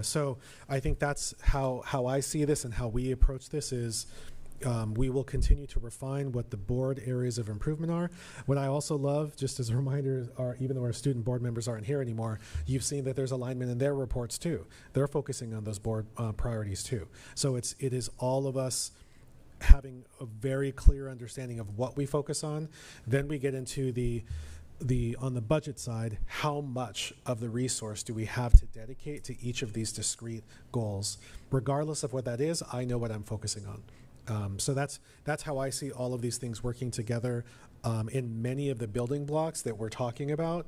So I think that's how I see this and how we approach this is we will continue to refine what the board areas of improvement are. What I also love, just as a reminder, even though our student board members aren't here anymore, you've seen that there's alignment in their reports too. They're focusing on those board priorities too. So it is all of us having a very clear understanding of what we focus on. Then we get into on the budget side, how much of the resource do we have to dedicate to each of these discrete goals? Regardless of what that is, I know what I'm focusing on. So that's how I see all of these things working together in many of the building blocks that we're talking about.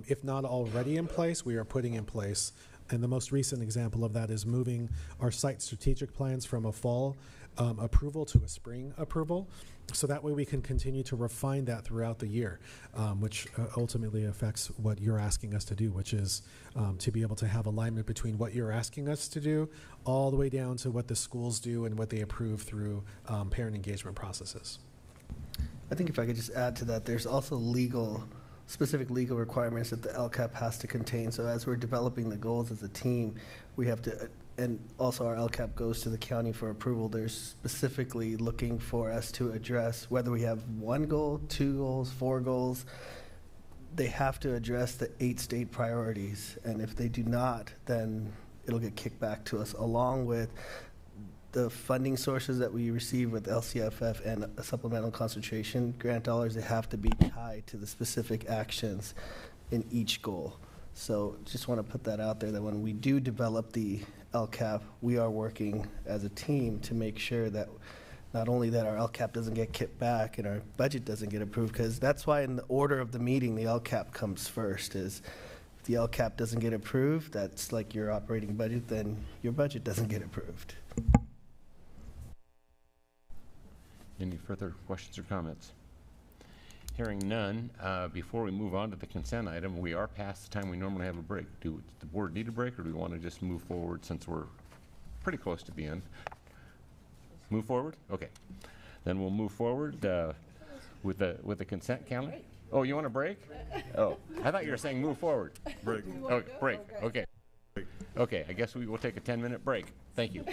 If not already in place, we are putting in place. And the most recent example of that is moving our site strategic plans from a fall approval to a spring approval. So that way we can continue to refine that throughout the year, which ultimately affects what you're asking us to do, which is to be able to have alignment between what you're asking us to do all the way down to what the schools do and what they approve through parent engagement processes. I think if I could just add to that, there's also specific legal requirements that the LCAP has to contain. So as we're developing the goals as a team, we have to, and also our LCAP goes to the county for approval. They're specifically looking for us to address whether we have 1 goal, 2 goals, 4 goals. They have to address the 8 state priorities. And if they do not, then it'll get kicked back to us, along with the funding sources that we receive with LCFF and a supplemental concentration grant dollars. They have to be tied to the specific actions in each goal. So just want to put that out there, that when we do develop the LCAP, we are working as a team to make sure that not only that our LCAP doesn't get kicked back and our budget doesn't get approved, because that's why in the order of the meeting, the LCAP comes first. Is if the LCAP doesn't get approved, that's like your operating budget, then your budget doesn't get approved. Any further questions or comments? Hearing none, before we move on to the consent item, we are past the time we normally have a break. Do the board need a break, or do we want to just move forward since we're pretty close to the end? Move forward? Okay. Then we'll move forward with the consent calendar. Oh, you want a break? Oh, I thought you were saying move forward. Break. Oh, break. Okay. Okay, I guess we will take a 10-minute break. Thank you.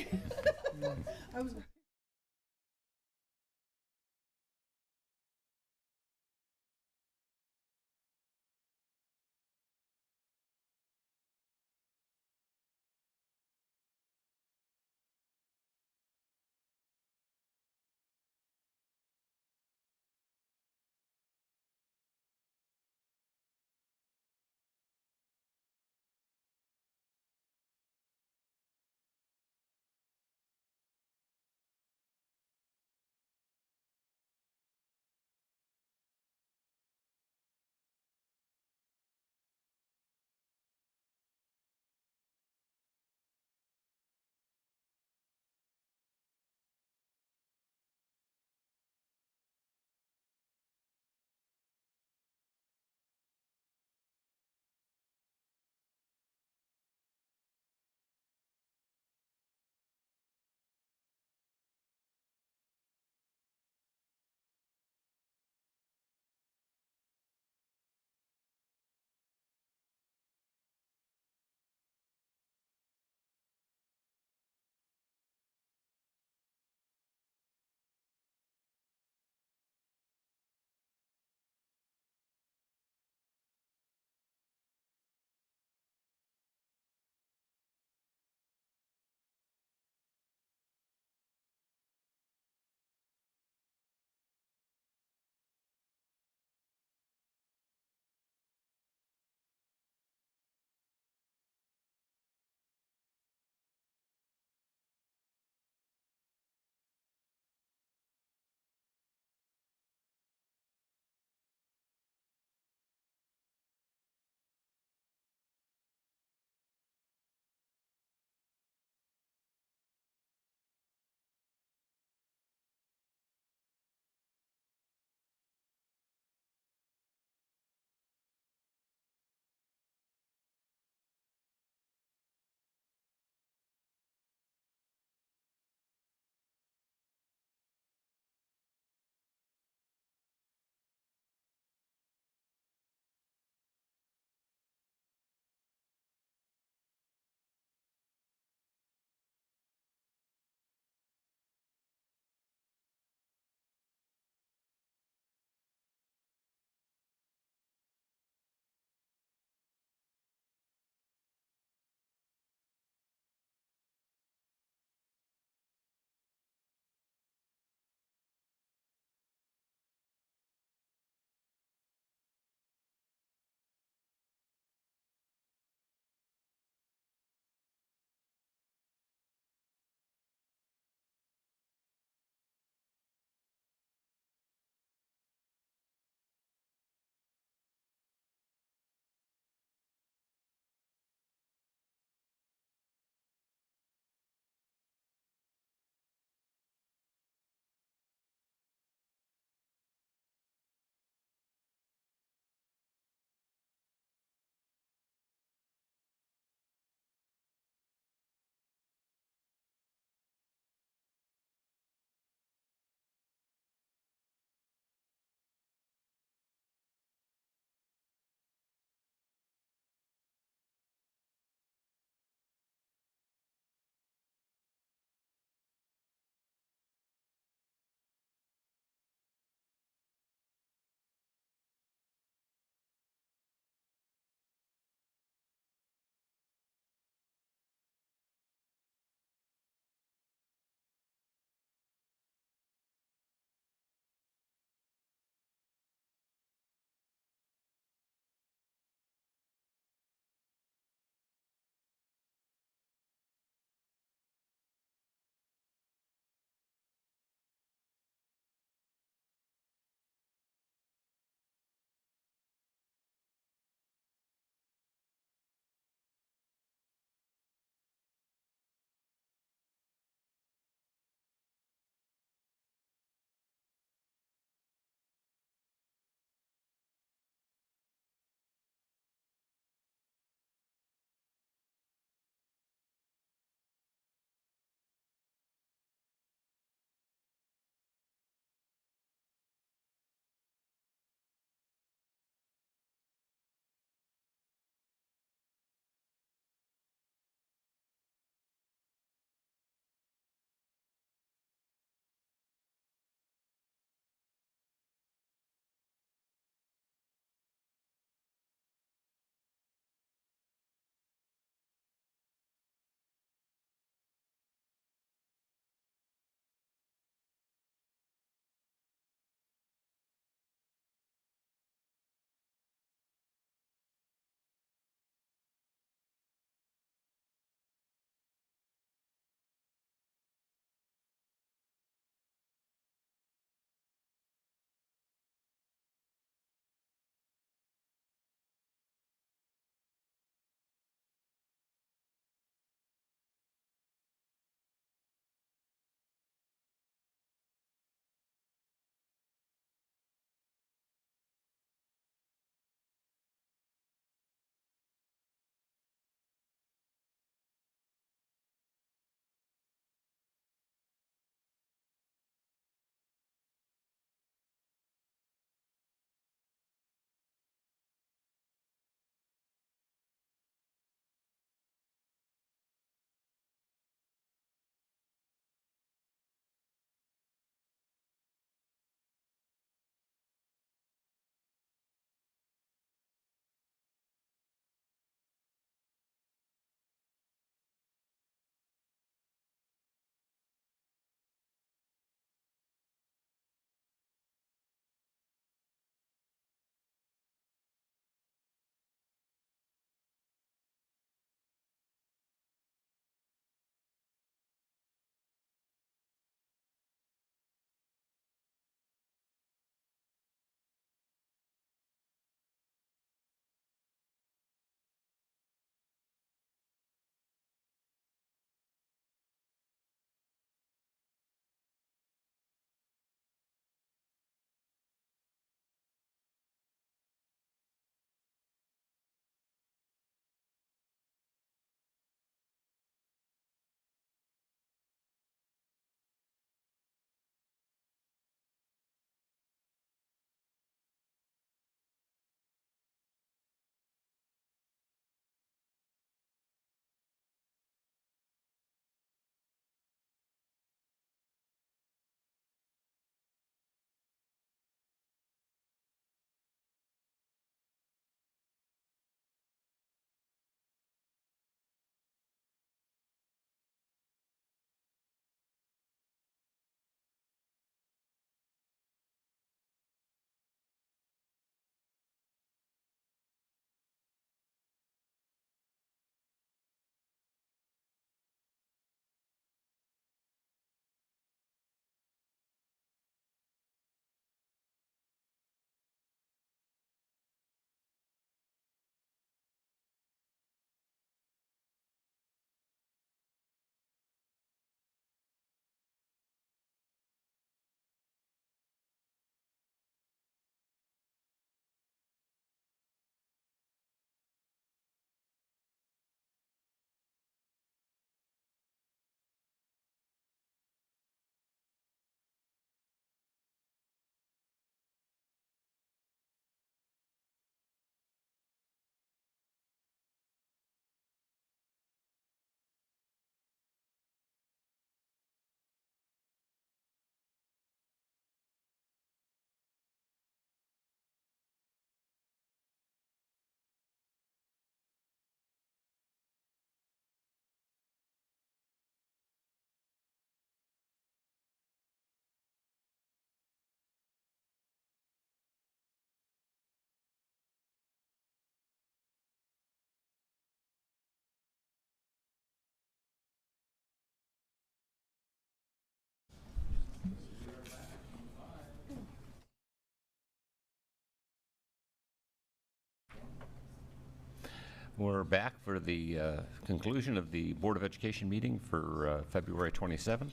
we're back for the conclusion of the Board of Education meeting for February 27th.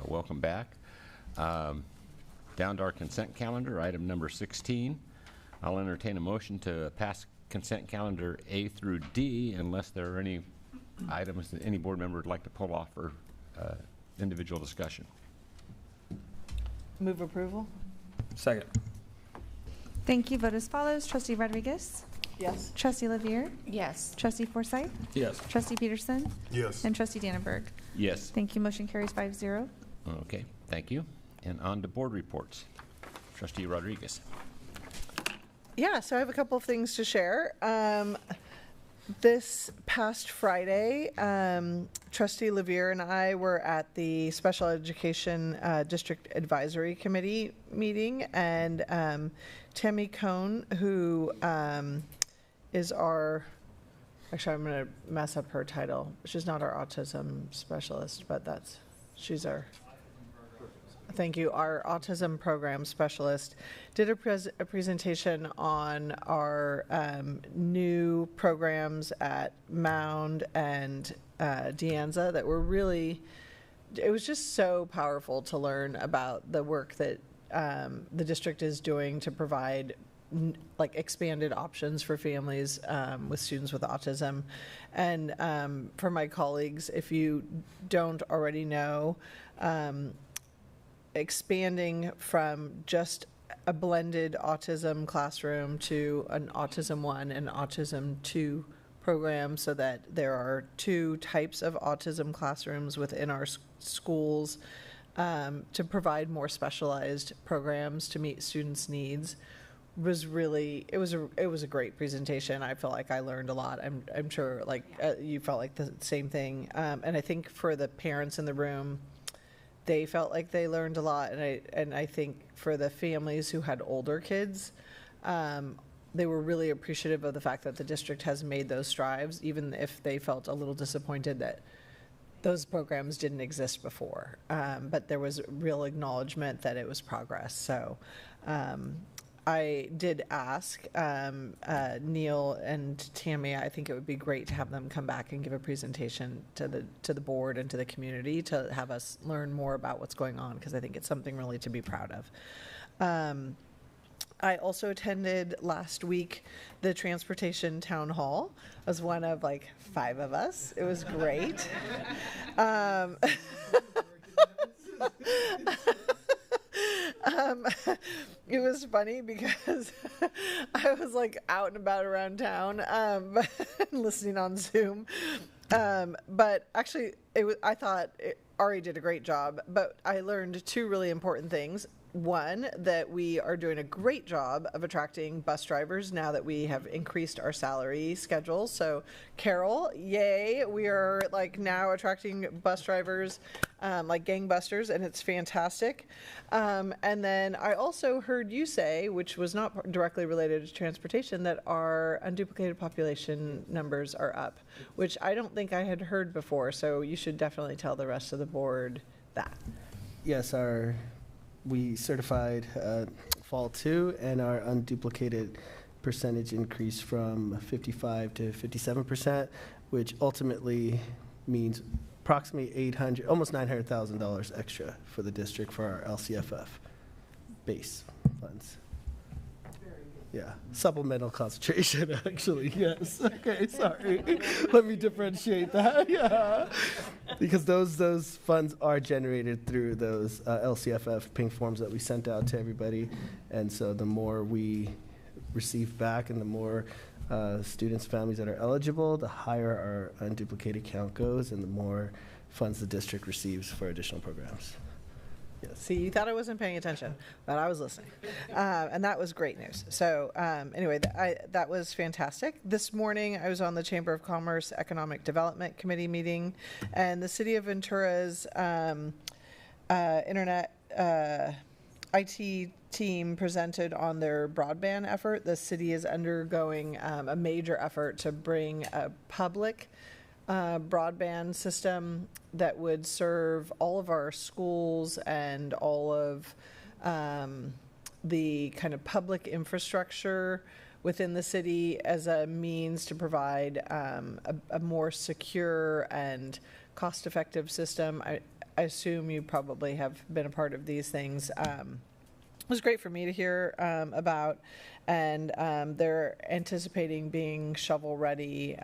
Welcome back. Down to our consent calendar, item number 16. I'll entertain a motion to pass consent calendar A through D unless there are any items that any board member would like to pull off for individual discussion. Move approval? Second. Thank you. Vote as follows. Trustee Rodriguez? Yes. Trustee Lavier? Yes. Trustee Forsythe? Yes. Trustee Peterson? Yes. And Trustee Dannenberg? Yes. Thank you. Motion carries 5-0. Okay, thank you. And on to board reports. Trustee Rodriguez. Yeah, so I have a couple of things to share. This past Friday, Trustee Lavier and I were at the Special Education District Advisory Committee meeting, and Tammy Cohn, who is our, actually I'm going to mess up her title. She's not our autism specialist, but she's our, thank you, our autism program specialist, did a presentation on our new programs at Mound and De Anza that were really, it was just so powerful to learn about the work that the district is doing to provide like expanded options for families with students with autism. And for my colleagues, if you don't already know, expanding from just a blended autism classroom to an Autism 1 and Autism 2 program, so that there are two types of autism classrooms within our schools to provide more specialized programs to meet students' needs, was really, it was a great presentation. I feel like I learned a lot. I'm sure like you felt like the same thing. And I think for the parents in the room, they felt like they learned a lot, and I think for the families who had older kids, they were really appreciative of the fact that the district has made those strides, even if they felt a little disappointed that those programs didn't exist before. But there was real acknowledgement that it was progress. So I did ask Neil and Tammy, I think it would be great to have them come back and give a presentation to the board and to the community to have us learn more about what's going on, because I think it's something really to be proud of. I also attended last week the Transportation Town Hall. I was one of like 5 of us. It was great. It was funny because I was like out and about around town, listening on Zoom. But actually, I thought Ari did a great job, but I learned 2 really important things. One, that we are doing a great job of attracting bus drivers now that we have increased our salary schedule. So Carol, yay, we are like now attracting bus drivers like gangbusters, and it's fantastic. And then I also heard you say, which was not directly related to transportation, that our unduplicated population numbers are up, which I don't think I had heard before. So you should definitely tell the rest of the board that. Yes, we certified fall 2, and our unduplicated percentage increased from 55 to 57%, which ultimately means approximately almost $900,000 extra for the district for our LCFF base funds. Yeah, supplemental concentration, actually, yes. Okay, sorry. Let me differentiate that, yeah. Because those funds are generated through those LCFF pink forms that we sent out to everybody. And so the more we receive back and the more students, families that are eligible, the higher our unduplicated count goes and the more funds the district receives for additional programs. See, you thought I wasn't paying attention, but I was listening. And that was great news. So anyway, that was fantastic. This morning, I was on the Chamber of Commerce Economic Development Committee meeting, and the City of Ventura's internet IT team presented on their broadband effort. The city is undergoing a major effort to bring a public broadband system that would serve all of our schools and all of the kind of public infrastructure within the city as a means to provide a more secure and cost-effective system. I assume you probably have been a part of these things. It was great for me to hear about, and they're anticipating being shovel-ready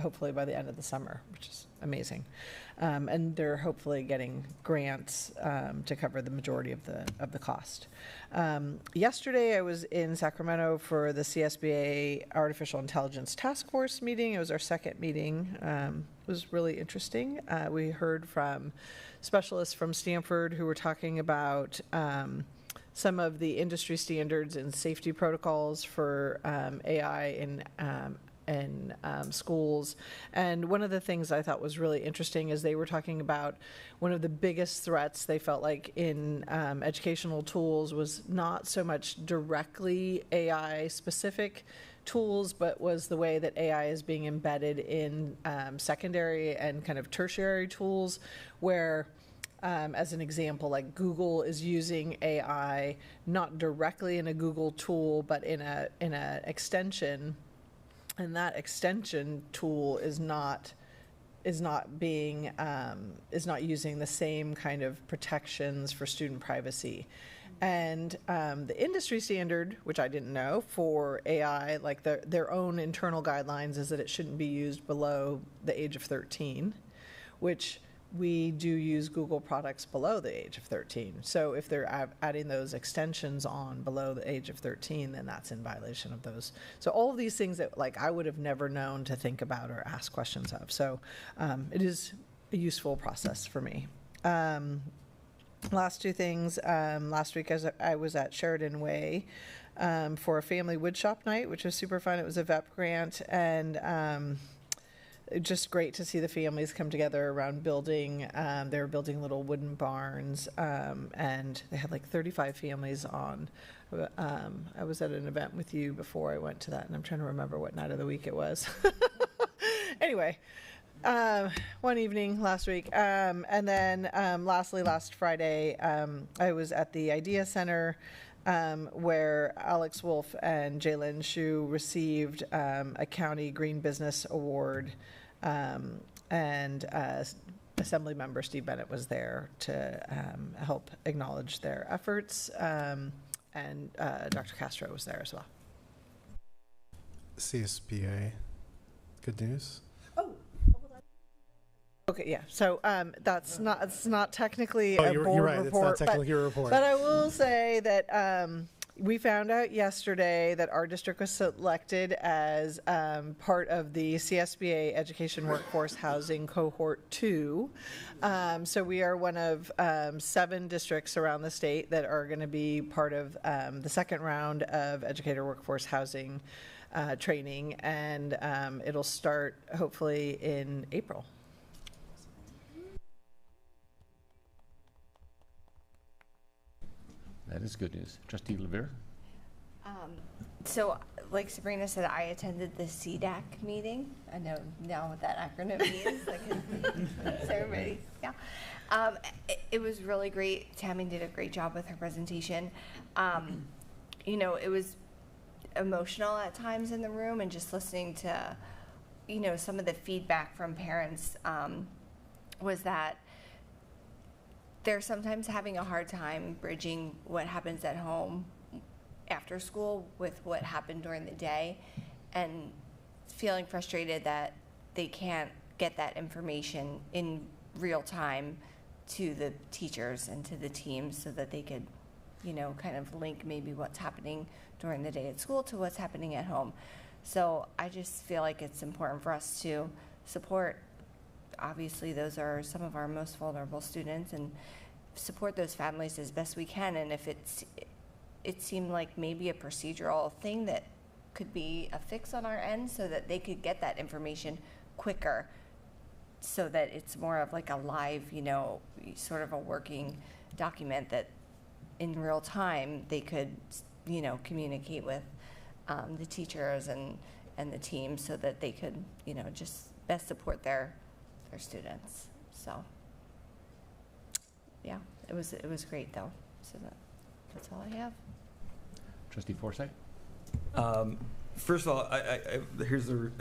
hopefully by the end of the summer, which is amazing. And they're hopefully getting grants to cover the majority of the cost. Yesterday, I was in Sacramento for the CSBA Artificial Intelligence Task Force meeting. It was our second meeting. It was really interesting. We heard from specialists from Stanford who were talking about some of the industry standards and safety protocols for AI in schools. And one of the things I thought was really interesting is they were talking about one of the biggest threats they felt like in educational tools was not so much directly AI specific tools, but was the way that AI is being embedded in secondary and kind of tertiary tools, where as an example, like Google is using AI not directly in a Google tool, but in a extension, and that extension tool is not using the same kind of protections for student privacy. And the industry standard, which I didn't know, for AI, like their own internal guidelines, is that it shouldn't be used below the age of 13, which we do use Google products below the age of 13. So if they're adding those extensions on below the age of 13, then that's in violation of those. So all of these things that like I would have never known to think about or ask questions of. So it is a useful process for me. Last two things. Last week I was at Sheridan Way for a family woodshop night, which was super fun. It was a VEP grant, and just great to see the families come together around building. They were building little wooden barns, and they had like 35 families on. I was at an event with you before I went to that, and I'm trying to remember what night of the week it was. Anyway, one evening last week. And then lastly, last Friday, I was at the Idea Center, where Alex Wolf and Jalen Shu received a County Green Business Award, and Assembly Member Steve Bennett was there to help acknowledge their efforts, and Dr. Castro was there as well. CSBA, good news? Okay, yeah. So it's not technically a you're board right. report. It's not technically a report. But I will say that we found out yesterday that our district was selected as part of the CSBA Education Workforce Housing Cohort 2. So we are one of 7 districts around the state that are going to be part of the second round of educator workforce housing training, and it'll start hopefully in April. That is good news. Trustee LeVere? So, like Sabrina said, I attended the CDAC meeting. I know now what that acronym means. So everybody, yeah. It was really great. Tammy did a great job with her presentation. You know, it was emotional at times in the room, and just listening to, you know, some of the feedback from parents was that they're sometimes having a hard time bridging what happens at home after school with what happened during the day, and feeling frustrated that they can't get that information in real time to the teachers and to the teams so that they could, you know, kind of link maybe what's happening during the day at school to what's happening at home. So I just feel like it's important for us to support. Obviously, those are some of our most vulnerable students, and support those families as best we can. And if it seemed like maybe a procedural thing that could be a fix on our end so that they could get that information quicker, so that it's more of like a live, you know, sort of a working document that in real time they could, you know, communicate with the teachers and the team so that they could, you know, just best support their students. So yeah, it was great though. So that's all I have. Trustee Forsythe? first of all, here's the,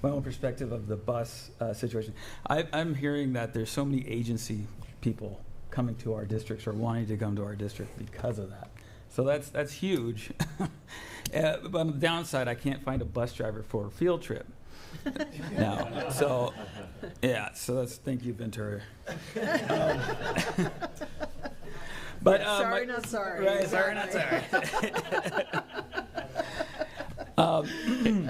my own perspective of the bus situation. I'm hearing that there's so many agency people coming to our districts or wanting to come to our district because of that. So that's huge. But on the downside, I can't find a bus driver for a field trip now. So, yeah, so that's, thank you, Ventura. But sorry, not sorry. Right, sorry, not sorry.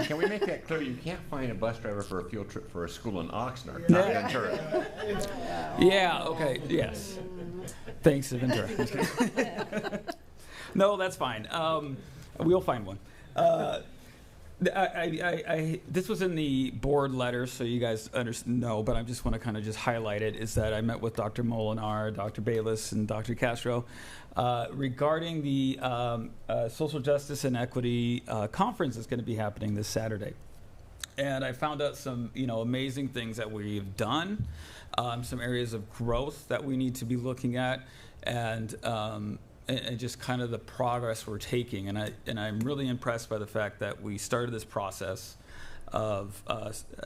Can we make that clear? You can't find a bus driver for a field trip for a school in Oxnard, not Ventura. Yeah, okay, yes. Thanks, Ventura. No, that's fine. We'll find one. This was in the board letter, so you guys know, but I just want to kind of just highlight it, is that I met with Dr. Molinar, Dr. Bayless, and Dr. Castro regarding the Social Justice and Equity Conference that's going to be happening this Saturday. And I found out some, amazing things that we've done, some areas of growth that we need to be looking at, and just kind of the progress we're taking. And I'm really impressed by the fact that we started this process of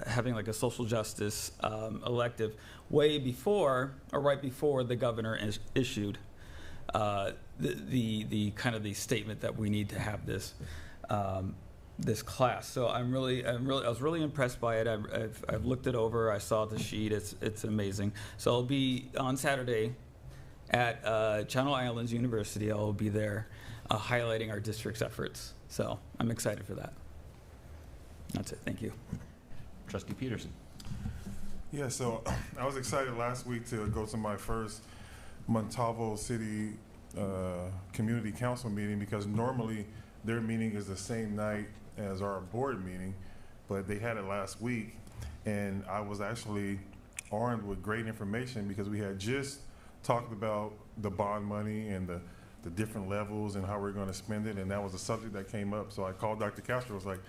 having like a social justice elective way before, or right before the governor issued the kind of the statement that we need to have this this class. So I was really impressed by it. I've looked it over. I saw the sheet. It's amazing. So I'll be on Saturday at Channel Islands University. I'll be there highlighting our district's efforts. So I'm excited for that. That's it. Thank you. Trustee Peterson. Yeah, so I was excited last week to go to my first Montalvo City Community Council meeting, because normally their meeting is the same night as our board meeting, but they had it last week, and I was actually armed with great information because we had just talked about the bond money and the different levels and how we're going to spend it, and that was a subject that came up. So I called Dr. Castro. I was like,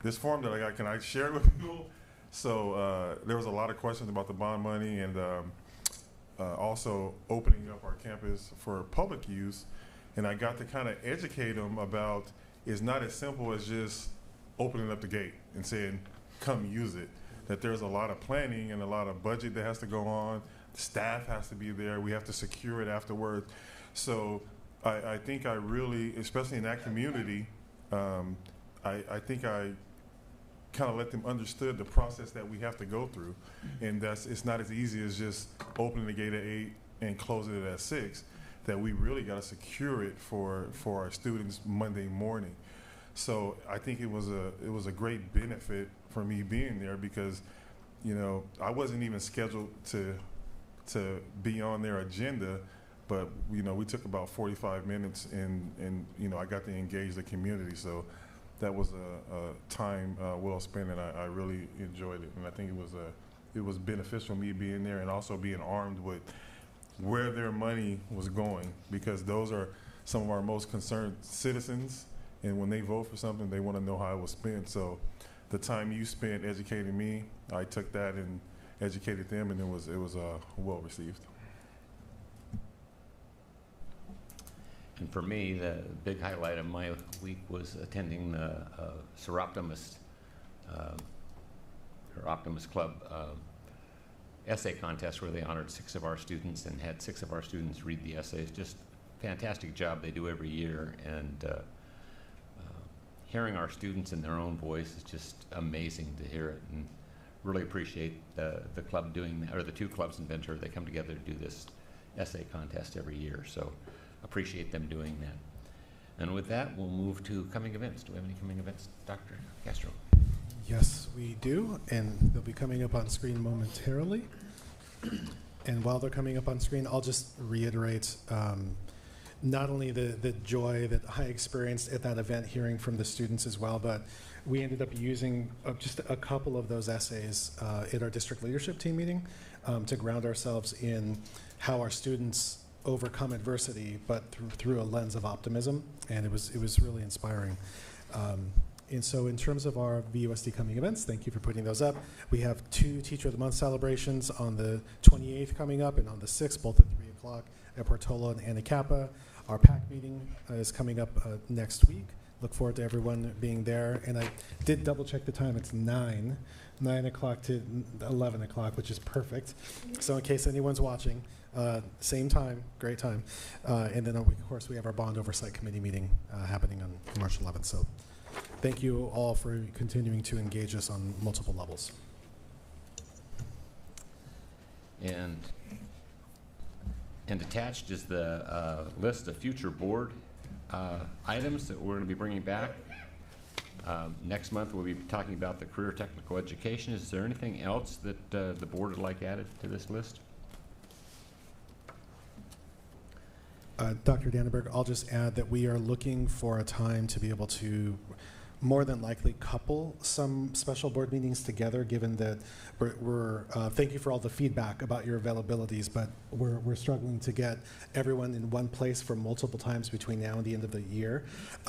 this form that I got, can I share it with people? So there was a lot of questions about the bond money, and also opening up our campus for public use. And I got to kind of educate them about it's not as simple as just opening up the gate and saying, come use it. That there's a lot of planning and a lot of budget that has to go on. Staff has to be there. We have to secure it afterwards. So I think I really, especially in that community, I think I kind of let them understood the process that we have to go through. And it's not as easy as just opening the gate at 8 and closing it at 6, that we really got to secure it for our students Monday morning. So I think it was a great benefit for me being there, because, I wasn't even scheduled to be on their agenda, but we took about 45 minutes and I got to engage the community. So that was a time well spent, and I really enjoyed it. And I think it was beneficial, me being there and also being armed with where their money was going, because those are some of our most concerned citizens, and when they vote for something, they want to know how it was spent. So the time you spent educating me, I took that and educated them, and it was well received. And for me, the big highlight of my week was attending the Optimist Club essay contest, where they honored 6 of our students and had 6 of our students read the essays. Just fantastic job they do every year, and hearing our students in their own voice is just amazing to hear it, and really appreciate the club doing that, or the 2 clubs in Ventura. They come together to do this essay contest every year, so appreciate them doing that. And with that, we'll move to coming events. Do we have any coming events, Dr. Castro? Yes, we do, and they'll be coming up on screen momentarily. And while they're coming up on screen, I'll just reiterate not only the joy that I experienced at that event, hearing from the students as well, but we ended up using just a couple of those essays at our district leadership team meeting to ground ourselves in how our students overcome adversity, but through a lens of optimism, and it was really inspiring. And so in terms of our VUSD coming events, thank you for putting those up. We have 2 Teacher of the Month celebrations on the 28th coming up, and on the 6th, both at 3 o'clock at Portola and Anacapa. Our PAC meeting is coming up next week, look forward to everyone being there. And I did double check the time. It's 9 o'clock to 11 o'clock, which is perfect. So in case anyone's watching, same time, great time. And then, of course, we have our Bond Oversight Committee meeting happening on March 11th. So thank you all for continuing to engage us on multiple levels. And attached is the list of future board items that we're going to be bringing back. Next month, we'll be talking about the career technical education. Is there anything else that the board would like added to this list? Dr. Dannenberg, I'll just add that we are looking for a time to be able to more than likely couple some special board meetings together, given that we're thank you for all the feedback about your availabilities, but we're struggling to get everyone in one place for multiple times between now and the end of the year.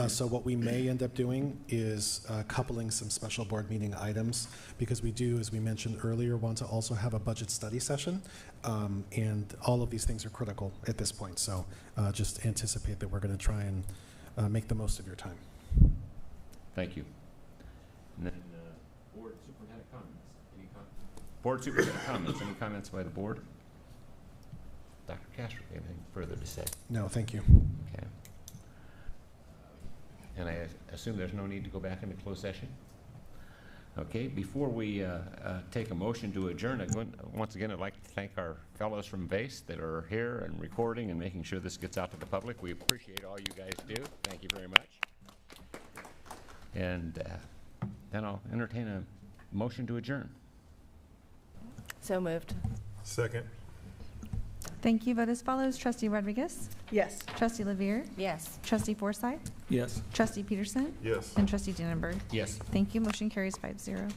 So what we may end up doing is coupling some special board meeting items, because we do, as we mentioned earlier, want to also have a budget study session, and all of these things are critical at this point. So just anticipate that we're going to try and make the most of your time. Thank you. And then board superintendent comments. Board superintendent comments. Any comments by the board? Dr. Castro, anything further to say? No, thank you. Okay. And I assume there's no need to go back into closed session? Okay, before we take a motion to adjourn, once again, I'd like to thank our fellows from VASE that are here and recording and making sure this gets out to the public. We appreciate all you guys do. Thank you very much. And then I'll entertain a motion to adjourn. So moved. Second. Thank you. Vote as follows. Trustee Rodriguez? Yes. Trustee Levier? Yes. Trustee Forsythe? Yes. Trustee Peterson? Yes. And Trustee Dannenberg? Yes. Thank you. Motion carries 5-0.